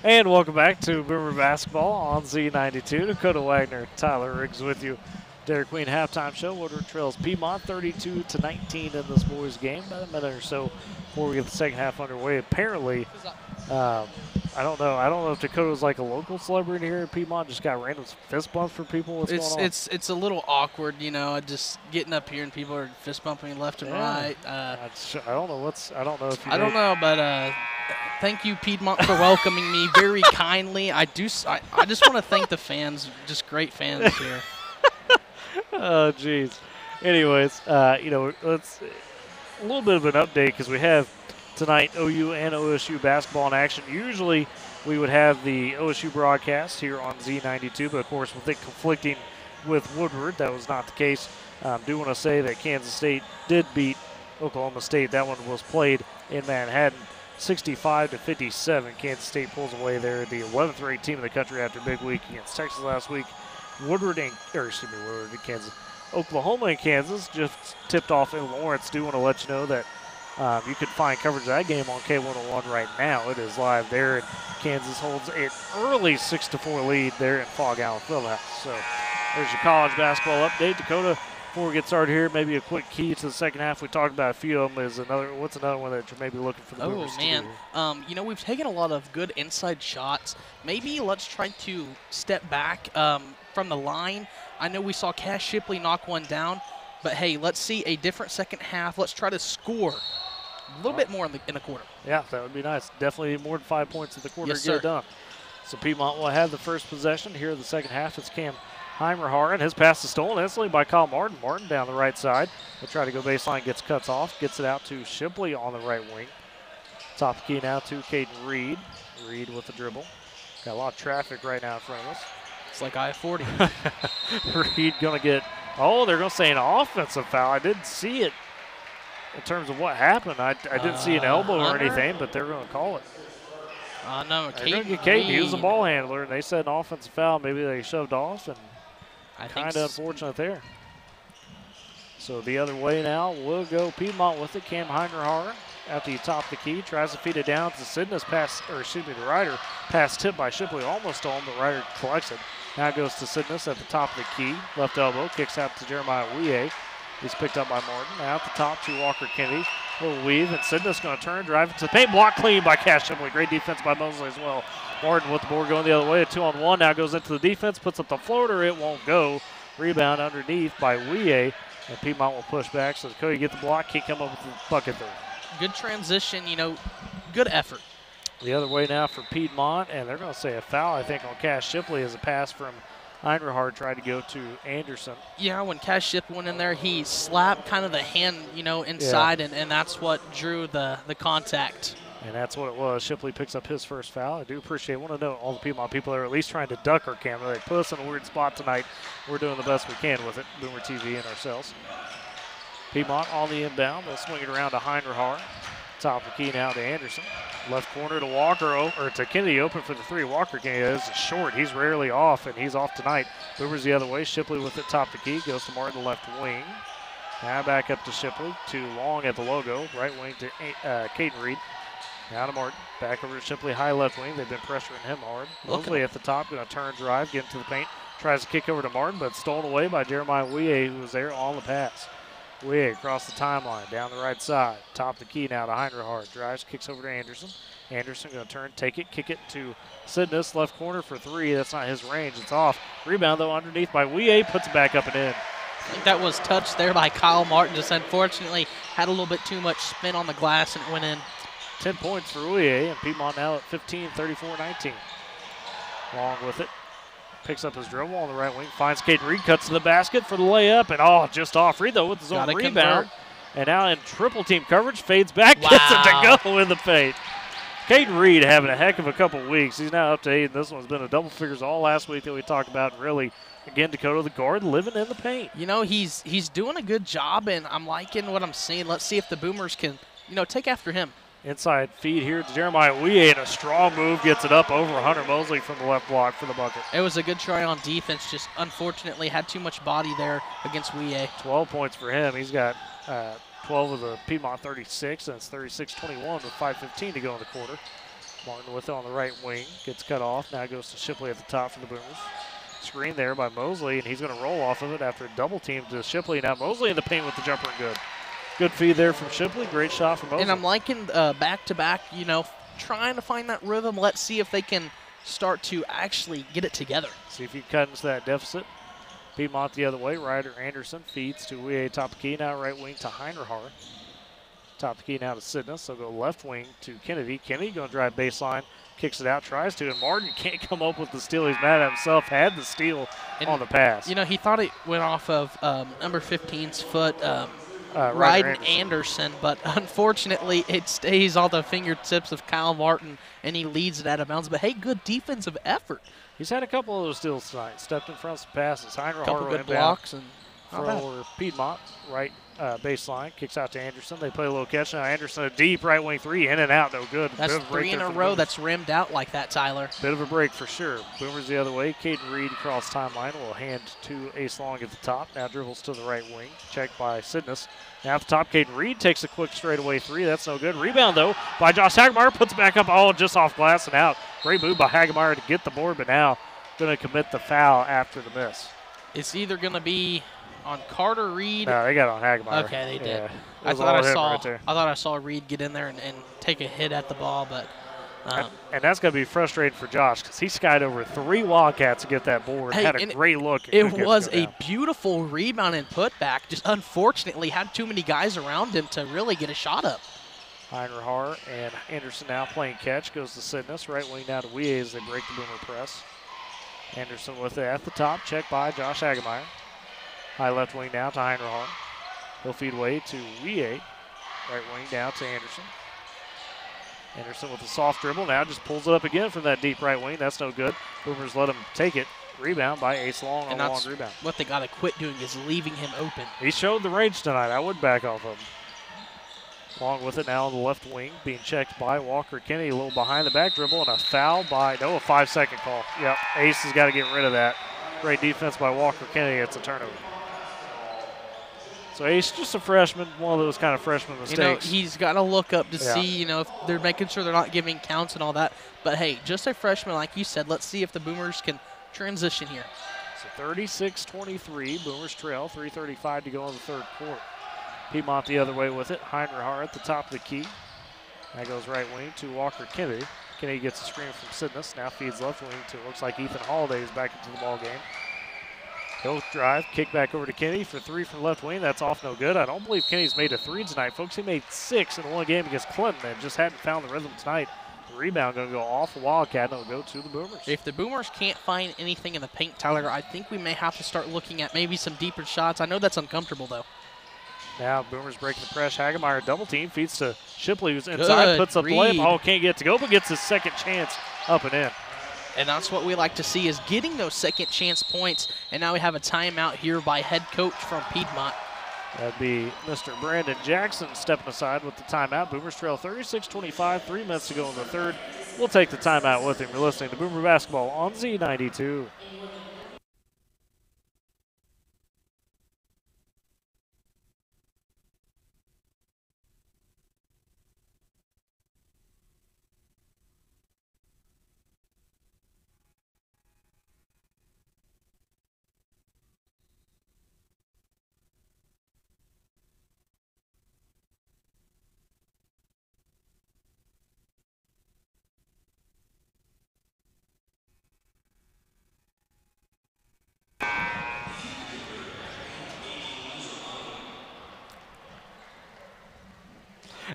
And welcome back to Boomer Basketball on Z92. Dakota Wagner, Tyler Riggs with you. Dairy Queen halftime show. Woodward trails Piedmont 32-19 in this boys game. About a minute or so before we get the second half underway. Apparently, I don't know if Dakota's like a local celebrity here in Piedmont. Just got random fist bumps for people. What's going on? It's a little awkward, you know, just getting up here and people are fist bumping left and right. I don't know if you I don't know, but thank you, Piedmont, for welcoming me very kindly. I just want to thank the fans, just great fans here. Oh, jeez. Anyways, let's a little bit of an update because we have tonight OU and OSU basketball in action. Usually we would have the OSU broadcast here on Z92, but of course with it conflicting with Woodward, that was not the case. Do want to say that Kansas State did beat Oklahoma State. That one was played in Manhattan, 65-57. Kansas State pulls away there, the 11th ranked team in the country after a big week against Texas last week. Oklahoma and Kansas just tipped off in Lawrence. Do want to let you know that you can find coverage of that game on K101 right now. It is live there, and Kansas holds an early 6-4 lead there in Fog Allen Fieldhouse. So there's your college basketball update. Dakota, before we get started here, maybe a quick key to the second half. We talked about a few of them. What's another one that you're maybe looking for the Boomers to do? You know, we've taken a lot of good inside shots. Maybe let's try to step back from the line. I know we saw Cash Shipley knock one down, but hey, let's see a different second half. Let's try to score a little bit more in the quarter. Yeah, that would be nice. Definitely more than 5 points in the quarter yes, to get it done. So Piedmont will have the first possession here in the second half. It's Cam Heimerhar, and his pass is stolen instantly by Kyle Martin. Martin down the right side. He'll try to go baseline, gets cuts off, gets it out to Shipley on the right wing. Top of the key now to Caden Reed. Reed with the dribble. Got a lot of traffic right now in front of us. It's like I-40. Reed going to get, they're going to say an offensive foul. I didn't see it in terms of what happened. I didn't see an elbow or anything, but they're going to call it. No, they're going to get Caden. He was a ball handler, and they said an offensive foul. Maybe they shoved off, and kind of unfortunate there. So the other way now will go Piedmont with it. Cam Heinerhar at the top of the key. Tries to feed it down to Sidness. The Ryder. Pass tipped by Shipley. Almost on. The Ryder collects it. Now goes to Sidness at the top of the key. Left elbow. Kicks out to Jeremiah Ouye. He's picked up by Martin. Now at the top to Walker Kennedy. Little weave. And Sidness going to turn. Drive it to the paint. Block clean by Cash Shipley. Great defense by Mosley as well. Martin with the board going the other way. A 2-on-1. Now goes into the defense. Puts up the floater. It won't go. Rebound underneath by Ouye. And Piedmont will push back. So Cody get the block. Can't come up with the bucket there. Good transition, good effort. The other way now for Piedmont, and they're going to say a foul, I think, on Cash Shipley as a pass from Einrahard tried to go to Anderson. Yeah, when Cash Shipley went in there, he slapped kind of the hand, inside, and that's what drew the contact. And that's what it was. Shipley picks up his first foul. I do want to note all the Piedmont people that are at least trying to duck our camera. They put us in a weird spot tonight. We're doing the best we can with it, Boomer TV and ourselves. Piedmont on the inbound. They'll swing it around to Heinrihar. Top of the key now to Anderson. Left corner to Walker, or to Kennedy, open for the three. Walker Kennedy is short. He's rarely off, and he's off tonight. Boomers the other way. Shipley with it top of the key. Goes to Martin, left wing. Now back up to Shipley. Too long at the logo. Right wing to Caden Reed. Now to Martin. Back over to Shipley, high left wing. They've been pressuring him hard. Mosley at the top, going to turn, drive, get into the paint. Tries to kick over to Martin, but stolen away by Jeremiah Ouye, who was there on the pass. Ouye across the timeline, down the right side. Top of the key now to Heinrihard. Drives, kicks over to Anderson. Anderson going to turn, take it, kick it to Sidness. Left corner for three. That's not his range. It's off. Rebound, though, underneath by Ouye. Puts it back up and in. I think that was touched there by Kyle Martin. Just unfortunately had a little bit too much spin on the glass and it went in. 10 points for Ouye, and Piedmont now at 15, 34-19. Long with it. Picks up his dribble on the right wing. Finds Caden Reed, cuts to the basket for the layup, and just off. Reed, though, with his own rebound. And now in triple team coverage, fades back, gets it to go in the paint. Caden Reed having a heck of a couple weeks. He's now up to 8, and this one's been a double figures all last week that we talked about. And really, again, Dakota, the guard, living in the paint. He's doing a good job, and I'm liking what I'm seeing. Let's see if the Boomers can, take after him. Inside feed here to Jeremiah Ouye, and a strong move gets it up over Hunter Mosley from the left block for the bucket. It was a good try on defense, just unfortunately had too much body there against Ouye. 12 points for him. He's got 12 of the Piedmont 36, and it's 36-21 with 5:15 to go in the quarter. Martin with it on the right wing. Gets cut off. Now goes to Shipley at the top for the Boomers. Screen there by Mosley, and he's going to roll off of it after a double team to Shipley. Now Mosley in the paint with the jumper, and good. Good feed there from Shipley. Great shot from Mosley. And I'm liking back-to-back, you know, trying to find that rhythm. Let's see if they can start to actually get it together. See if he cut into that deficit. Piedmont the other way. Ryder Anderson feeds to Wie top of key. Now right wing to Heinrihar. Top of key now to Sidness. They'll go left wing to Kennedy. Kennedy going to drive baseline. Kicks it out, tries to, and Martin can't come up with the steal. He's mad at himself. Had the steal on the pass. You know, he thought it went off of number 15's foot, Ryder Anderson, but unfortunately it stays on the fingertips of Kyle Martin, and he leads it out of bounds. But, hey, good defensive effort. He's had a couple of those steals tonight. Stepped in front of some passes. Heinrich couple good blocks. And for Piedmont, right baseline. Kicks out to Anderson. They play a little catch. Now Anderson, a deep right wing three. In and out, no good. That's 3 in a row that's rimmed out like that, Tyler. Bit of a break for sure. Boomers the other way. Caden Reed across timeline will hand to Ace Long at the top. Now dribbles to the right wing. Checked by Sidness. Now at the top, Caden Reed takes a quick straightaway three. That's no good. Rebound, though, by Josh Hagemeyer. Puts it back up. Oh, just off glass and out. Great move by Hagemeyer to get the board, but now going to commit the foul after the miss. It's either going to be on Carter Reed. No, they got on Hagemeyer. Okay, they did. Yeah, I thought I saw Reed get in there and take a hit at the ball, but and that's going to be frustrating for Josh because he skied over 3 Wildcats to get that board. Hey, had a great look. It was a beautiful rebound and putback. Just unfortunately had too many guys around him to really get a shot up. Heinrich and Anderson now playing catch. Goes to Sidness. Right wing now to Wie as they break the Boomer press. Anderson with it at the top. Checked by Josh Hagemeyer. High left wing now to Heinrich. He'll feed away to Wie. Right wing down to Anderson. Anderson with a soft dribble now just pulls it up again from that deep right wing. That's no good. Boomers let him take it. Rebound by Ace Long on a long rebound. What they got to quit doing is leaving him open. He showed the range tonight. I would back off of him. Long with it now on the left wing, being checked by Walker Kennedy. A little behind the back dribble and a foul by, no, a 5-second call. Yep, Ace has got to get rid of that. Great defense by Walker Kennedy. It's a turnover. So Ace, just a freshman, one of those kind of freshman mistakes. You know, he's got to look up to see, you know, if they're making sure they're not giving counts and all that. But, hey, just a freshman, like you said. Let's see if the Boomers can transition here. So 36-23, Boomers trail, 3:35 to go in the third quarter. Piedmont the other way with it. Heinrich at the top of the key. That goes right wing to Walker Kennedy. Kennedy gets a screen from Sidness. Now feeds left wing to, looks like Ethan Holiday is back into the ball game. He'll drive, kick back over to Kennedy for 3 from left wing. That's off no good. I don't believe Kennedy's made a 3 tonight, folks. He made 6 in one game against Clinton and just hadn't found the rhythm tonight. The rebound going to go off the Wildcat and it'll go to the Boomers. If the Boomers can't find anything in the paint, Tyler, I think we may have to start looking at maybe some deeper shots. I know that's uncomfortable, though. Now Boomers breaking the press. Hagemeyer double team, feeds to Shipley, who's inside, puts up the layup. Oh, can't get it to go, but gets his second chance up and in. And that's what we like to see, is getting those second chance points. And now we have a timeout here by head coach from Piedmont. That'd be Mr. Brandon Jackson stepping aside with the timeout. Boomers trail 36-25, 3 minutes to go in the third. We'll take the timeout with him. You're listening to Boomer Basketball on Z92.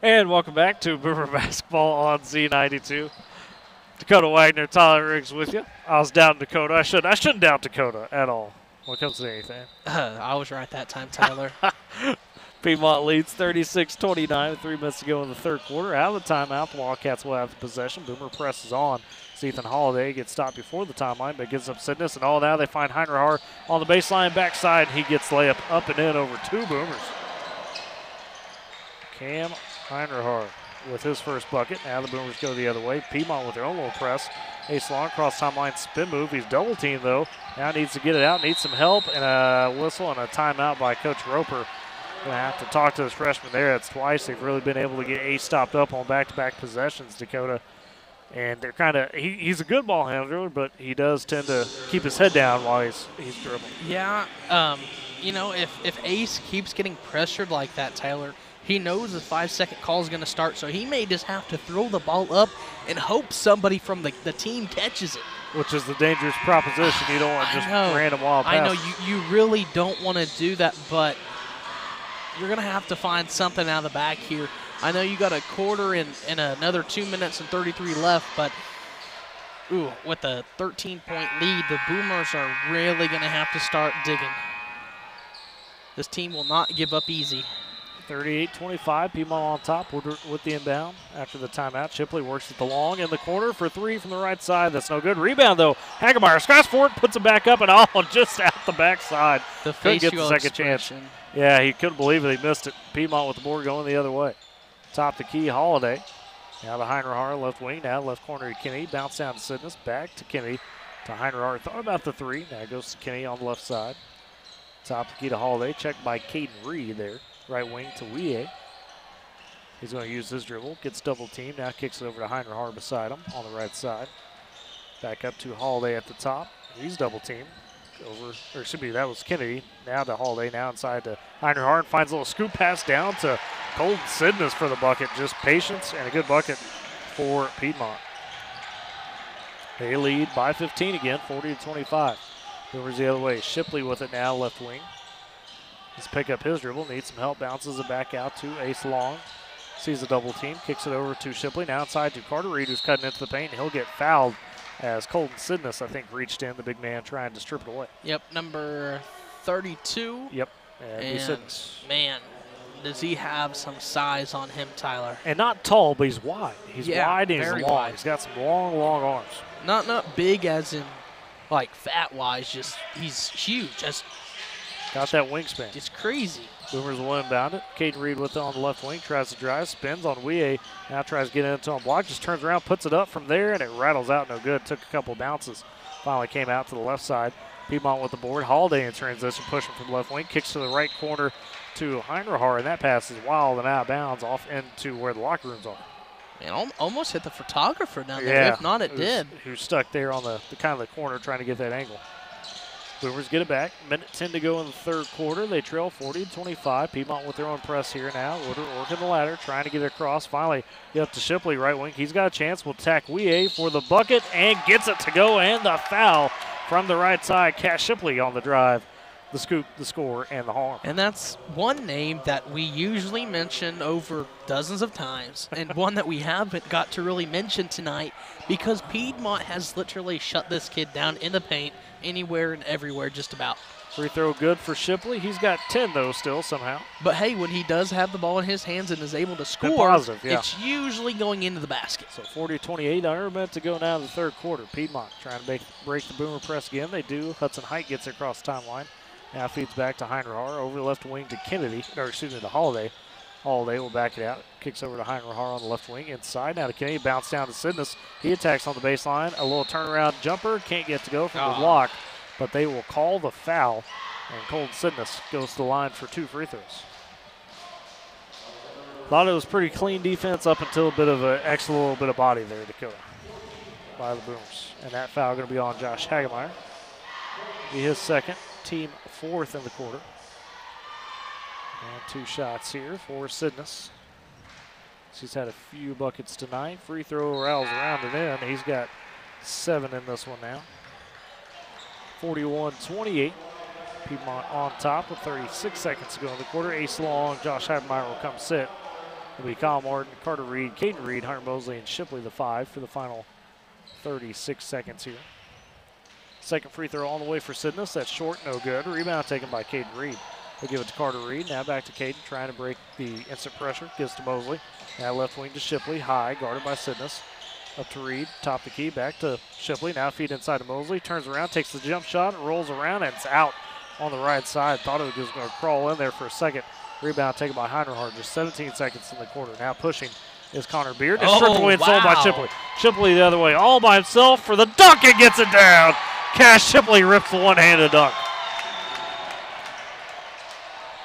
And welcome back to Boomer Basketball on Z92. Dakota Wagner, Tyler Riggs with you. I was down Dakota. I shouldn't doubt Dakota at all when it comes to anything. I was right that time, Tyler. Piedmont leads 36-29 with 3 minutes to go in the third quarter. Out of the timeout, the Wildcats will have the possession. Boomer presses on. Ethan Holiday gets stopped before the timeline, but gives up Sidness. And all now they find Heinrich on the baseline backside. He gets layup up and in over 2 Boomers. Cam Heinrich with his first bucket. Now the Boomers go the other way. Piedmont with their own little press. Ace Long cross timeline spin move. He's double teamed though. Now needs to get it out. Needs some help and a whistle and a timeout by Coach Roper. Gonna have to talk to his freshman there. That's twice they've really been able to get Ace stopped up on back-to-back possessions. Dakota And they're kind of he's a good ball handler, but he does tend to keep his head down while he's dribbling. Yeah, you know, if Ace keeps getting pressured like that, Tyler, he knows the 5-second call is going to start, so he may just have to throw the ball up and hope somebody from the team catches it. Which is the dangerous proposition. You don't want just random wild pass. I know, you really don't want to do that, but you're going to have to find something out of the back here. I know you got a quarter and another 2 minutes and 33 left, but with a 13-point lead, the Boomers are really going to have to start digging. This team will not give up easy. 38-25, Piedmont on top with the inbound after the timeout. Shipley works at the long in the corner for three from the right side. That's no good. Rebound, though. Hagemeyer scratches for it, puts it back up, and just out the backside. Couldn't get the second chance. Yeah, he couldn't believe it. He missed it. Piedmont with the board going the other way. Top the key, Holiday. Now to Heinrich, left wing. Now left corner to Kinney. Bounce down to Sidness. Back to Kinney. To Heinrich. Thought about the three. Now goes to Kinney on the left side. Top the key to Holiday. Checked by Caden Reed there. Right wing to Wie. He's going to use his dribble. Gets double teamed. Now kicks it over to Heinrich beside him on the right side. Back up to Holiday at the top. He's double teamed. That was Kennedy. Now to Holiday. Now inside to Heinrich. Finds a little scoop pass down to Colton Sidness for the bucket. Just patience and a good bucket for Piedmont. They lead by 15 again, 40-25. Boomers the other way. Shipley with it now, left wing. Let's pick up his dribble. Needs some help. Bounces it back out to Ace Long. Sees a double team. Kicks it over to Shipley. Now inside to Carter Reed, who's cutting into the paint. He'll get fouled as Colton Sidness, I think, reached in. The big man trying to strip it away. Yep, number 32. Yep. And man, does he have some size on him, Tyler. And not tall, but he's wide. He's wide and he's long. Wide. He's got some long, long arms. Not big as in, like, fat-wise. Just he's huge. Just got that wingspan. It's crazy. Boomers will inbound it. Caden Reed with it on the left wing. Tries to drive. Spins on Wie. Now tries to get into him. Block. Just turns around. Puts it up from there, and it rattles out. No good. Took a couple bounces. Finally came out to the left side. Piedmont with the board. Holiday in transition. Pushing from the left wing. Kicks to the right corner to Heinrich. And that pass is wild and out of bounds off into where the locker rooms are. Man, almost hit the photographer down there. If not, it did. Who's stuck there on the kind of the corner trying to get that angle. Boomers get it back. Minute 10 to go in the third quarter. They trail 40-25. Piedmont with their own press here now. Woodward working the ladder, trying to get it across. Finally, get up to Shipley, right wing. He's got a chance. Will attack Wie for the bucket and gets it to go. And the foul from the right side. Cash Shipley on the drive. The scoop, the score, and the harm. And that's one name that we usually mention over dozens of times, and one that we haven't got to really mention tonight because Piedmont has literally shut this kid down in the paint anywhere and everywhere just about. Free throw good for Shipley. He's got 10, though, still somehow. But, hey, when he does have the ball in his hands and is able to score, positive, it's usually going into the basket. So 40-28, under a minute to go now in the third quarter. Piedmont trying to break the Boomer press again. They do. Hudson Height gets it across the timeline. Now feeds back to Heinrich, over the left wing to Kennedy, to Holiday. Holiday will back it out. Kicks over to Heinrich on the left wing inside. Now to Kennedy, bounce down to Sidness. He attacks on the baseline. A little turnaround jumper. Can't get to go from the block, but they will call the foul. And Colton Sidness goes to the line for 2 free throws. Thought it was pretty clean defense up until a bit of an extra little bit of body there to kill by the Boomers. And that foul going to be on Josh Hagemeyer. Be his second. Team 4th in the quarter. And 2 shots here for Sidness. He's had a few buckets tonight. Free throw rattles around and in. He's got 7 in this one now. 41-28. Piedmont on top with 36 seconds to go in the quarter. Ace Long, Josh Hagemeyer will come sit. It'll be Kyle Martin, Carter Reed, Caden Reed, Hunter Mosley, and Shipley the 5 for the final 36 seconds here. Second free throw on the way for Sidness. That's short, no good. Rebound taken by Caden Reed. They'll give it to Carter Reed. Now back to Caden, trying to break the instant pressure. Gives to Mosley. Now left wing to Shipley. High, guarded by Sidness. Up to Reed, top the key, back to Shipley. Now feed inside to Mosley. Turns around, takes the jump shot, rolls around, and it's out on the right side. Thought it was going to crawl in there for a second. Rebound taken by Heinrich. Just 17 seconds in the quarter. Now pushing is Connor Beard. It's stripped away and sold by Shipley. Shipley the other way, all by himself for the dunk and gets it down. Cash Shipley rips the one-handed dunk.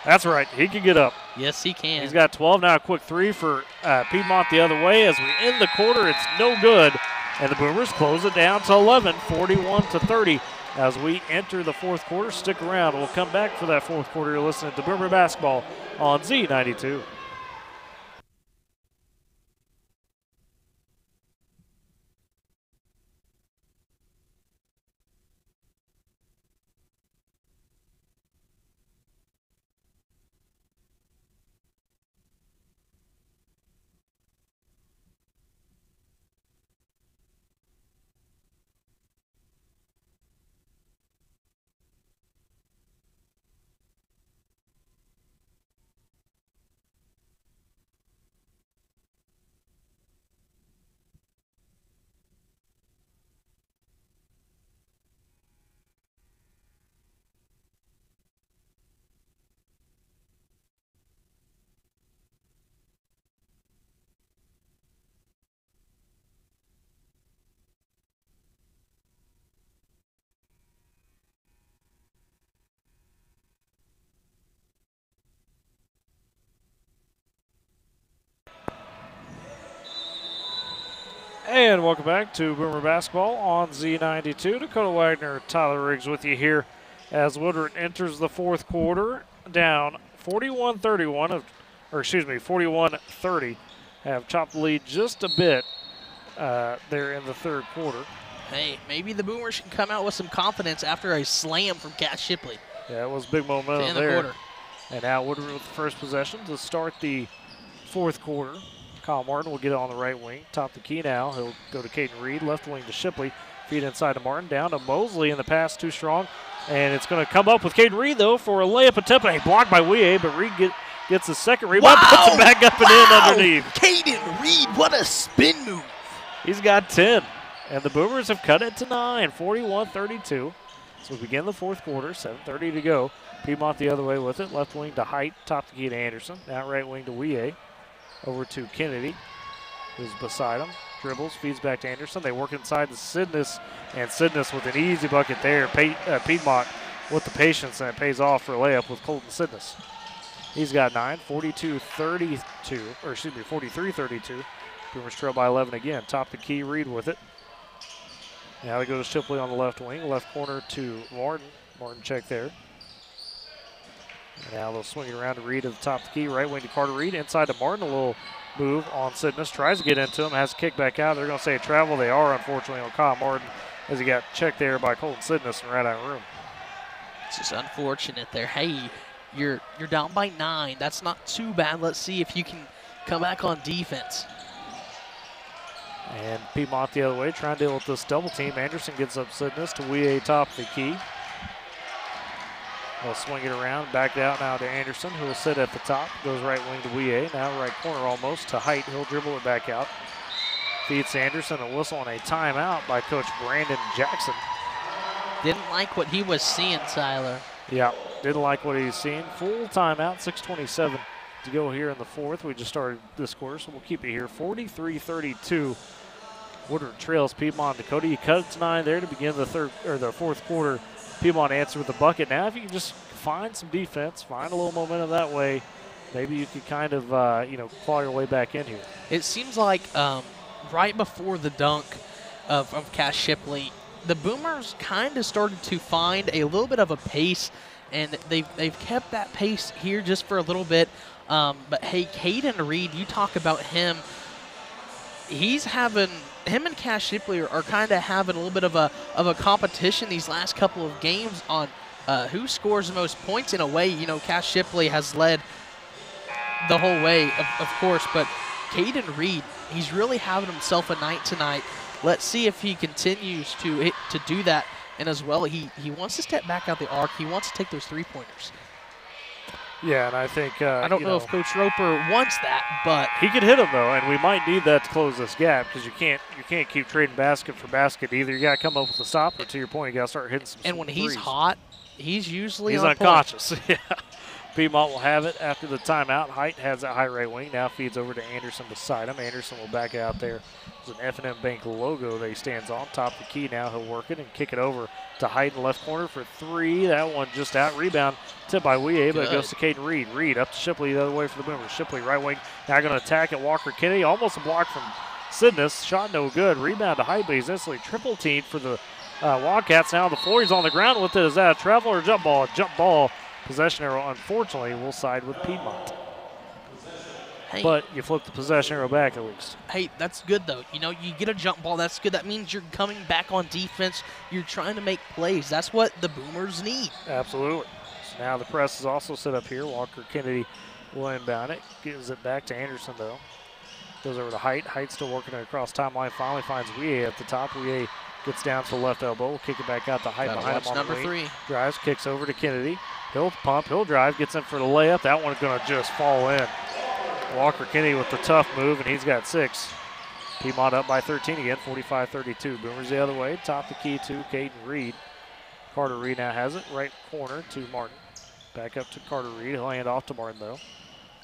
That's right, he can get up. Yes, he can. He's got 12 now. A quick 3 for Piedmont the other way. As we end the quarter, it's no good. And the Boomers close it down to 11, 41-30 as we enter the fourth quarter. Stick around. We'll come back for that fourth quarter. You're listening to Boomer Basketball on Z92. And welcome back to Boomer Basketball on Z92. Dakota Wagner, Tyler Riggs with you here as Woodward enters the fourth quarter down 41-30. Have chopped the lead just a bit there in the third quarter. Hey, maybe the Boomers can come out with some confidence after a slam from Cass Shipley. Yeah, it was big momentum the there. Quarter. And now Woodward with the first possession to start the fourth quarter. Kyle Martin will get it on the right wing. Top the key now. He'll go to Caden Reed. Left wing to Shipley. Feed inside to Martin. Down to Mosley in the pass. Too strong. And it's going to come up with Caden Reed, though, for a layup attempt. A blocked by Weah, but Reed gets the second rebound. Wow. Puts it back up and in underneath. Caden Reed, what a spin move. He's got 10. And the Boomers have cut it to 9, 41-32. So we begin the fourth quarter, 7:30 to go. Piedmont the other way with it. Left wing to Height. Top the key to Anderson. Now right wing to Weah. Over to Kennedy, who's beside him. Dribbles, feeds back to Anderson. They work inside to Sidness, and Sidness with an easy bucket there. Piedmont with the patience, and it pays off for a layup with Colton Sidness. He's got 9, 43-32. Boomers trail by 11 again. Top the key, Reed with it. Now they go to Shipley on the left wing. Left corner to Martin. Martin check there. Now they'll swing it around to Reed at the top of the key. Right wing to Carter Reed. Inside to Martin. A little move on Sidness. Tries to get into him. Has a kick back out. They're going to say travel. They are, unfortunately, on Kyle Martin as he got checked there by Colton Sidness and right out of room. It's just unfortunate there. Hey, you're down by 9. That's not too bad. Let's see if you can come back on defense. And Piedmont the other way, trying to deal with this double team. Anderson gets up Sidness to Weah top of the key. They'll swing it around, back out now to Anderson, who will sit at the top. Goes right wing to Weah, now right corner almost to Height. He'll dribble it back out. Feeds Anderson, a whistle and a timeout by Coach Brandon Jackson. Didn't like what he was seeing, Tyler. Yeah, didn't like what he's seeing. Full timeout, 6:27 to go here in the fourth. We just started this quarter, so we'll keep it here. 43-32. Woodward trails Piedmont. Dakota, you cut it to 9 there to begin the fourth quarter. Piedmont answer with a bucket. Now if you can just find some defense, find a little momentum that way, maybe you could kind of, claw your way back in here. It seems like right before the dunk of Cass Shipley, the Boomers kind of started to find a little bit of a pace, and they've kept that pace here just for a little bit. But hey, Caden Reed, you talk about him. Him and Cass Shipley are kind of having a little bit of a competition these last couple of games on who scores the most points. In a way, Cass Shipley has led the whole way, of course, but Caden Reed, he's really having himself a night tonight. Let's see if he continues to do that. And as well, he wants to step back out the arc. He wants to take those three-pointers. Yeah, and I think I don't know if Coach Roper wants that, but he could hit him though, and we might need that to close this gap because you can't keep trading basket for basket either. You got to come up with a stop, or to your point, you got to start hitting some. And when threes. he's hot, he's usually he's on unconscious. point. Yeah. Piedmont will have it after the timeout. Height has that high right wing. Now feeds over to Anderson beside him. Anderson will back out there. There's an F&M Bank logo that he stands on. Top of the key now. He'll work it and kick it over to Height in the left corner for 3. That one just out. Rebound tipped by Weah, but it goes to Caden Reed. Reed up to Shipley the other way for the Boomers. Shipley right wing. Now going to attack at Walker Kennedy. Almost a block from Sidness, shot no good. Rebound to Hyde, but he's instantly triple teamed for the Wildcats. Now on the floor, he's on the ground with it. Is that a travel or a jump ball? A jump ball. Possession arrow, unfortunately, will side with Piedmont. Hey. But you flip the possession arrow back at least. Hey, that's good, though. You know, you get a jump ball. That's good. That means you're coming back on defense. You're trying to make plays. That's what the Boomers need. Absolutely. So now the press is also set up here. Walker Kennedy will inbound it. Gives it back to Anderson, though. Goes over to Height. Height still working it across timeline. Finally finds Weah at the top. Weah gets down to the left elbow. Will kick it back out to Height behind him on number the wing. 3. Drives, kicks over to Kennedy. He'll pump, he'll drive, gets in for the layup. That one's going to just fall in. Walker Kennedy with the tough move, and he's got 6. Piedmont up by 13 again, 45-32. Boomers the other way, top the key to Caden Reed. Carter Reed now has it, right corner to Martin. Back up to Carter Reed, he'll hand off to Martin though.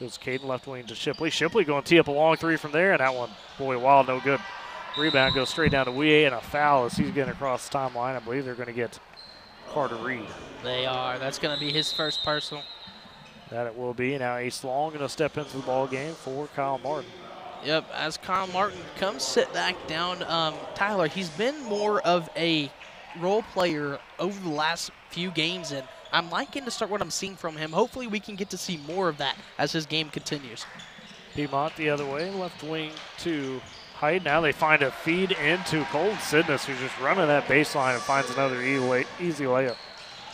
Goes Caden left wing to Shipley. Shipley going to tee up a long 3 from there, and that one, boy, wild, no good. Rebound goes straight down to Weah, and a foul as he's getting across the timeline. I believe they're going to get Carter Reed. They are. That's going to be his first personal. That it will be. Now Ace Long going to step into the ball game for Kyle Martin. Yep, as Kyle Martin comes sit back down, Tyler, he's been more of a role player over the last few games, and I'm liking to start what I'm seeing from him. Hopefully we can get to see more of that as his game continues. Piedmont the other way, left wing to Hyde. Now they find a feed into Colton Sidness, who's just running that baseline and finds another easy layup.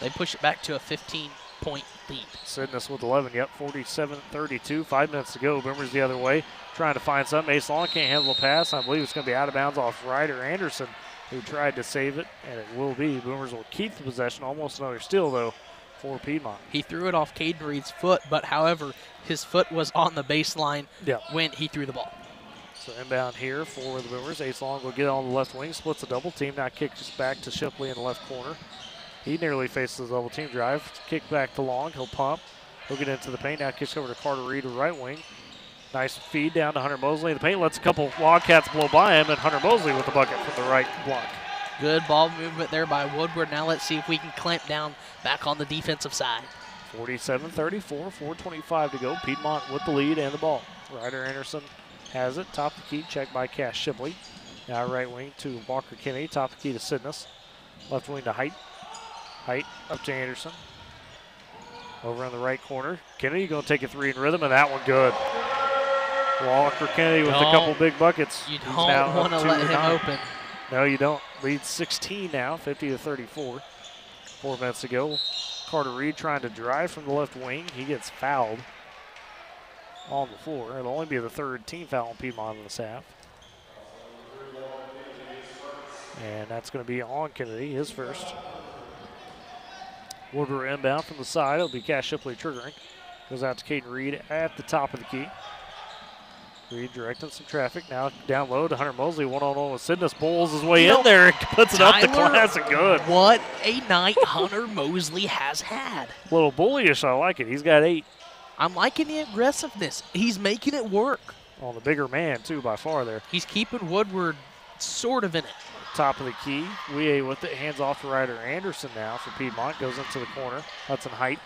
They push it back to a 15-point lead. Sidness with 11, yep, 47-32. 5 minutes to go. Boomers the other way, trying to find something. Ace Long can't handle the pass. I believe it's going to be out of bounds off Ryder Anderson, who tried to save it, and it will be. Boomers will keep the possession. Almost another steal, though, for Piedmont. He threw it off Caden Reed's foot, but however, his foot was on the baseline when he threw the ball. So inbound here for the Boomers. Ace Long will get on the left wing, splits a double team, now kicks back to Shipley in the left corner. He nearly faces a double team drive. Kick back to Long. He'll pump. He'll get into the paint. Now kicks over to Carter Reed, the right wing. Nice feed down to Hunter Mosley in the paint. Lets a couple Wildcats blow by him, and Hunter Mosley with the bucket from the right block. Good ball movement there by Woodward. Now let's see if we can clamp down back on the defensive side. 47-34, 4:25 to go. Piedmont with the lead and the ball. Ryder Anderson has it. Top of the key, checked by Cash Shipley. Now right wing to Walker Kennedy. Top of the key to Sidness. Left wing to Height. Height up to Anderson. Over in the right corner. Kennedy going to take a 3 in rhythm, and that one good. Walker Kennedy with a couple big buckets. You don't want to let him open. No, you don't. Leads 16 now, 50-34. 4 minutes to go. Carter Reed trying to drive from the left wing. He gets fouled on the floor. It'll only be the 3rd team foul on Piedmont in this half. And that's going to be on Kennedy, his first. Woodward inbound from the side. It'll be Cash Shipley triggering. Goes out to Caden Reed at the top of the key. Reed directing some traffic. Now down low to Hunter Mosley. One-on-one with Sidness. Bowls his way in there and puts it up the glass and good. What a night Hunter Mosley has had. A little bullyish. I like it. He's got 8. I'm liking the aggressiveness. He's making it work. On the bigger man, too, by far there. He's keeping Woodward sort of in it. Top of the key. Weah with it. Hands off to Ryder Anderson now for Piedmont. Goes into the corner. Hudson Height.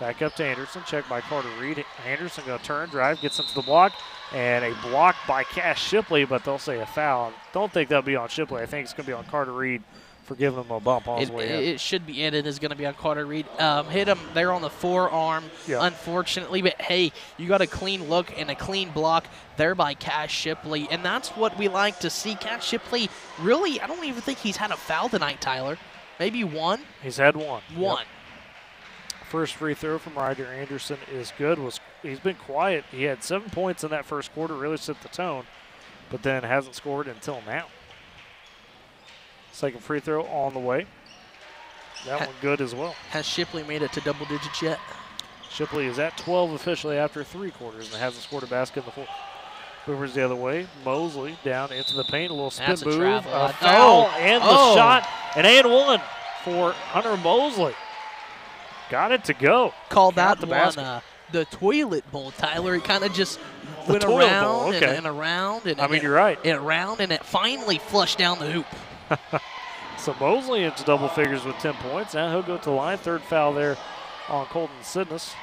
Back up to Anderson. Checked by Carter Reed. Anderson going to turn, drive, gets into the block. And a block by Cash Shipley, but they'll say a foul. Don't think that'll be on Shipley. I think it's going to be on Carter Reed for giving him a bump on his way in. It should be in. It is going to be on Carter Reed. Hit him there on the forearm, unfortunately. But, hey, you got a clean look and a clean block there by Cash Shipley. And that's what we like to see. Cash Shipley, really, I don't even think he's had a foul tonight, Tyler. Maybe one? He's had one. One. Yep. First free throw from Ryder Anderson is good. He's been quiet. He had 7 points in that first quarter, really set the tone, but then hasn't scored until now. Second free throw on the way. That one good as well. Has Shipley made it to double digits yet? Shipley is at 12 officially after 3 quarters and hasn't scored a basket in the fourth. Boomers the other way. Mosley down into the paint. A little spin move. A foul and the shot. And one for Hunter Mosley. Got it to go. Call that one the toilet bowl, Tyler. It kind of just went around and around. And I mean, you're right. And around, and it finally flushed down the hoop. So Mosley into double figures with 10 points. Now he'll go to the line. 3rd foul there on Colton Sidness.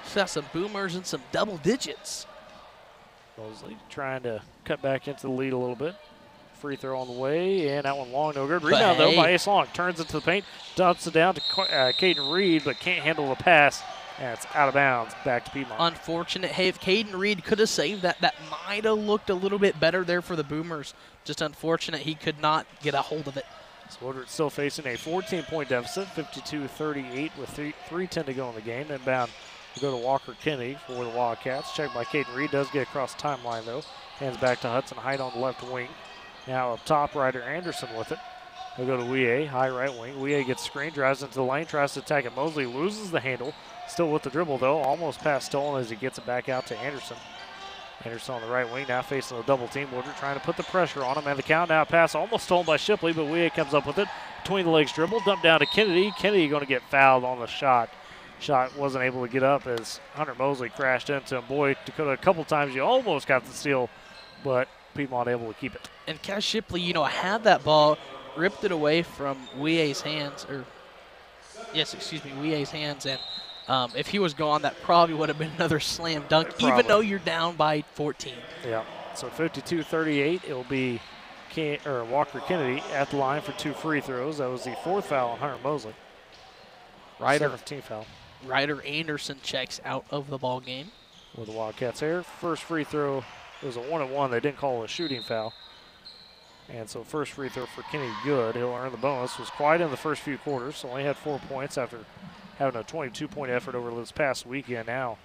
He's got some Boomers and some double digits. Mosley trying to cut back into the lead a little bit. Free throw on the way, and that one long, no good. Rebound, though, by Ace Long. Turns into the paint, dumps it down to Caden Reed, but can't handle the pass, and it's out of bounds, back to Piedmont. Unfortunate. Hey, if Caden Reed could have saved that, that might have looked a little bit better there for the Boomers. Just unfortunate he could not get a hold of it. So Woodward still facing a 14-point deficit, 52-38 with 3:10 to go in the game. Inbound will go to Walker Kennedy for the Wildcats. Checked by Caden Reed, does get across the timeline, though. Hands back to Hudson Height on the left wing. Now up top, Ryder Anderson with it. He'll go to Weah, high right wing. Weah gets screen, drives into the lane, tries to attack it. Mosley loses the handle. Still with the dribble, though. Almost past Stolen as he gets it back out to Anderson. Anderson on the right wing, now facing a double team. Woodward trying to put the pressure on him. And the count now pass almost stolen by Shipley, but Weah comes up with it. Between the legs dribble, dump down to Kennedy. Kennedy going to get fouled on the shot. Shot wasn't able to get up as Hunter Mosley crashed into him. Boy, Dakota, a couple times you almost got the steal, but Piedmont able to keep it. And Cash Shipley, you know, had that ball, ripped it away from Weah's hands, Weah's hands, and if he was gone, that probably would have been another slam dunk, even though you're down by 14. Yeah, so 52-38, it'll be Walker Kennedy at the line for 2 free throws. That was the 4th foul on Hunter Mosley. Ryder 17th foul. Ryder Anderson checks out of the ball game. With the Wildcats here. First free throw, it was a 1-and-1. They didn't call it a shooting foul. And so first free throw for Kennedy good. He'll earn the bonus. Was quiet in the first few quarters, so only had 4 points after having a 22-point effort over this past weekend. Now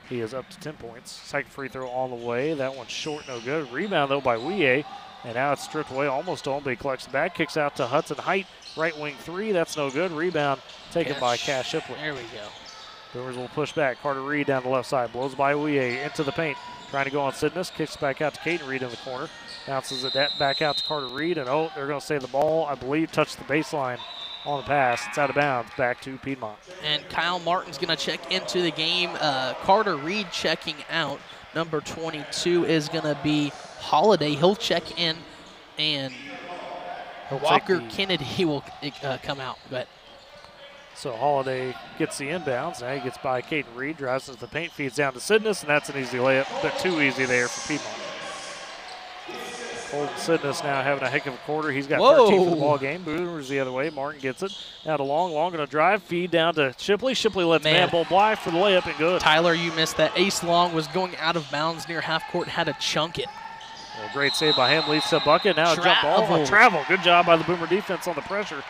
he is up to 10 points. Second free throw on the way. That one's short, no good. Rebound, though, by Weah. And now it's stripped away, almost stolen, but he collects the back, kicks out to Hudson Height. Right wing 3, that's no good. Rebound taken by Cash Shipley. There we go. Boomers will push back. Carter Reed down the left side. Blows by Weah into the paint. Trying to go on Sidness. Kicks back out to Caden Reed in the corner. Bounces it back out to Carter Reed. And they're going to say the ball, I believe, touched the baseline on the pass. It's out of bounds. Back to Piedmont. And Kyle Martin's going to check into the game. Carter Reed checking out. Number 22 is going to be Holiday. He'll check in. And Walker Kennedy will come out. Go ahead. So Holiday gets the inbounds. Now he gets by Caden Reed, drives into the paint, feeds down to Sidness, and that's an easy layup, but too easy there for Piedmont. Colton Sidness now having a heck of a quarter. He's got 13 for the ball game. Boomers the other way. Martin gets it. Now to Long going to drive, feed down to Shipley. Shipley lets man ball fly for the layup and good. Tyler, you missed that. Ace Long was going out of bounds near half court, had to chunk it. Well, great save by him, leads to a bucket. Now a jump ball. Travel. Good job by the Boomer defense on the pressure.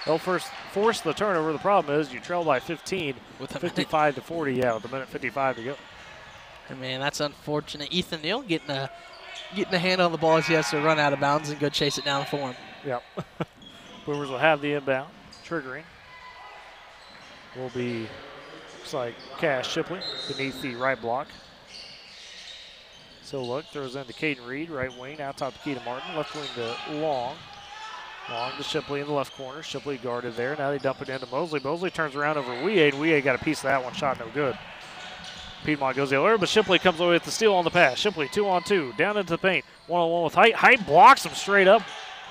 They'll first force the turnover. The problem is you trail by 15, with 55-40. Yeah, with a minute 55 to go. And man, that's unfortunate. Ethan Neal getting a hand on the ball as he has to run out of bounds and go chase it down for him. Yep. Boomers will have the inbound. Triggering will be, looks like Cash Shipley beneath the right block. So look, throws into Caden Reed, right wing, now top to Keita Martin, left wing to Long. Long to Shipley in the left corner. Shipley guarded there. Now they dump it into Mosley. Mosley turns around over Weah, and Weah got a piece of that one. Shot no good. Piedmont goes the other way, but Shipley comes away with the steal on the pass. Shipley 2-on-2, down into the paint. 1-on-1 with Height. Height blocks him straight up.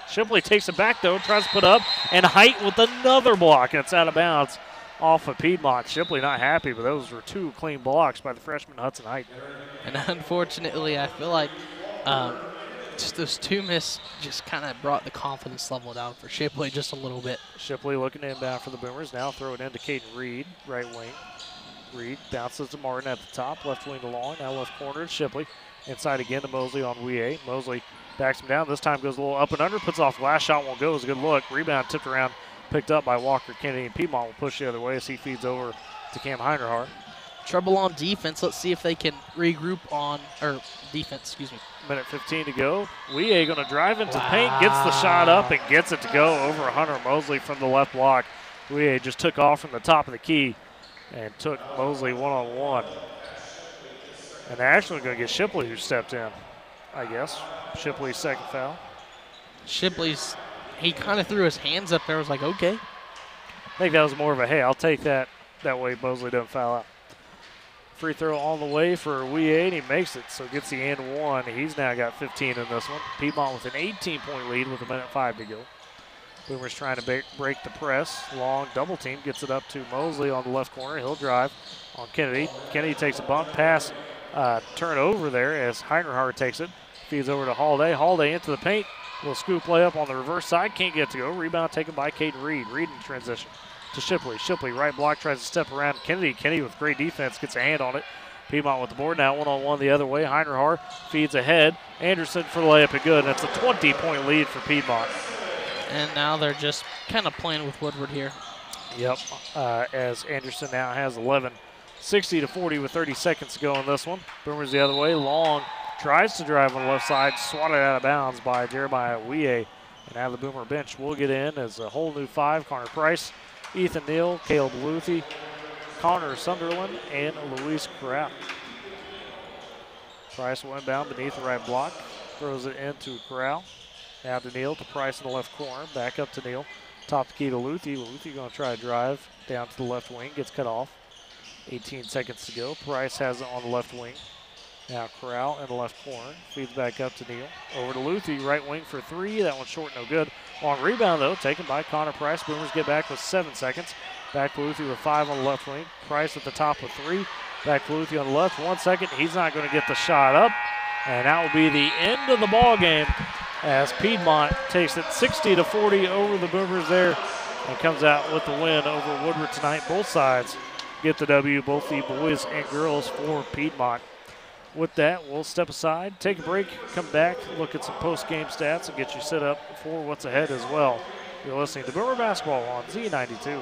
Shipley takes it back, though, tries to put up, and Height with another block, and it's out of bounds off of Piedmont. Shipley not happy, but those were 2 clean blocks by the freshman Hudson Height. And unfortunately, I feel like just those 2 misses just kind of brought the confidence level down for Shipley just a little bit. Shipley looking inbound for the Boomers. Now throw it into Caden Reed, right wing. Reed bounces to Martin at the top, left wing to Long, now left corner to Shipley. Inside again to Mosley on Weah. Mosley backs him down. This time goes a little up and under, puts off last shot, won't go. It was a good look. Rebound tipped around, picked up by Walker Kennedy, and Piedmont will push the other way as he feeds over to Cam Heinerhart. Trouble on defense. Let's see if they can regroup on, or defense, excuse me. Minute 15 to go. Weah going to drive into the paint, gets the shot up, and gets it to go over Hunter Mosley from the left block. Weah just took off from the top of the key and took Mosley 1-on-1. And they're actually going to get Shipley, who stepped in, I guess. Shipley's second foul. Shipley's, he kind of threw his hands up there. I was like, okay. I think that was more of a, hey, I'll take that. That way Mosley doesn't foul out. Free throw on the way for Weah, and he makes it, so gets the and 1. He's now got 15 in this one. Piedmont with an 18-point lead with a minute 5 to go. Boomers trying to break the press. Long double team, gets it up to Mosley on the left corner. He'll drive on Kennedy. Kennedy takes a bump, pass turnover there as Heinrich takes it. Feeds over to Holiday. Holiday into the paint. Little scoop layup on the reverse side. Can't get it to go. Rebound taken by Caden Reed. Reed in transition to Shipley. Shipley, right block, tries to step around Kennedy. Kennedy with great defense gets a hand on it. Piedmont with the board now, one-on-one the other way. Heinrich feeds ahead. Anderson for the layup and good. That's a 20-point lead for Piedmont. And now they're just kind of playing with Woodward here. Yep, as Anderson now has 11. 60-40 with 30 seconds to go in this one. Boomers the other way. Long tries to drive on the left side, swatted out of bounds by Jeremiah Wie. And now the Boomer bench will get in as a whole new 5. Connor Price, Ethan Neal, Caleb Luthi, Connor Sunderland, and Luis Corral. Price will inbound beneath the right block, throws it into Corral. Now to Neal, to Price in the left corner, back up to Neal. Top the key to Luthi. Luthi going to try to drive down to the left wing, gets cut off. 18 seconds to go. Price has it on the left wing. Now Corral in the left corner, feeds back up to Neal. Over to Luthi, right wing for 3. That one's short, no good. Long rebound though, taken by Connor Price. Boomers get back with 7 seconds. Back to Luthi with 5 on the left wing. Price at the top with 3. Back to Luthi on the left. 1 second. He's not going to get the shot up. And that will be the end of the ball game as Piedmont takes it 60-40 over the Boomers there and comes out with the win over Woodward tonight. Both sides get the W, both the boys and girls for Piedmont. With that, we'll step aside, take a break, come back, look at some post-game stats, and get you set up for what's ahead as well. You're listening to Boomer Basketball on Z92.